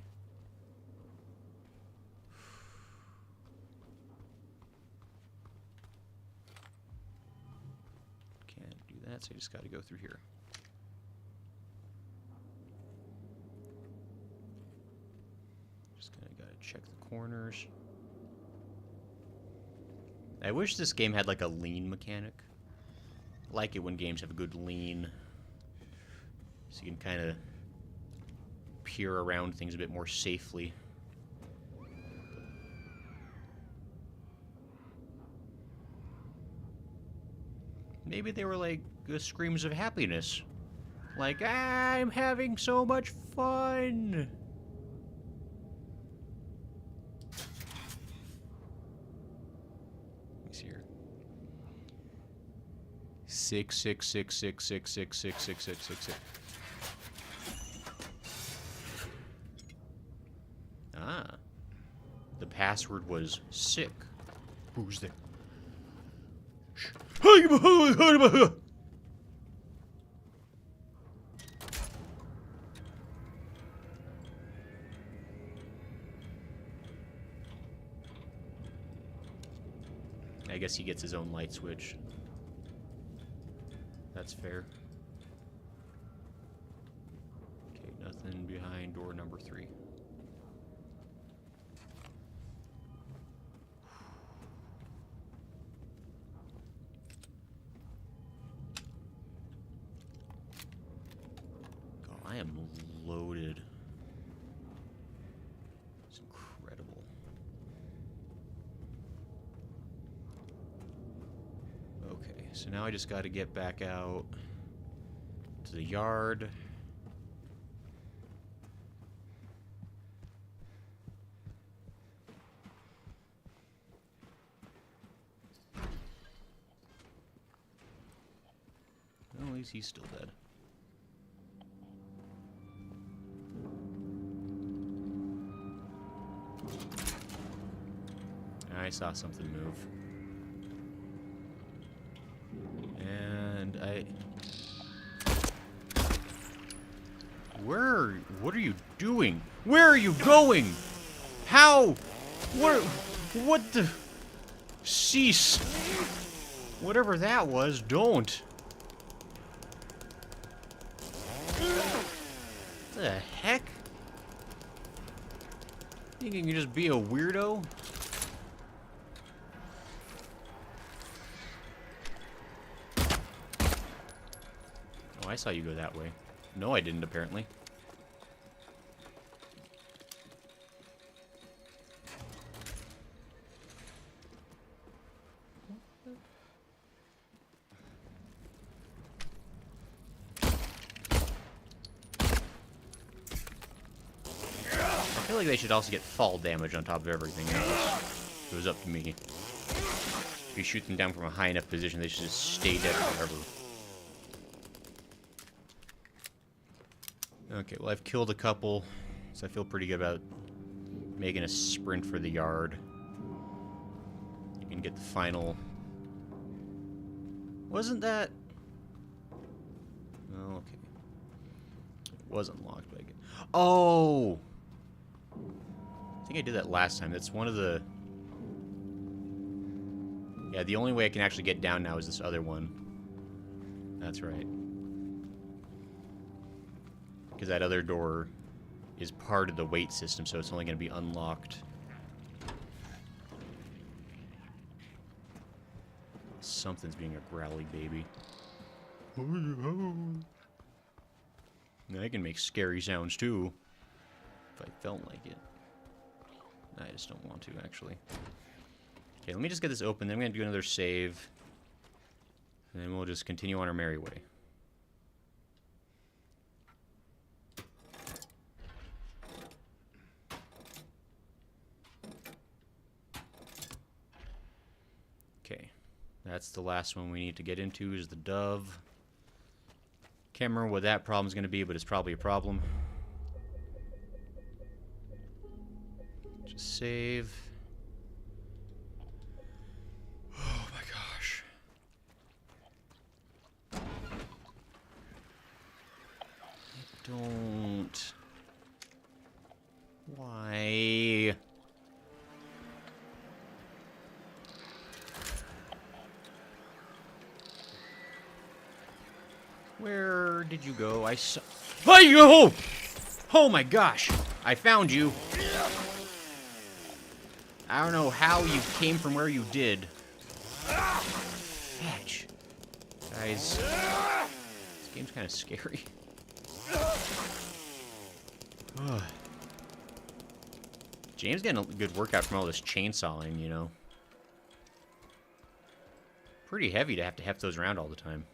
Can't do that, so I just gotta go through here. Just kinda gotta check the corners. I wish this game had like a lean mechanic. I like it when games have a good lean. So you can kind of peer around things a bit more safely. Maybe they were like screams of happiness. Like, I'm having so much fun! Here. 6666666666666. Ah. The password was sick. Who's there? Shh. I guess he gets his own light switch. That's fair. Okay, nothing behind door number 3. God, I am loaded. It's incredible. Okay, so now I just got to get back out to the yard. Well, at least he's still dead. I saw something move. And What are you doing? Where are you going? How? What the? Cease. Whatever that was, don't. What the heck? Think you can just be a weirdo? Oh, I saw you go that way. No, I didn't, apparently. I feel like they should also get fall damage on top of everything else. If it was up to me. If you shoot them down from a high enough position, they should just stay dead forever. Okay, well, I've killed a couple, so I feel pretty good about making a sprint for the yard. You can get the final... Wasn't that... Oh, okay. It was unlocked, but I get... Oh! I think I did that last time. That's one of the... Yeah, the only way I can actually get down now is this other one. That's right. Because that other door is part of the weight system, so it's only going to be unlocked. Something's being a growly baby. Now, I can make scary sounds too, if I felt like it. I just don't want to, actually. Okay, let me just get this open, then I'm going to do another save. And then we'll just continue on our merry way. Okay, that's the last one we need to get into, is the dove. Can't remember what that problem's going to be, but it's probably a problem. Just save. Oh my gosh. Don't. Why? Where did you go? I saw... Hi-yo! Oh my gosh! I found you. I don't know how you came from where you did. Fetch. Guys, this game's kind of scary. James getting a good workout from all this chainsawing, you know. Pretty heavy to have to heft those around all the time.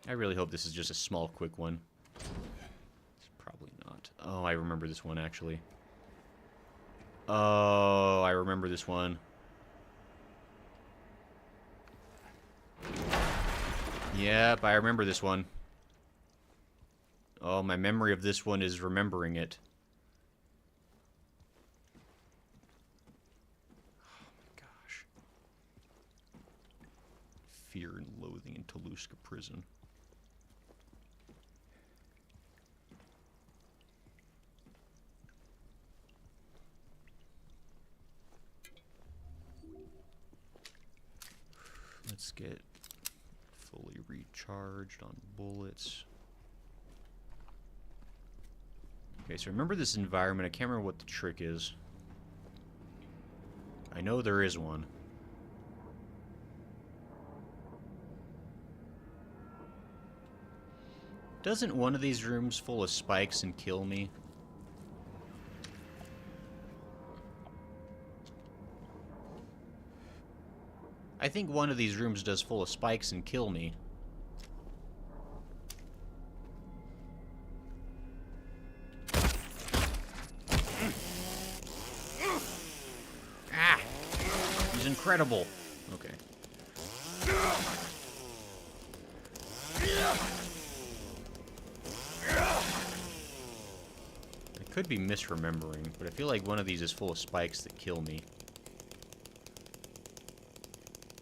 I really hope this is just a small, quick one. It's probably not. Oh, I remember this one, actually. Oh, I remember this one. Yep, I remember this one. Oh, my memory of this one is remembering it. Oh my gosh. Fear and loathing in Toluca prison. Let's get fully recharged on bullets. Okay, so remember this environment. I can't remember what the trick is. I know there is one. Doesn't one of these rooms full of spikes and kill me? I think one of these rooms does full of spikes and kill me. Ah! He's incredible. Okay. I could be misremembering, but I feel like one of these is full of spikes that kill me.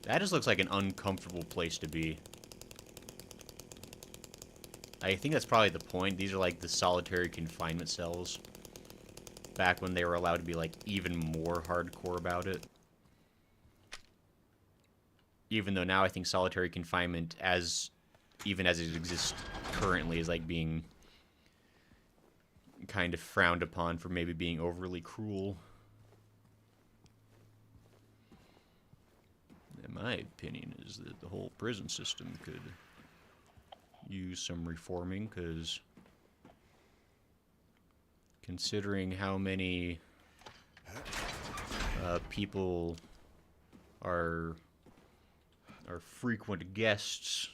That just looks like an uncomfortable place to be. I think that's probably the point. These are like the solitary confinement cells. Back when they were allowed to be like even more hardcore about it. Even though now I think solitary confinement, even as it exists currently, is like being kind of frowned upon for maybe being overly cruel. And my opinion is that the whole prison system could use some reforming, because considering how many people are frequent guests,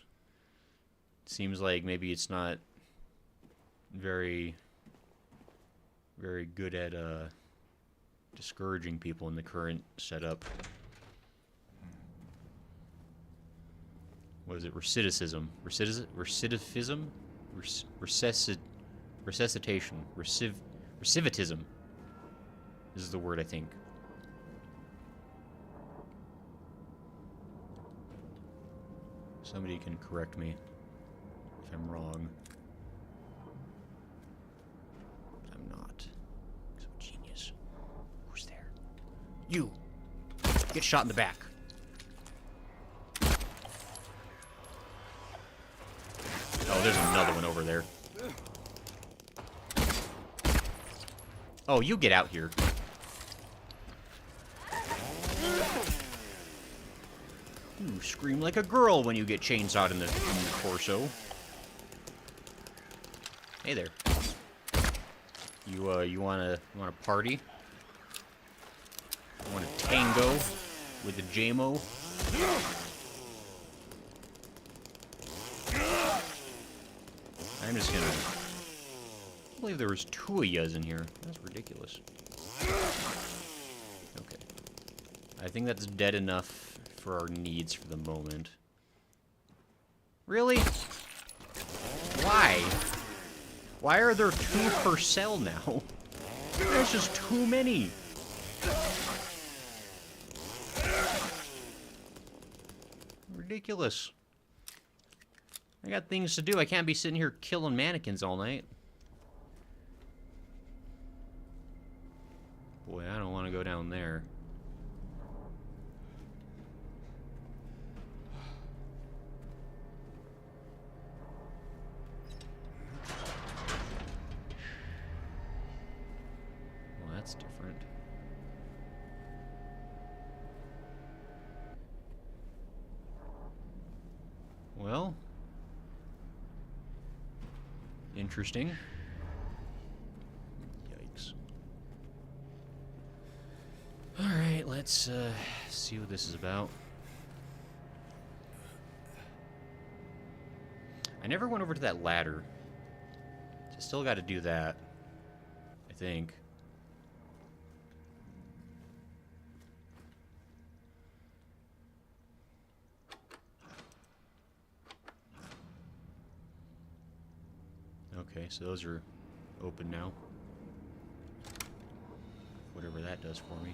it seems like maybe it's not very good at discouraging people in the current setup. What is it? Recidivism? Recidivism? Resuscitation? Recidivism is the word, I think. Somebody can correct me if I'm wrong. I'm not. So genius. Who's there? You! Get shot in the back. Oh, there's another one over there. Oh, you get out here. You scream like a girl when you get chainsawed in the torso. Hey there. You wanna party? You wanna tango with the JMO? I'm just gonna... I can't believe there was 2 of yous in here. That's ridiculous. Okay. I think that's dead enough for our needs for the moment. Really? Why? Why are there 2 per cell now? There's just too many. Ridiculous. I got things to do. I can't be sitting here killing mannequins all night. Boy, I don't want to go down there. Well, that's different. Well... interesting. Yikes. Alright, let's see what this is about. I never went over to that ladder. So still got to do that, I think. Okay, so those are open now. Whatever that does for me.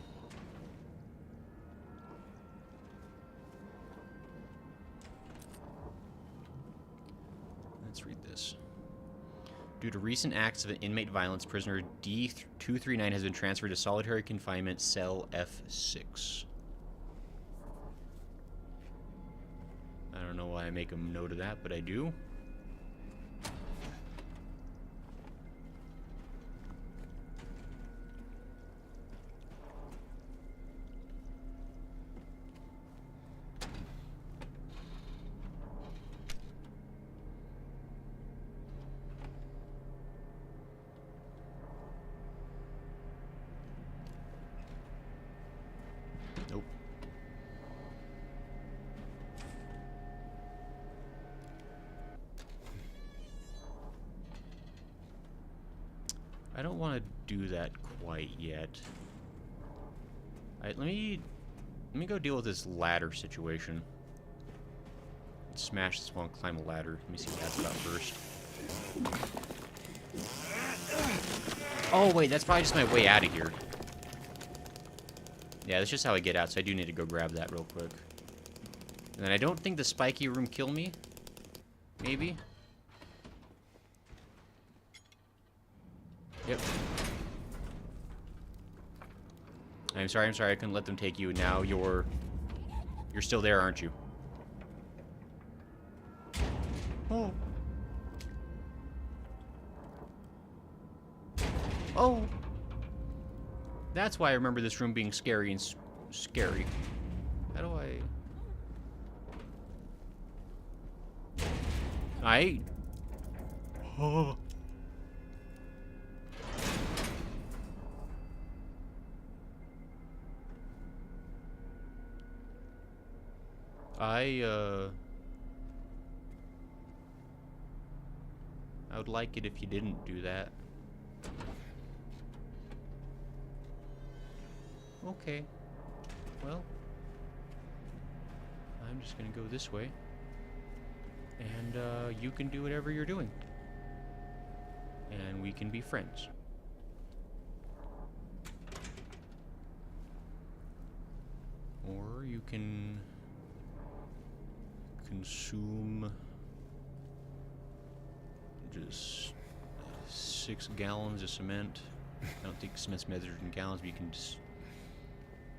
Let's read this. Due to recent acts of inmate violence, prisoner D239 has been transferred to solitary confinement cell F6. I don't know why I make a note of that, but I do. Nope. I don't want to do that quite yet. Alright, let me go deal with this ladder situation. Smash this one, climb a ladder. Let me see what that's about first. Oh wait, that's probably just my way out of here. Yeah, that's just how I get out, so I do need to go grab that real quick. And then I don't think the spiky room killed me. Maybe? Yep. I'm sorry, I couldn't let them take you. Now you're still there, aren't you? Oh. Oh. That's why I remember this room being scary and scary. How do I... Oh. I would like it if you didn't do that. Okay. Well, I'm just gonna go this way. And, you can do whatever you're doing. And we can be friends. Or you can consume just 6 gallons of cement. I don't think cement's measured in gallons, but you can just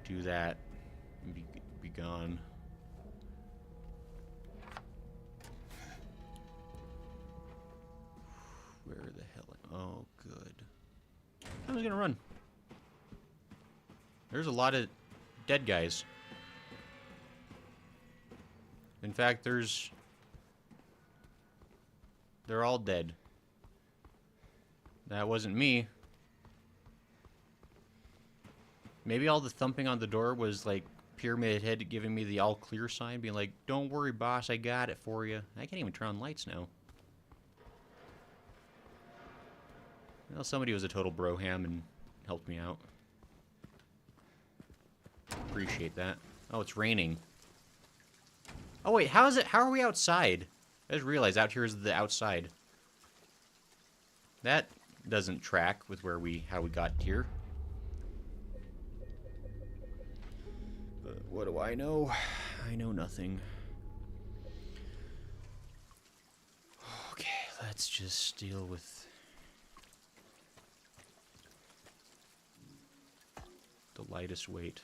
do that and be gone. Where the hell? Oh, good. I was gonna run. There's a lot of dead guys. In fact, they're all dead. That wasn't me. Maybe all the thumping on the door was like Pyramid Head giving me the all clear sign, being like, "Don't worry, boss, I got it for you." I can't even turn on lights now. Well, somebody was a total broham and helped me out. Appreciate that. Oh, it's raining. Oh wait, how are we outside? I just realized out here is the outside. That doesn't track with how we got here. But what do I know? I know nothing. Okay, let's just deal with the lightest weight.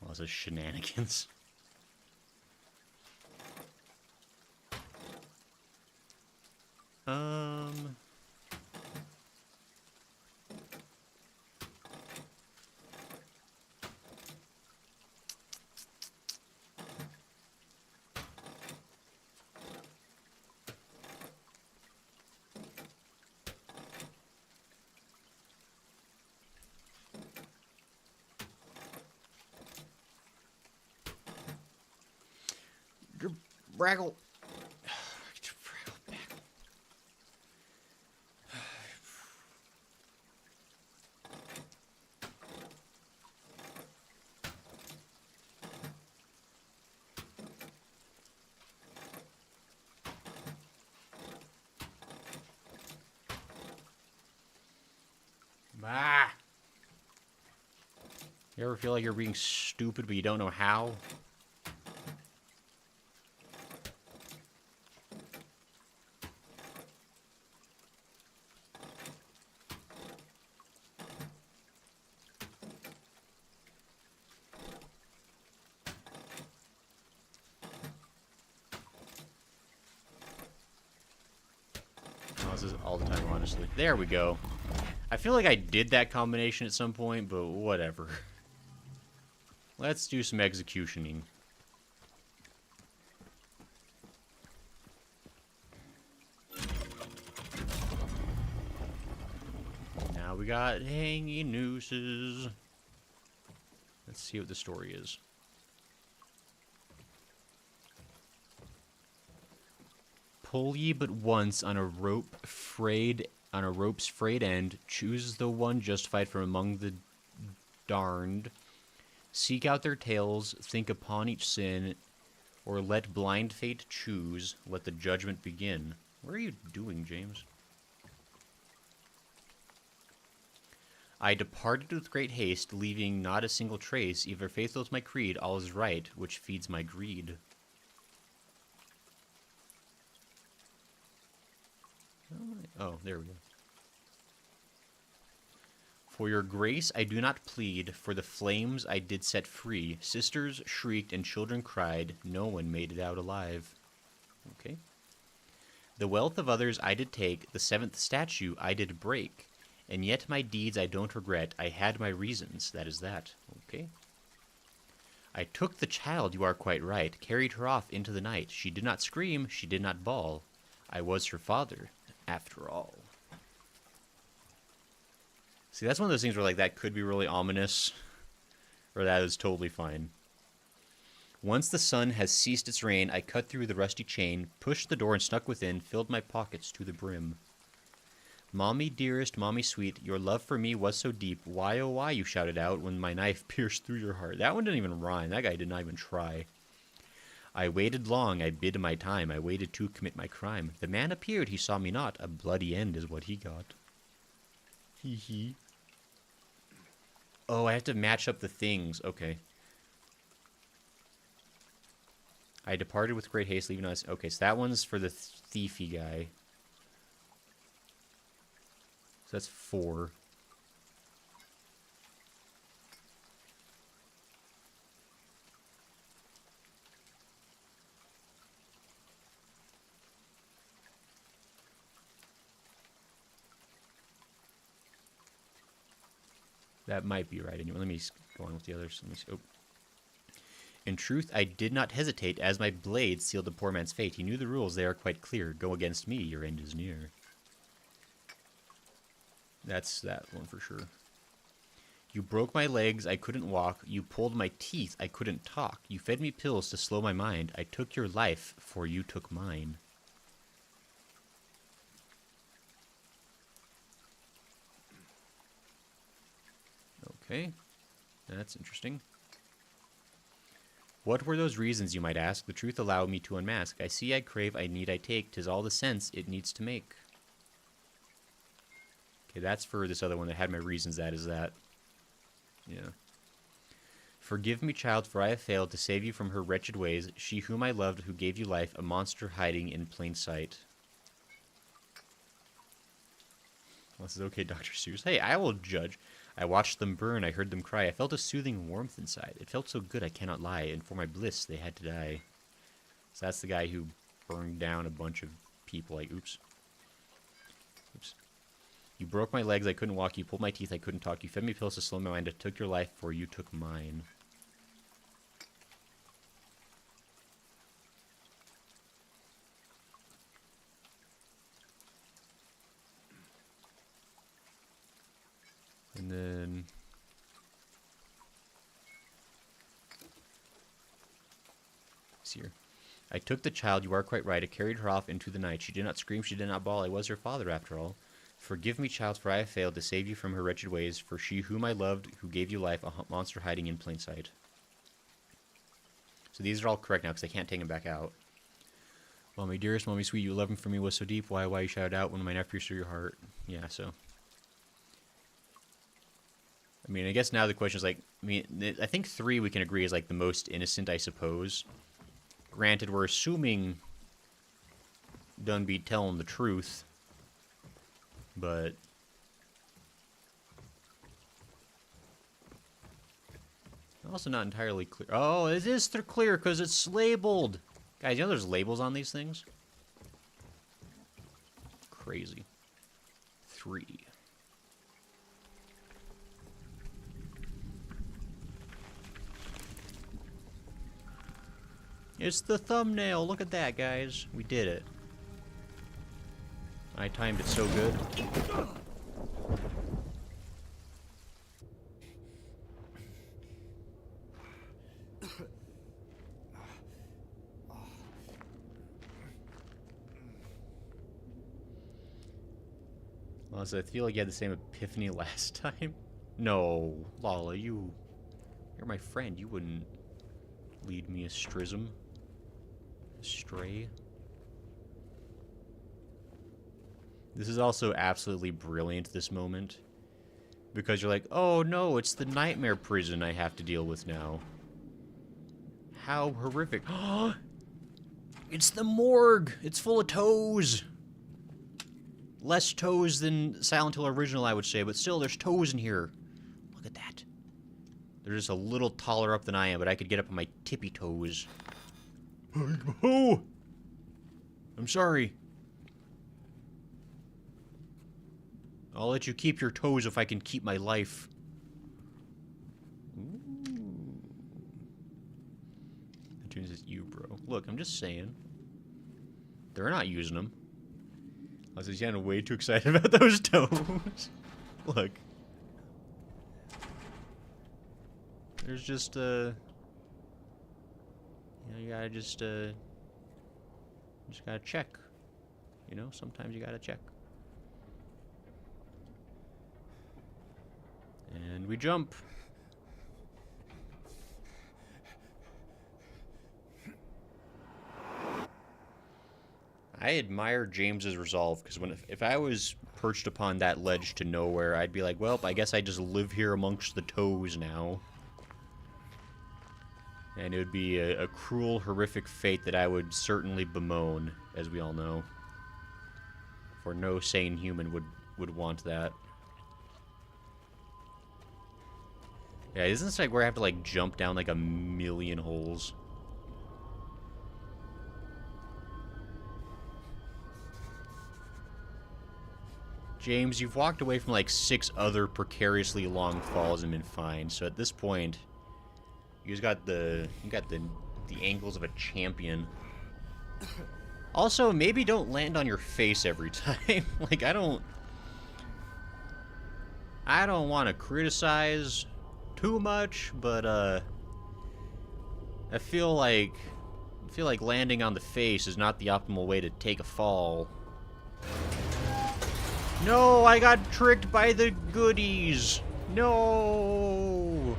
Lots of shenanigans. Braggle. Bah. You ever feel like you're being stupid but you don't know how? responses all the time, honestly. There we go. I feel like I did that combination at some point, but whatever. Let's do some executioning. Now we got hanging nooses. Let's see what the story is. Pull ye but once on a rope's frayed end. Choose the one justified from among the darned. Seek out their tales. Think upon each sin. Or let blind fate choose. Let the judgment begin. What are you doing, James? I departed with great haste, leaving not a single trace. Either faithful to my creed, all is right, which feeds my greed. Oh, there we go. For your grace I do not plead, for the flames I did set free. Sisters shrieked and children cried, no one made it out alive. Okay. The wealth of others I did take, the seventh statue I did break. And yet my deeds I don't regret, I had my reasons, that is that. Okay. I took the child, you are quite right, carried her off into the night. She did not scream, she did not bawl. I was her father, after all. See, that's one of those things where, like, that could be really ominous, or that is totally fine. Once the sun has ceased its rain, I cut through the rusty chain, pushed the door and snuck within, filled my pockets to the brim. Mommy dearest, mommy sweet, your love for me was so deep. Why, oh why, you shouted out when my knife pierced through your heart. That one didn't even rhyme. That guy did not even try. I waited long, I bid my time. I waited to commit my crime. The man appeared, he saw me not. A bloody end is what he got. Hee hee. Oh, I have to match up the things. Okay. I departed with great haste, leaving us. Okay, so that one's for the thiefy guy. So that's 4. That might be right. Anyway, let me go on with the others. Let me see. Oh. In truth, I did not hesitate, as my blade sealed the poor man's fate. He knew the rules, they are quite clear. Go against me, your end is near. That's that one for sure. You broke my legs, I couldn't walk. You pulled my teeth, I couldn't talk. You fed me pills to slow my mind. I took your life, for you took mine. Okay, that's interesting. What were those reasons, you might ask? The truth allowed me to unmask. I see, I crave, I need, I take. 'Tis all the sense it needs to make. Okay, that's for this other one that had my reasons, that is that. Yeah. Forgive me, child, for I have failed to save you from her wretched ways. She whom I loved, who gave you life, a monster hiding in plain sight. Well, this is okay, Dr. Seuss. Hey, I will judge. I watched them burn, I heard them cry. I felt a soothing warmth inside. It felt so good, I cannot lie, and for my bliss, they had to die. So that's the guy who burned down a bunch of people, like, oops. Oops. You broke my legs, I couldn't walk. You pulled my teeth, I couldn't talk. You fed me pills to slow my mind. I took your life, for you took mine. And then... here. I took the child, you are quite right. I carried her off into the night. She did not scream, she did not bawl. I was her father, after all. Forgive me, child, for I have failed to save you from her wretched ways. For she whom I loved, who gave you life, a monster hiding in plain sight. So these are all correct now, because I can't take them back out. Mommy dearest, mommy sweet, your loving for me was so deep. Why you shouted out when my knife pierced through your heart? Yeah, so... I mean, I guess now the question is, like... I mean, I think 3 we can agree is, like, the most innocent, I suppose. Granted, we're assuming done be telling the truth, but also not entirely clear. Oh, it is clear because it's labeled. Guys, you know there's labels on these things? crazy. 3. It's the thumbnail. Look at that, guys. We did it. I timed it so good. Well, so I feel like you had the same epiphany last time. No, Lala, you're my friend. You wouldn't lead me astray. This is also absolutely brilliant, this moment. Because you're like, oh no, it's the nightmare prison I have to deal with now. How horrific. It's the morgue! It's full of toes! Less toes than Silent Hill original, I would say, but still, there's toes in here. Look at that. They're just a little taller up than I am, but I could get up on my tippy toes. Oh! I'm sorry. I'll let you keep your toes if I can keep my life. Ooh. That tunes is you, bro. Look, I'm just saying. They're not using them. I was just getting way too excited about those toes. Look. There's just, you know, you gotta just gotta check. You know, sometimes you gotta check. And we jump. I admire James's resolve, because if I was perched upon that ledge to nowhere, I'd be like, well, I guess I just live here amongst the toes now. And it would be a cruel, horrific fate that I would certainly bemoan, as we all know. For no sane human would want that. Yeah, isn't this like where I have to like jump down like a million holes? James, you've walked away from like 6 other precariously long falls and been fine. So at this point, you got the angles of a champion. Also, maybe don't land on your face every time. Like I don't want to criticize too much, but I feel like landing on the face is not the optimal way to take a fall. No, I got tricked by the goodies. No.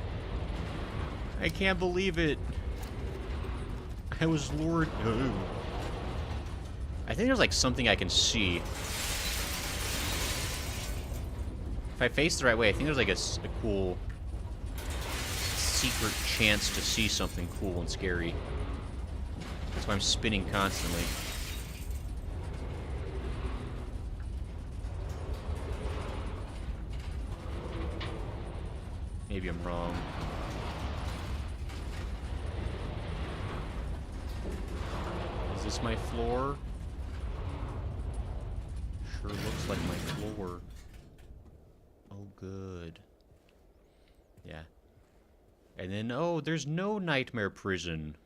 I can't believe it. I was lured. Oh. I think there's like something I can see. If I face the right way, I think there's like a cool secret chance to see something cool and scary. That's why I'm spinning constantly. Maybe I'm wrong. Is this my floor? Sure looks like my floor. Oh, good. Yeah. And then, oh, there's no nightmare prison.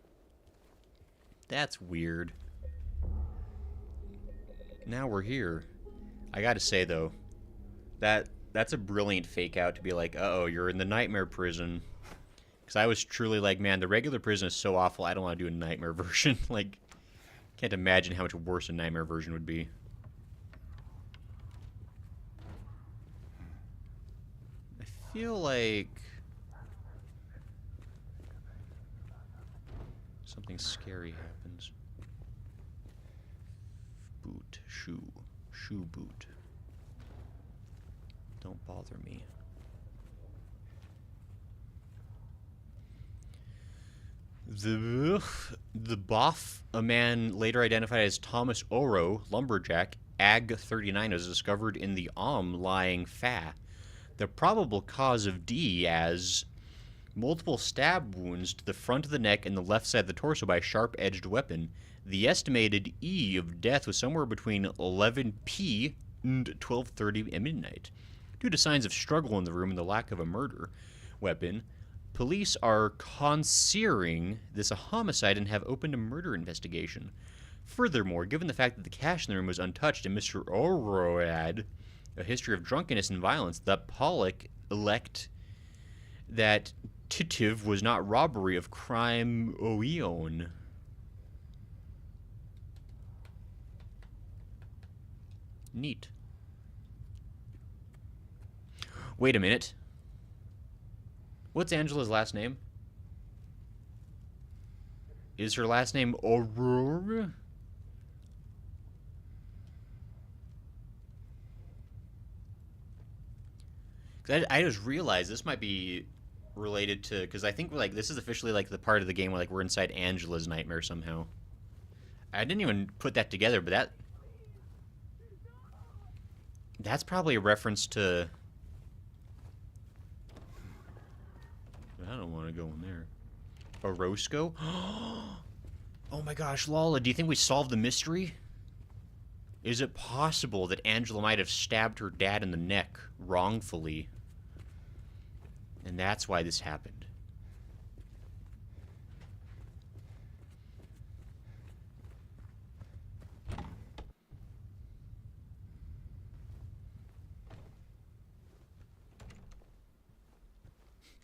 That's weird. Now we're here. I gotta say, though, that's a brilliant fake out to be like, uh-oh, you're in the nightmare prison. Because I was truly like, man, the regular prison is so awful, I don't want to do a nightmare version. Like, can't imagine how much worse a nightmare version would be. I feel like something scary happens. Boot. Shoe boot. Don't bother me. The Boff, a man later identified as Thomas Oro, lumberjack, Ag 39, was discovered in the lying Fa. The probable cause of D as multiple stab wounds to the front of the neck and the left side of the torso by a sharp-edged weapon. The estimated E of death was somewhere between 11 p. and 12:30 at midnight. Due to signs of struggle in the room and the lack of a murder weapon, police are considering this a homicide and have opened a murder investigation. Furthermore, given the fact that the cash in the room was untouched and Mr. Oro had a history of drunkenness and violence, the Pollock elect that Titiv was not robbery of crime oeon. Neat. Wait a minute. What's Angela's last name? Is her last name Aurora? I just realized this might be related to, because I think like this is officially like the part of the game where like we're inside Angela's nightmare somehow. I didn't even put that together, but that's probably a reference to. I don't want to go in there. Orozco? Oh my gosh, Lala, do you think we solved the mystery? Is it possible that Angela might have stabbed her dad in the neck wrongfully? And that's why this happened.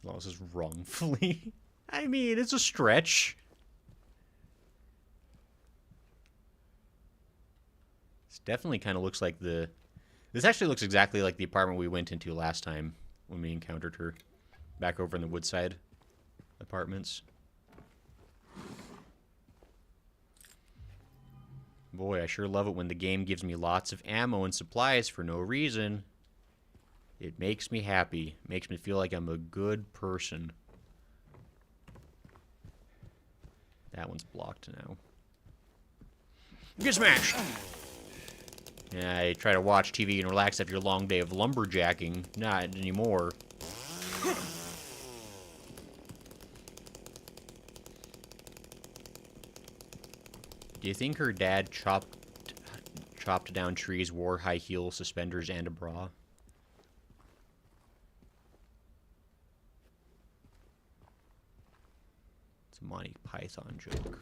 Well, this is wrongfully. I mean, it's a stretch. This definitely kind of looks like the... This actually looks exactly like the apartment we went into last time when we encountered her. Back over in the Woodside apartments. Boy, I sure love it when the game gives me lots of ammo and supplies for no reason. It makes me happy. Makes me feel like I'm a good person. That one's blocked now. Get smashed! Yeah, I try to watch TV and relax after a long day of lumberjacking. Not anymore. Do you think her dad chopped down trees, wore high heel suspenders, and a bra? It's a Monty Python joke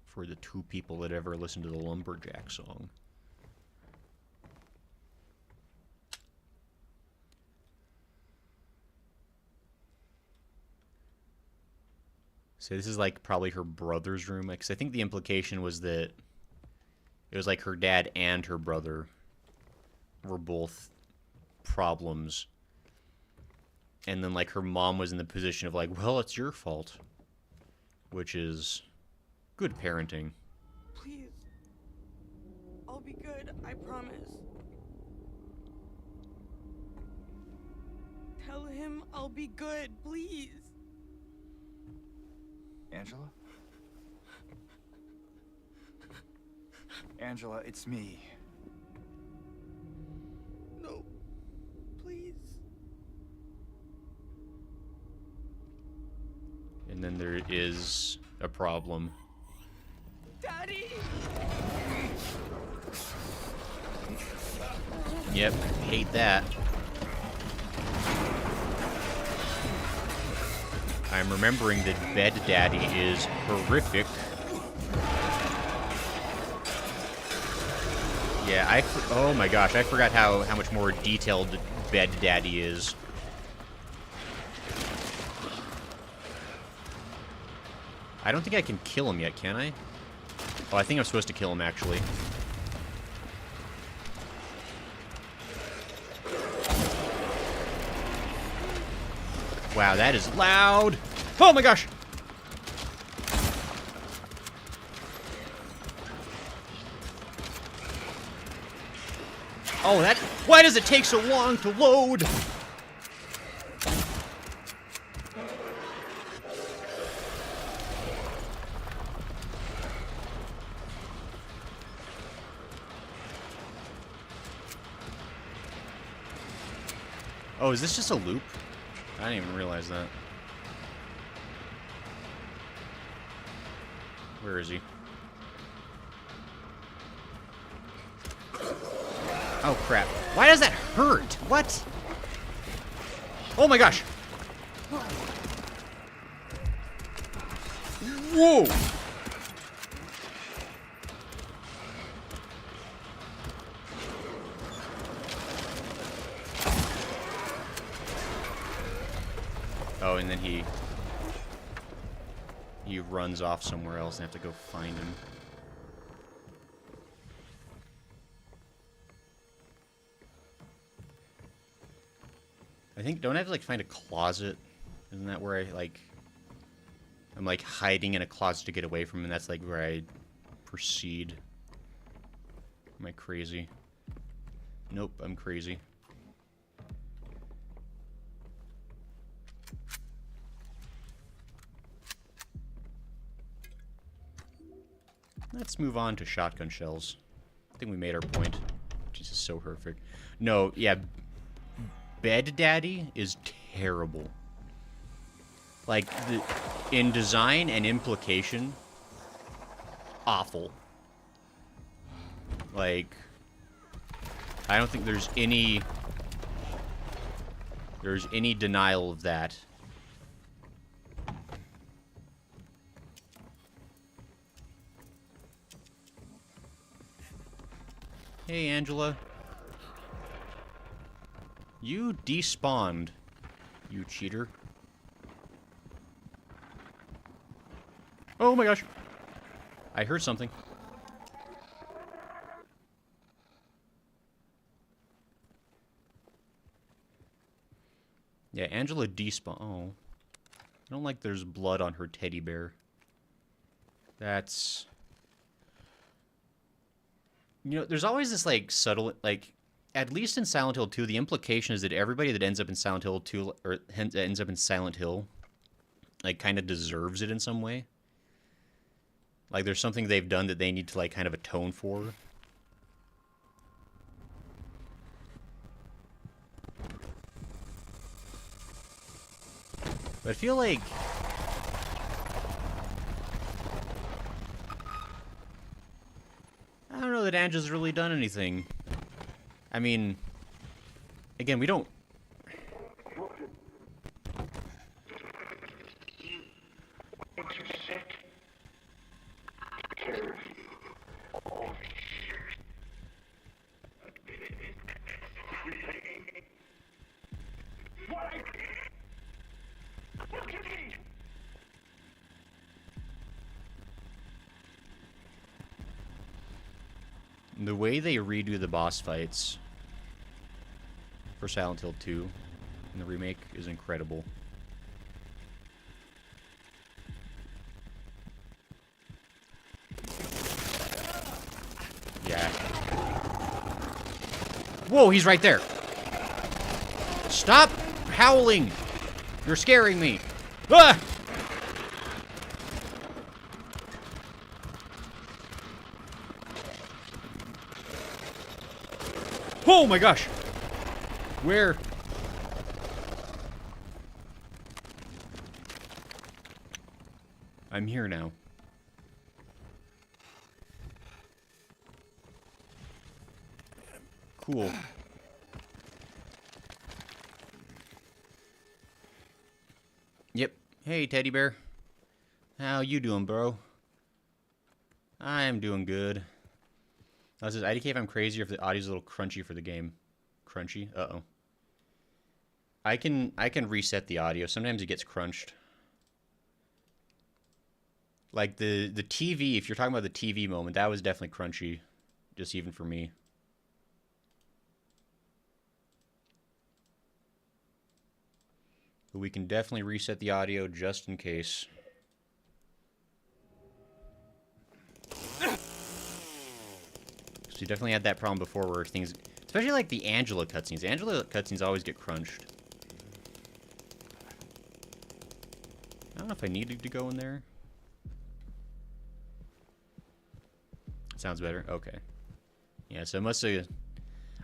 for the 2 people that ever listened to the Lumberjack song. So this is like probably her brother's room, because I think the implication was that it was like her dad and her brother were both problems. And then like her mom was in the position of like, well, it's your fault. Which is good parenting. Please. I'll be good, I promise. Tell him I'll be good, please. Angela? Angela, it's me. No. Please. And then there is a problem. Daddy! Yep, hate that. I'm remembering that Bed Daddy is horrific. Yeah, oh my gosh, I forgot how much more detailed Bed Daddy is. I don't think I can kill him yet, can I? Oh, I think I'm supposed to kill him, actually. Wow, that is loud! Oh my gosh! Oh, that... Why does it take so long to load? Oh, is this just a loop? I didn't even realize that. Where is he? Oh, crap. Why does that hurt? What? Oh my gosh. Whoa. Oh, and then he runs off somewhere else and I have to go find him. I think, don't I have to, like, find a closet? Isn't that where I'm, like, hiding in a closet to get away from him, and that's, like, where I proceed? Am I crazy? Nope, I'm crazy. Let's move on to shotgun shells. I think we made our point. Jesus, so horrific. No, yeah, Bed Daddy is terrible. Like, in design and implication, awful. Like, I don't think there's any denial of that. Hey, Angela. You despawned, you cheater. Oh my gosh. I heard something. Yeah, Angela despawned. Oh. I don't like there's blood on her teddy bear. That's... You know, there's always this, like, subtle, like, at least in Silent Hill 2, the implication is that everybody that ends up in Silent Hill 2, or ends up in Silent Hill, like, kind of deserves it in some way. Like, there's something they've done that they need to, like, kind of atone for. But I feel like... I don't know that Angela's really done anything. I mean, again, we don't... The way they redo the boss fights for Silent Hill 2 in the remake is incredible. Yeah. Whoa, he's right there. Stop howling. You're scaring me. Ah! Oh my gosh! Where? I'm here now. Cool. Yep. Hey, teddy bear. How you doing, bro? I'm doing good. I was just IDK if I'm crazy or if the audio's a little crunchy for the game. Crunchy? Uh-oh. I can reset the audio. Sometimes it gets crunched. Like the TV, if you're talking about the TV moment, that was definitely crunchy. Just even for me. But we can definitely reset the audio just in case. So you definitely had that problem before where things... Especially like the Angela cutscenes. Angela cutscenes always get crunched. I don't know if I needed to go in there. Sounds better. Okay. Yeah, so it must have...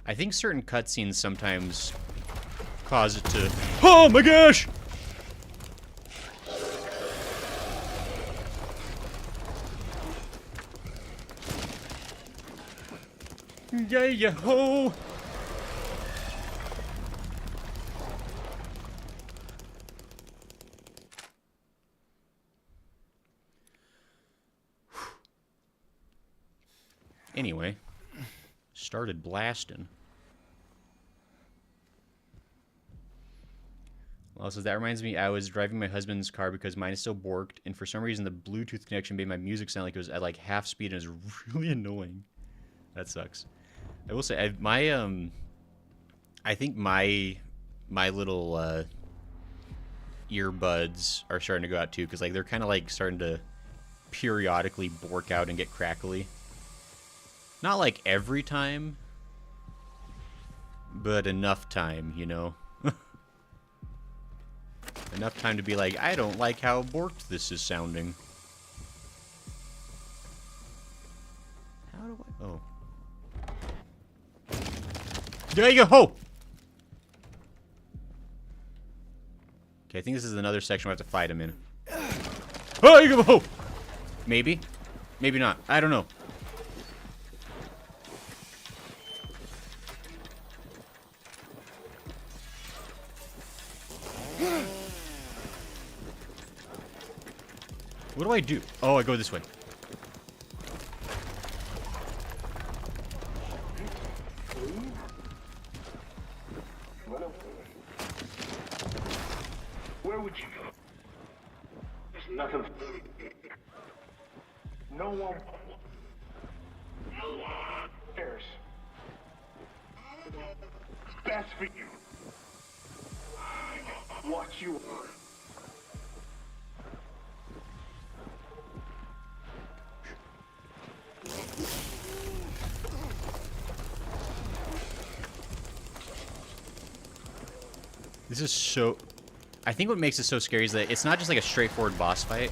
I think certain cutscenes sometimes cause it to... Oh my gosh! Yeah, yeah, ho! Anyway, started blasting. Also, that reminds me, I was driving my husband's car because mine is still borked, and for some reason the Bluetooth connection made my music sound like it was at like half speed, and it was really annoying. That sucks. I will say, I think my little earbuds are starting to go out too, because like they're kind of like starting to periodically bork out and get crackly. Not like every time, but enough time, you know? Enough time to be like, I don't like how borked this is sounding. How do I... Oh. There you go! Ho! Okay, I think this is another section where I have to fight him in. Oh, you go! Ho! Maybe. Maybe not. I don't know. What do I do? Oh, I go this way. Where would you go? There's nothing. No one. No one cares. Best for you. What you are. This is so... I think what makes it so scary is that it's not just like a straightforward boss fight.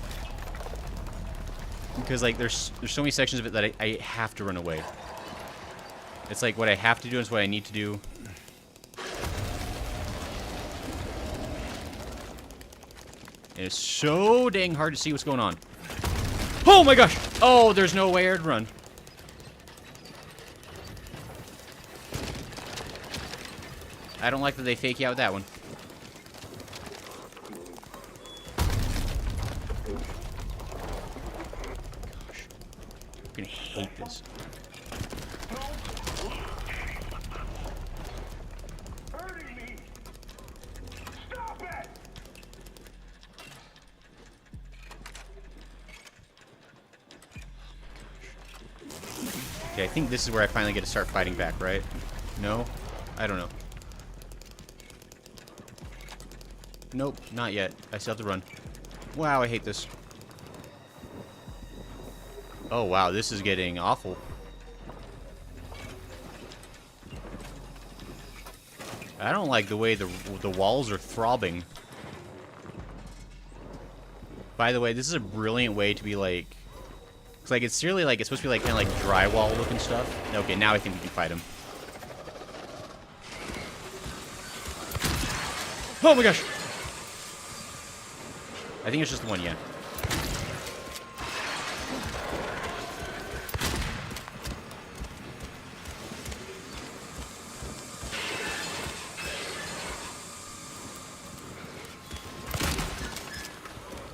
Because like there's so many sections of it that I have to run away. It's like what I have to do is what I need to do. And it's so dang hard to see what's going on. Oh my gosh! Oh, there's no way I'd run. I don't like that they fake you out with that one. Gosh. I'm gonna hate this. Hurting me. Stop it. Okay, I think this is where I finally get to start fighting back, right? No? I don't know. Nope, not yet. I still have to run. Wow, I hate this. Oh, wow, this is getting awful. I don't like the way the walls are throbbing. By the way, this is a brilliant way to be like... It's like, it's really like, it's supposed to be like, kind of like drywall looking stuff. Okay, now I think we can fight him. Oh my gosh! I think it's just the one, yeah.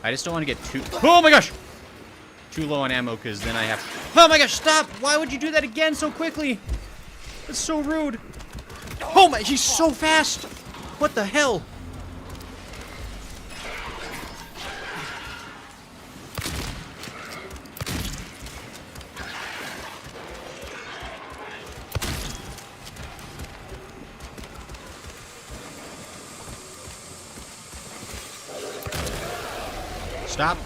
I just don't want to get too... Oh my gosh! Too low on ammo, because then I have... Oh my gosh, stop! Why would you do that again so quickly? That's so rude. Oh my... He's so fast! What the hell? Stop.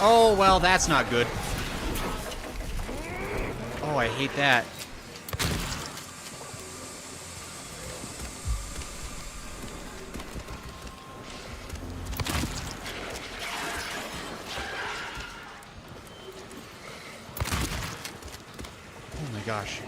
Oh, well, that's not good. Oh, I hate that. Oh my gosh.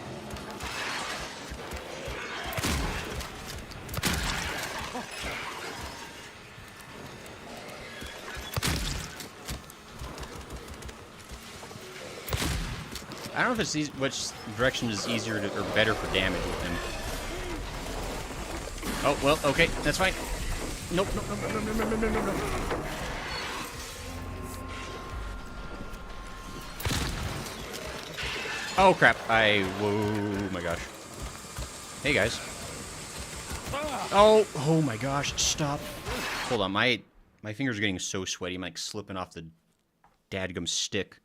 I don't know if it's which direction is easier to, or better for damage with him. Oh, well, okay, that's fine. Nope, nope, nope, nope, nope, nope, nope, nope, nope. Oh, crap. Whoa, my gosh. Hey, guys. Oh my gosh, stop. Hold on, my fingers are getting so sweaty, I'm like slipping off the dadgum stick.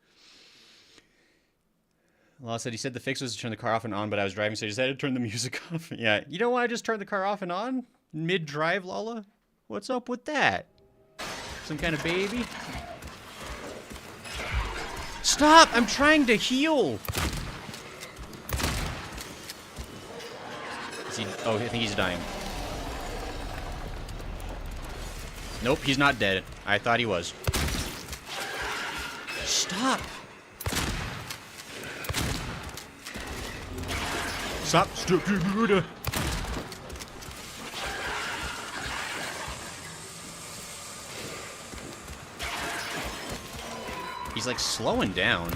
Law said he said the fix was to turn the car off and on, but I was driving, so he just had to turn the music off. Yeah, you know why I just turned the car off and on? Mid-drive, Lala? What's up with that? Some kind of baby? Stop! I'm trying to heal! Is he... Oh, I think he's dying. Nope, he's not dead. I thought he was. Stop! Stop! Stop! He's like slowing down.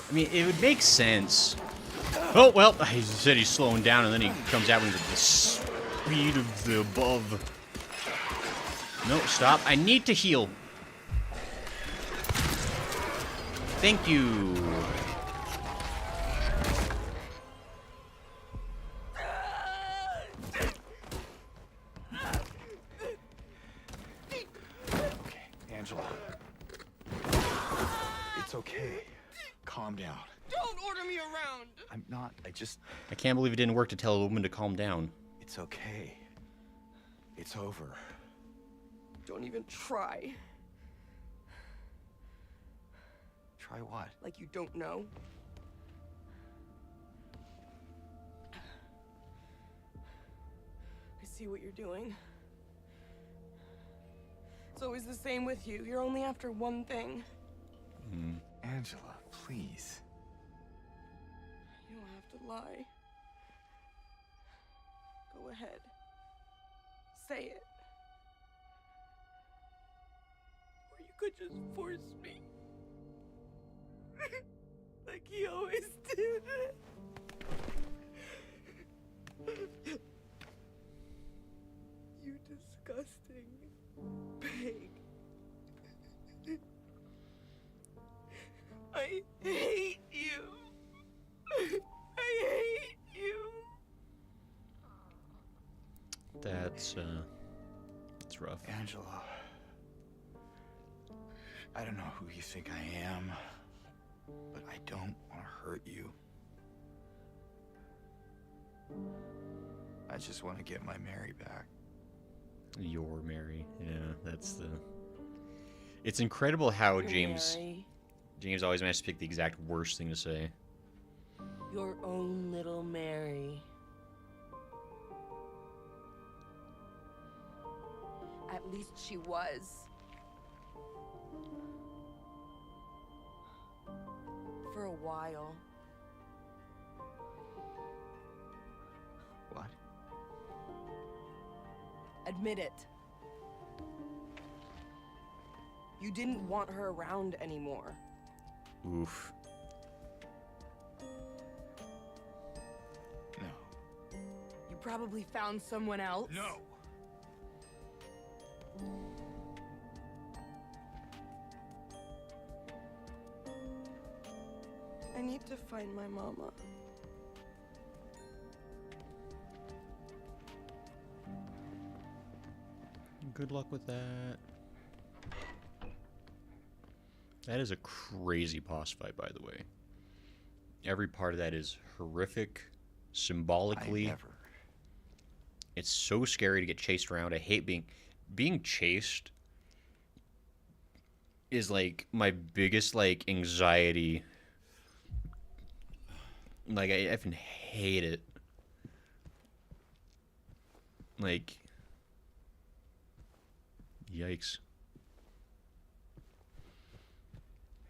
I mean, it would make sense. Oh, well, he said he's slowing down, and then he comes out with the speed of the above. No, stop. I need to heal. Thank you. Okay, Angela. It's okay. Calm down. Don't order me around! I'm not. I can't believe it didn't work to tell a woman to calm down. It's okay. It's over. Don't even try. Try what? Like you don't know. I see what you're doing. It's always the same with you. You're only after one thing. Angela, please. You don't have to lie. Go ahead. Say it. Or you could just force me. Like he always did. You disgusting pig. I hate you. I hate you. That's rough. Angela. I don't know who you think I am, but I don't want to hurt you. I just want to get my Mary back. Your Mary. Yeah, that's the... It's incredible how Your James Mary, always managed to pick the exact worst thing to say. your own little Mary. At least she was. For a while. What? Admit it. You didn't want her around anymore. Oof. No. You probably found someone else. No! I need to find my mama. Good luck with that. That is a crazy boss fight, by the way. Every part of that is horrific, symbolically. I never. It's so scary to get chased around. I hate being chased is like my biggest like anxiety. Like I effing hate it. Like yikes.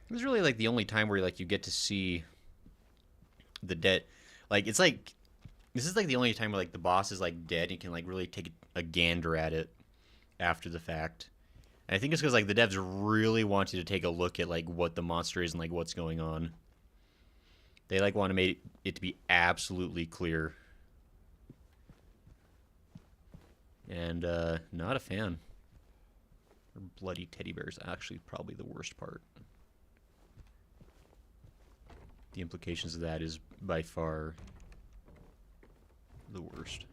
It was really like the only time where like you get to see the dead. Like it's like This is like the only time where like the boss is like dead and you can like really take a gander at it after the fact. And I think it's because like the devs really want you to take a look at like what the monster is and like what's going on. They like want to make it to be absolutely clear. And not a fan. Bloody teddy bears actually probably the worst part. The implications of that is by far the worst.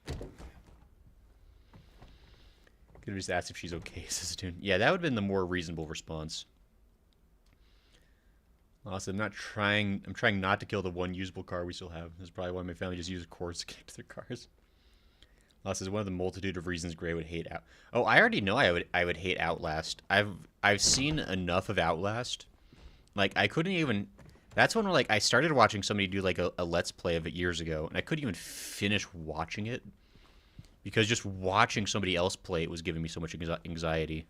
Could have just asked if she's okay, says Toon. Yeah, that would have been the more reasonable response. Also, I'm trying not to kill the one usable car we still have. That's probably why my family just uses cords to connect to their cars. Also, is one of the multitude of reasons Gray would hate Out. Oh, I already know I would hate Outlast. I've seen enough of Outlast. Like I couldn't even. That's when like I started watching somebody do like a let's play of it years ago, and I couldn't even finish watching it because just watching somebody else play it was giving me so much anxiety.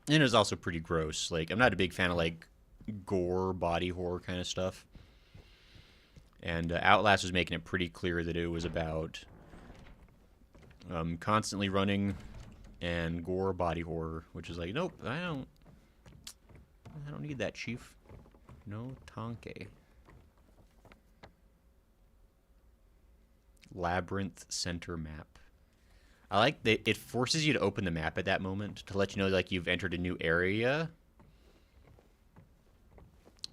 And it was also pretty gross. Like I'm not a big fan of like gore, body horror kind of stuff. And Outlast was making it pretty clear that it was about constantly running and gore, body horror, which is like, nope, I don't need that, Chief. No tanke. Labyrinth center map. I like that it forces you to open the map at that moment to let you know like you've entered a new area.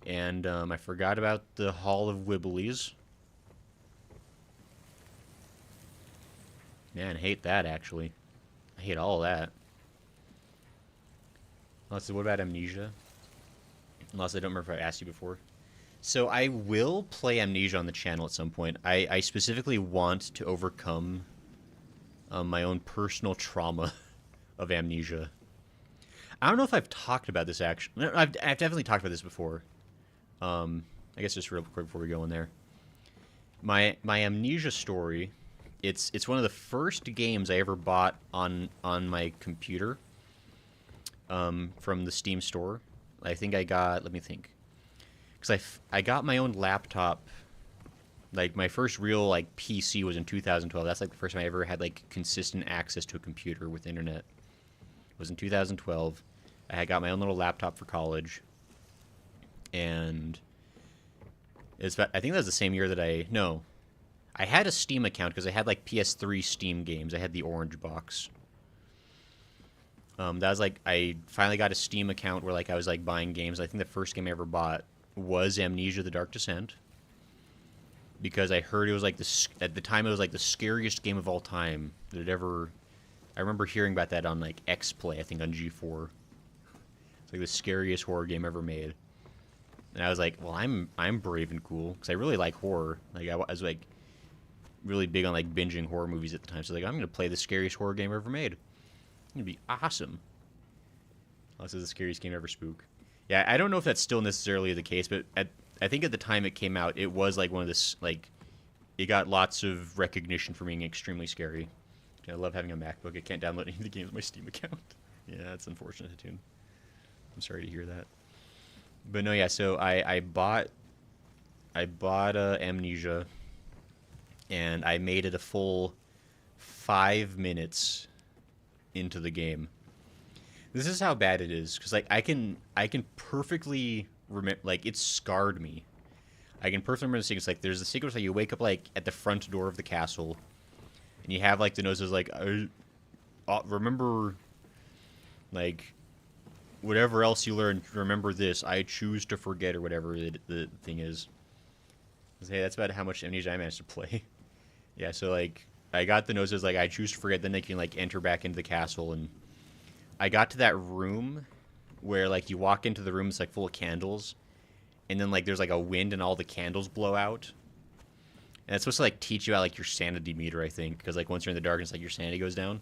And I forgot about the Hall of Wibblies. Man, I hate that actually. I hate all of that. Let's see, what about Amnesia? Unless I don't remember if I asked you before. So I will play Amnesia on the channel at some point. I specifically want to overcome my own personal trauma of Amnesia. I don't know if I've talked about this actually. I've definitely talked about this before. I guess just real quick before we go in there. My Amnesia story, it's one of the first games I ever bought on my computer from the Steam store. I think I got, let me think. Because I got my own laptop. Like, my first real, like, PC was in 2012. That's, like, the first time I ever had, like, consistent access to a computer with internet. It was in 2012. I had got my own little laptop for college. And I think that was the same year that I had a Steam account because I had, like, PS3 Steam games. I had the orange box. That was, like, I finally got a Steam account where, like, I was, like, buying games. I think the first game I ever bought was Amnesia: The Dark Descent. Because I heard it was, like, at the time, it was, like, the scariest game of all time that had ever... I remember hearing about that on, like, X-Play, I think, on G4. It's, like, the scariest horror game ever made. And I was like, well, I'm brave and cool. Because I really like horror. Like, I was, like, really big on, like, binging horror movies at the time. So, like, I'm going to play the scariest horror game ever made. It's going to be awesome. This is the scariest game ever, Spook. Yeah, I don't know if that's still necessarily the case, but I think at the time it came out, it was like one of this, like, it got lots of recognition for being extremely scary. I love having a MacBook. I can't download any of the games on my Steam account. Yeah, that's unfortunate, too. I'm sorry to hear that. But no, yeah, so I bought Amnesia, and I made it a full 5 minutes into the game. This is how bad it is, because like I can perfectly remember, like, it scarred me. I can perfectly remember the sequence. Like, there's the sequence where you wake up like at the front door of the castle, and you have like the noses like, I remember, like, whatever else you learned, remember this. I choose to forget, or whatever the thing is. Hey, that's about how much Amnesia I managed to play. Yeah, so like I got the noses like I choose to forget. Then they can like enter back into the castle, and I got to that room where, like, you walk into the room, it's, like, full of candles, and then, like, there's, like, a wind and all the candles blow out. And it's supposed to, like, teach you about, like, your sanity meter, I think, because, like, once you're in the darkness, like, your sanity goes down.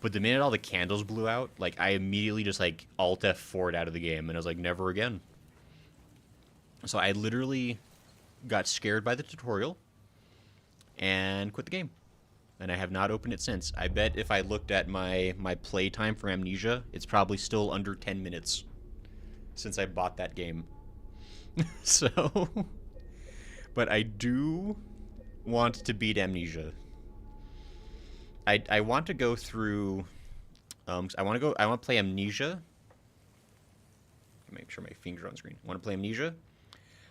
But the minute all the candles blew out, like, I immediately just, like, Alt F4'd out of the game, and I was like, never again. So I literally got scared by the tutorial and quit the game. And I have not opened it since. I bet if I looked at my playtime for Amnesia, it's probably still under 10 minutes since I bought that game. So, But I do want to beat Amnesia. I want to go through. I want to play Amnesia. Make sure my fingers are on screen. I want to play Amnesia.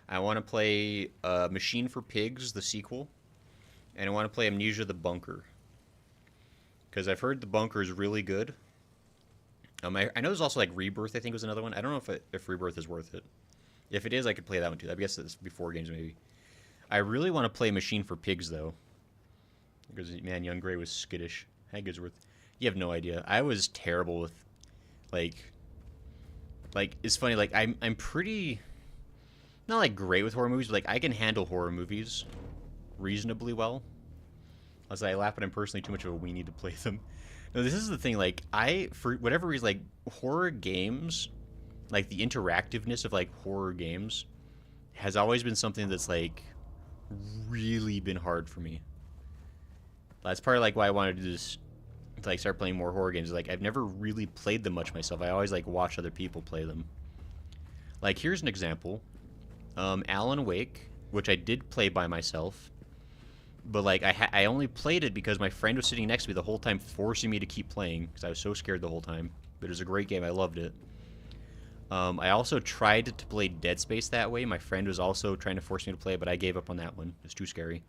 I want to play Machine for Pigs, the sequel, and I want to play Amnesia: The Bunker. Because I've heard The Bunker is really good. I know there's also like Rebirth. I think was another one. I don't know if Rebirth is worth it. If it is, I could play that one too. I guess it's before games maybe. I really want to play Machine for Pigs though. Because man, Young Grey was skittish. Haggidsworth. You have no idea. I was terrible with like it's funny, like I'm pretty not like great with horror movies, but like I can handle horror movies reasonably well. Unless I laugh, but I'm personally too much of a weenie to play them. No, this is the thing, like for whatever reason, like horror games, like the interactiveness of like horror games has always been something that's like really been hard for me. That's part of like why I wanted to just to like start playing more horror games. Like I've never really played them much myself. I always like watch other people play them. Like here's an example. Alan Wake, which I did play by myself, but like I only played it because my friend was sitting next to me the whole time, forcing me to keep playing because I was so scared the whole time. But it was a great game. I loved it. I also tried to play Dead Space that way. My friend was also trying to force me to play it, but I gave up on that one. It was too scary.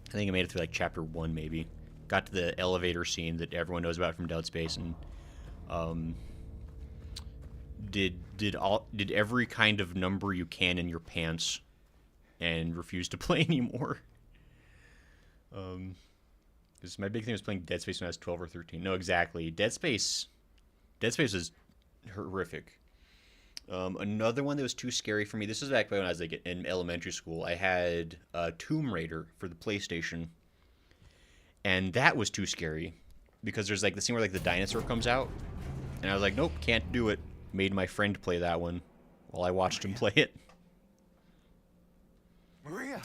I think I made it through like chapter 1 maybe. Got to the elevator scene that everyone knows about from Dead Space, and did every kind of number you can in your pants, and refused to play anymore. Because my big thing was playing Dead Space when I was 12 or 13. No, exactly. Dead Space is horrific. Another one that was too scary for me. This is back when I was like in elementary school. I had Tomb Raider for the PlayStation, and that was too scary because there's like the scene where like the dinosaur comes out, and I was like, nope, can't do it. Made my friend play that one while I watched him play it. Maria,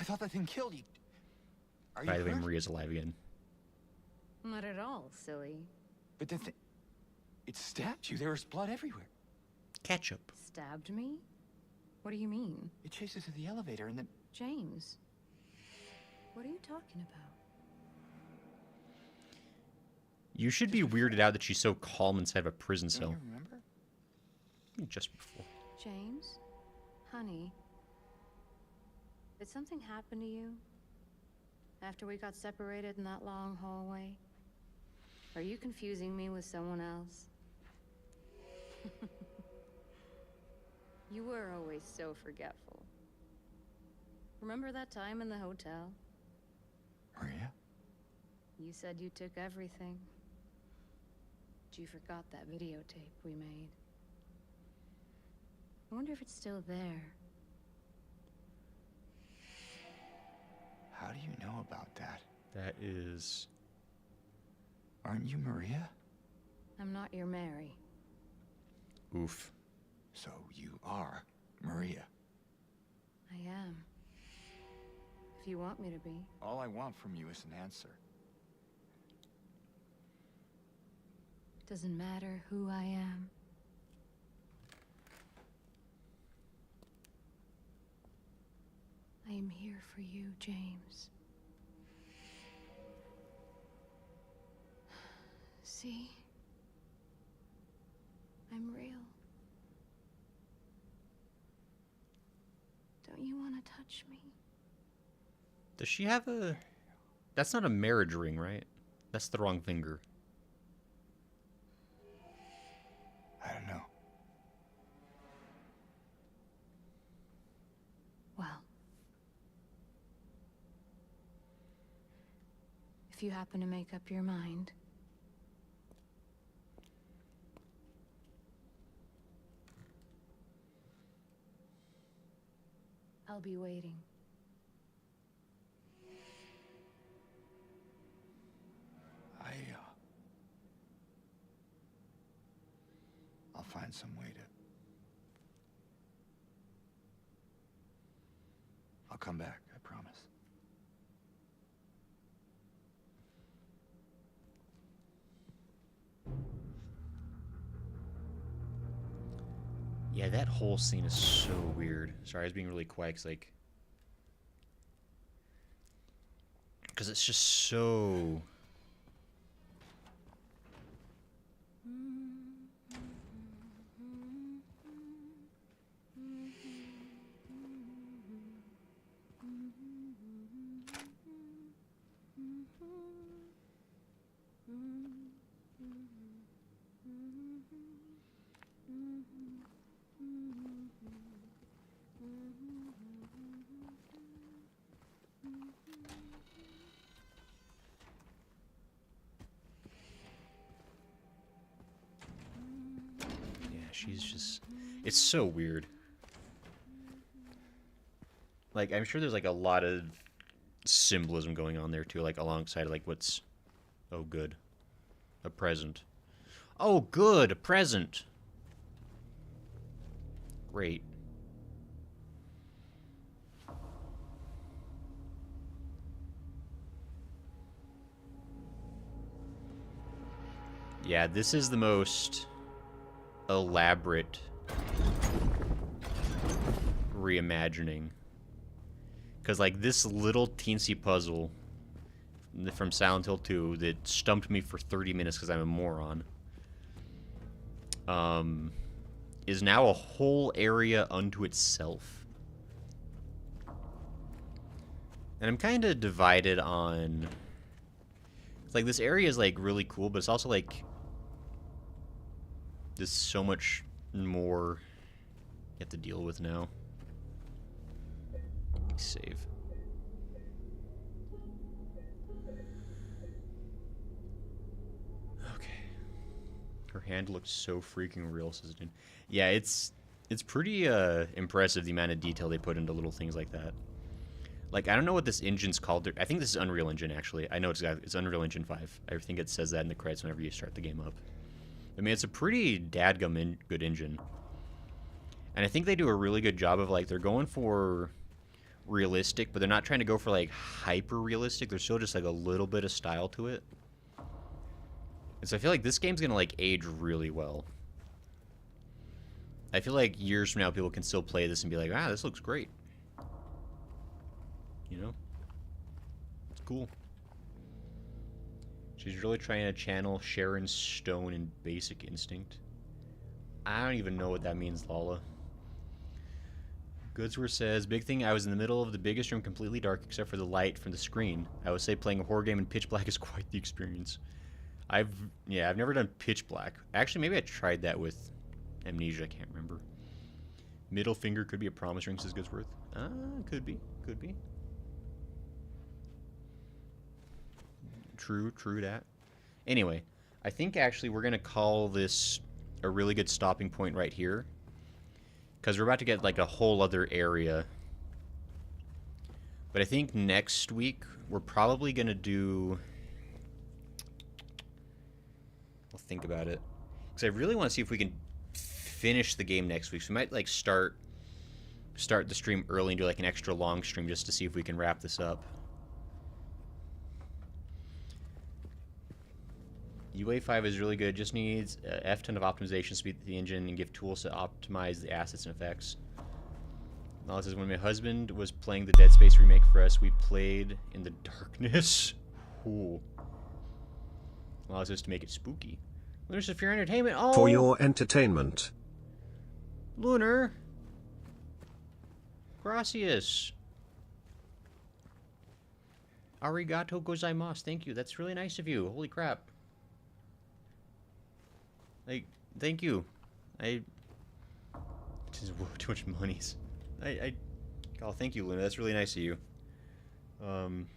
I thought that thing killed you. Are you By the way, hurt? Maria's alive again. Not at all, silly. But the thing, it stabbed you. There was blood everywhere. Ketchup. Stabbed me? What do you mean? It chased us to the elevator and then... James. What are you talking about? You should be weirded out that she's so calm inside of a prison Don't cell. you remember? Just before. James? Honey? Did something happen to you? After we got separated in that long hallway? Are you confusing me with someone else? You were always so forgetful. Remember that time in the hotel? Maria? You said you took everything. But you forgot that videotape we made. I wonder if it's still there. How do you know about that? That is... Aren't you Maria? I'm not your Mary. Oof. So you are Maria. I am. If you want me to be. All I want from you is an answer. Doesn't matter who I am. I am here for you, James. See? I'm real. Don't you want to touch me? Does she have a... That's not a marriage ring, right? That's the wrong finger. I don't know. Well, if you happen to make up your mind, I'll be waiting. I'll find some way to... I'll come back, I promise. Yeah, that whole scene is so weird. Sorry, I was being really quiet, because it's just so... She's just... It's so weird. Like, I'm sure there's, like, a lot of symbolism going on there, too, like, alongside, like, what's... Oh, good. A present. Oh, good! A present! Great. Yeah, this is the most... elaborate reimagining, because like this little teensy puzzle from Silent Hill 2 that stumped me for 30 minutes because I'm a moron, is now a whole area unto itself. And I'm kind of divided on, it's like this area is like really cool, but it's also like there's so much more you have to deal with now. Let me save. Okay. Her hand looks so freaking real, says it. Yeah, it's pretty impressive the amount of detail they put into little things like that. Like, I don't know what this engine's called. I think this is Unreal Engine, actually. I know it's Unreal Engine 5. I think it says that in the credits whenever you start the game up. I mean, it's a pretty dadgum good engine. And I think they do a really good job of, like, they're going for realistic, but they're not trying to go for, like, hyper-realistic. There's still just, like, a little bit of style to it. And so I feel like this game's gonna, like, age really well. I feel like years from now, people can still play this and be like, ah, this looks great. You know? It's cool. She's really trying to channel Sharon Stone in Basic Instinct. I don't even know what that means, Lala. Goodsworth says, big thing, I was in the middle of the biggest room, completely dark except for the light from the screen. I would say playing a horror game in pitch black is quite the experience. I've never done pitch black. Actually, maybe I tried that with Amnesia, I can't remember. Middle finger could be a promise ring, says Goodsworth. Could be. True that. Anyway, I think actually we're going to call this a really good stopping point right here. Because we're about to get like a whole other area. But I think next week we're probably going to do... I'll think about it. Because I really want to see if we can finish the game next week. So we might like start the stream early and do like an extra long stream just to see if we can wrap this up. UA5 is really good, just needs a F-ton of optimization, speed the engine, and give tools to optimize the assets and effects. Lala says, when my husband was playing the Dead Space remake for us, we played in the darkness. Cool. Allows us to make it spooky. Lunar says, for your entertainment. Oh! For your entertainment. Lunar. Gracias. Arigato gozaimasu. Thank you. That's really nice of you. Holy crap. Like, thank you. Just too much monies. Oh, thank you, Luna. That's really nice of you. And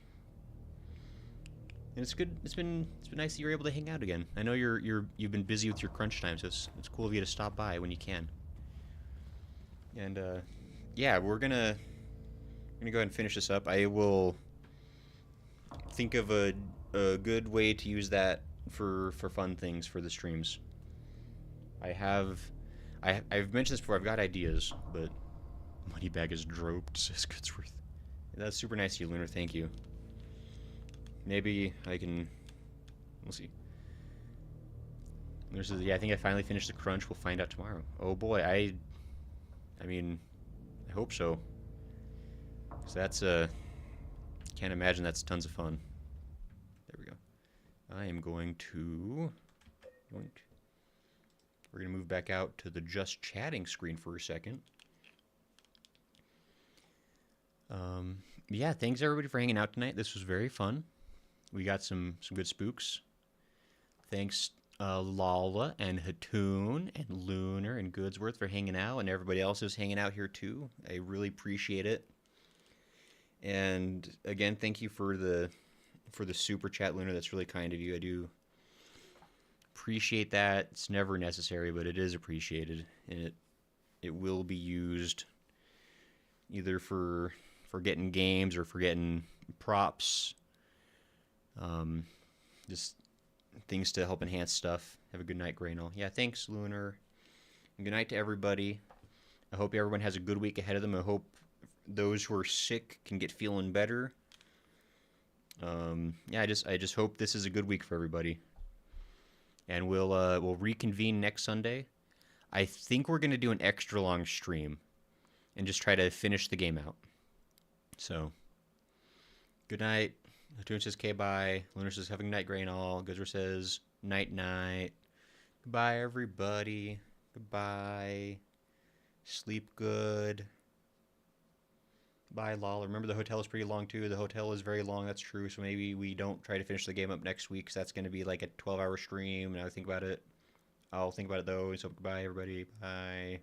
it's good. It's been nice that you're able to hang out again. I know you've been busy with your crunch time, so it's cool of you to stop by when you can. And yeah, we're gonna go ahead and finish this up. I will think of a good way to use that for fun things for the streams. I've mentioned this before. I've got ideas, but Moneybag is droped, says Goodsworth. That's super nice of you, Lunar. Thank you. Maybe I can... We'll see. Lunar says, yeah, I think I finally finished the crunch. We'll find out tomorrow. Oh boy, I mean, I hope so. 'Cause that's, can't imagine that's tons of fun. There we go. I am going to... Yoink. We're going to move back out to the just chatting screen for a second. Yeah, thanks everybody for hanging out tonight. This was very fun. We got some good spooks. Thanks Lala and Hatoon and Lunar and Goodsworth for hanging out, and everybody else who's hanging out here too. I really appreciate it. And again, thank you for the super chat, Lunar. That's really kind of you. I do appreciate that. It's never necessary, but it is appreciated, and it will be used either for getting games or for getting props. Just things to help enhance stuff. Have a good night, Graynall. Yeah, thanks, Lunar. And good night to everybody. I hope everyone has a good week ahead of them. I hope those who are sick can get feeling better. Yeah, I just hope this is a good week for everybody. And we'll reconvene next Sunday. I think we're gonna do an extra long stream and just try to finish the game out. So, good night. Hatoon says K-bye. Lunar says have a good night, Graynall. Guzzer says night-night. Goodbye, everybody. Goodbye. Sleep good. Bye, Lol. Remember, the hotel is pretty long, too. The hotel is very long, that's true. So maybe we don't try to finish the game up next week, because that's going to be like a 12-hour stream. Now I think about it. I'll think about it, though. So goodbye, everybody. Bye.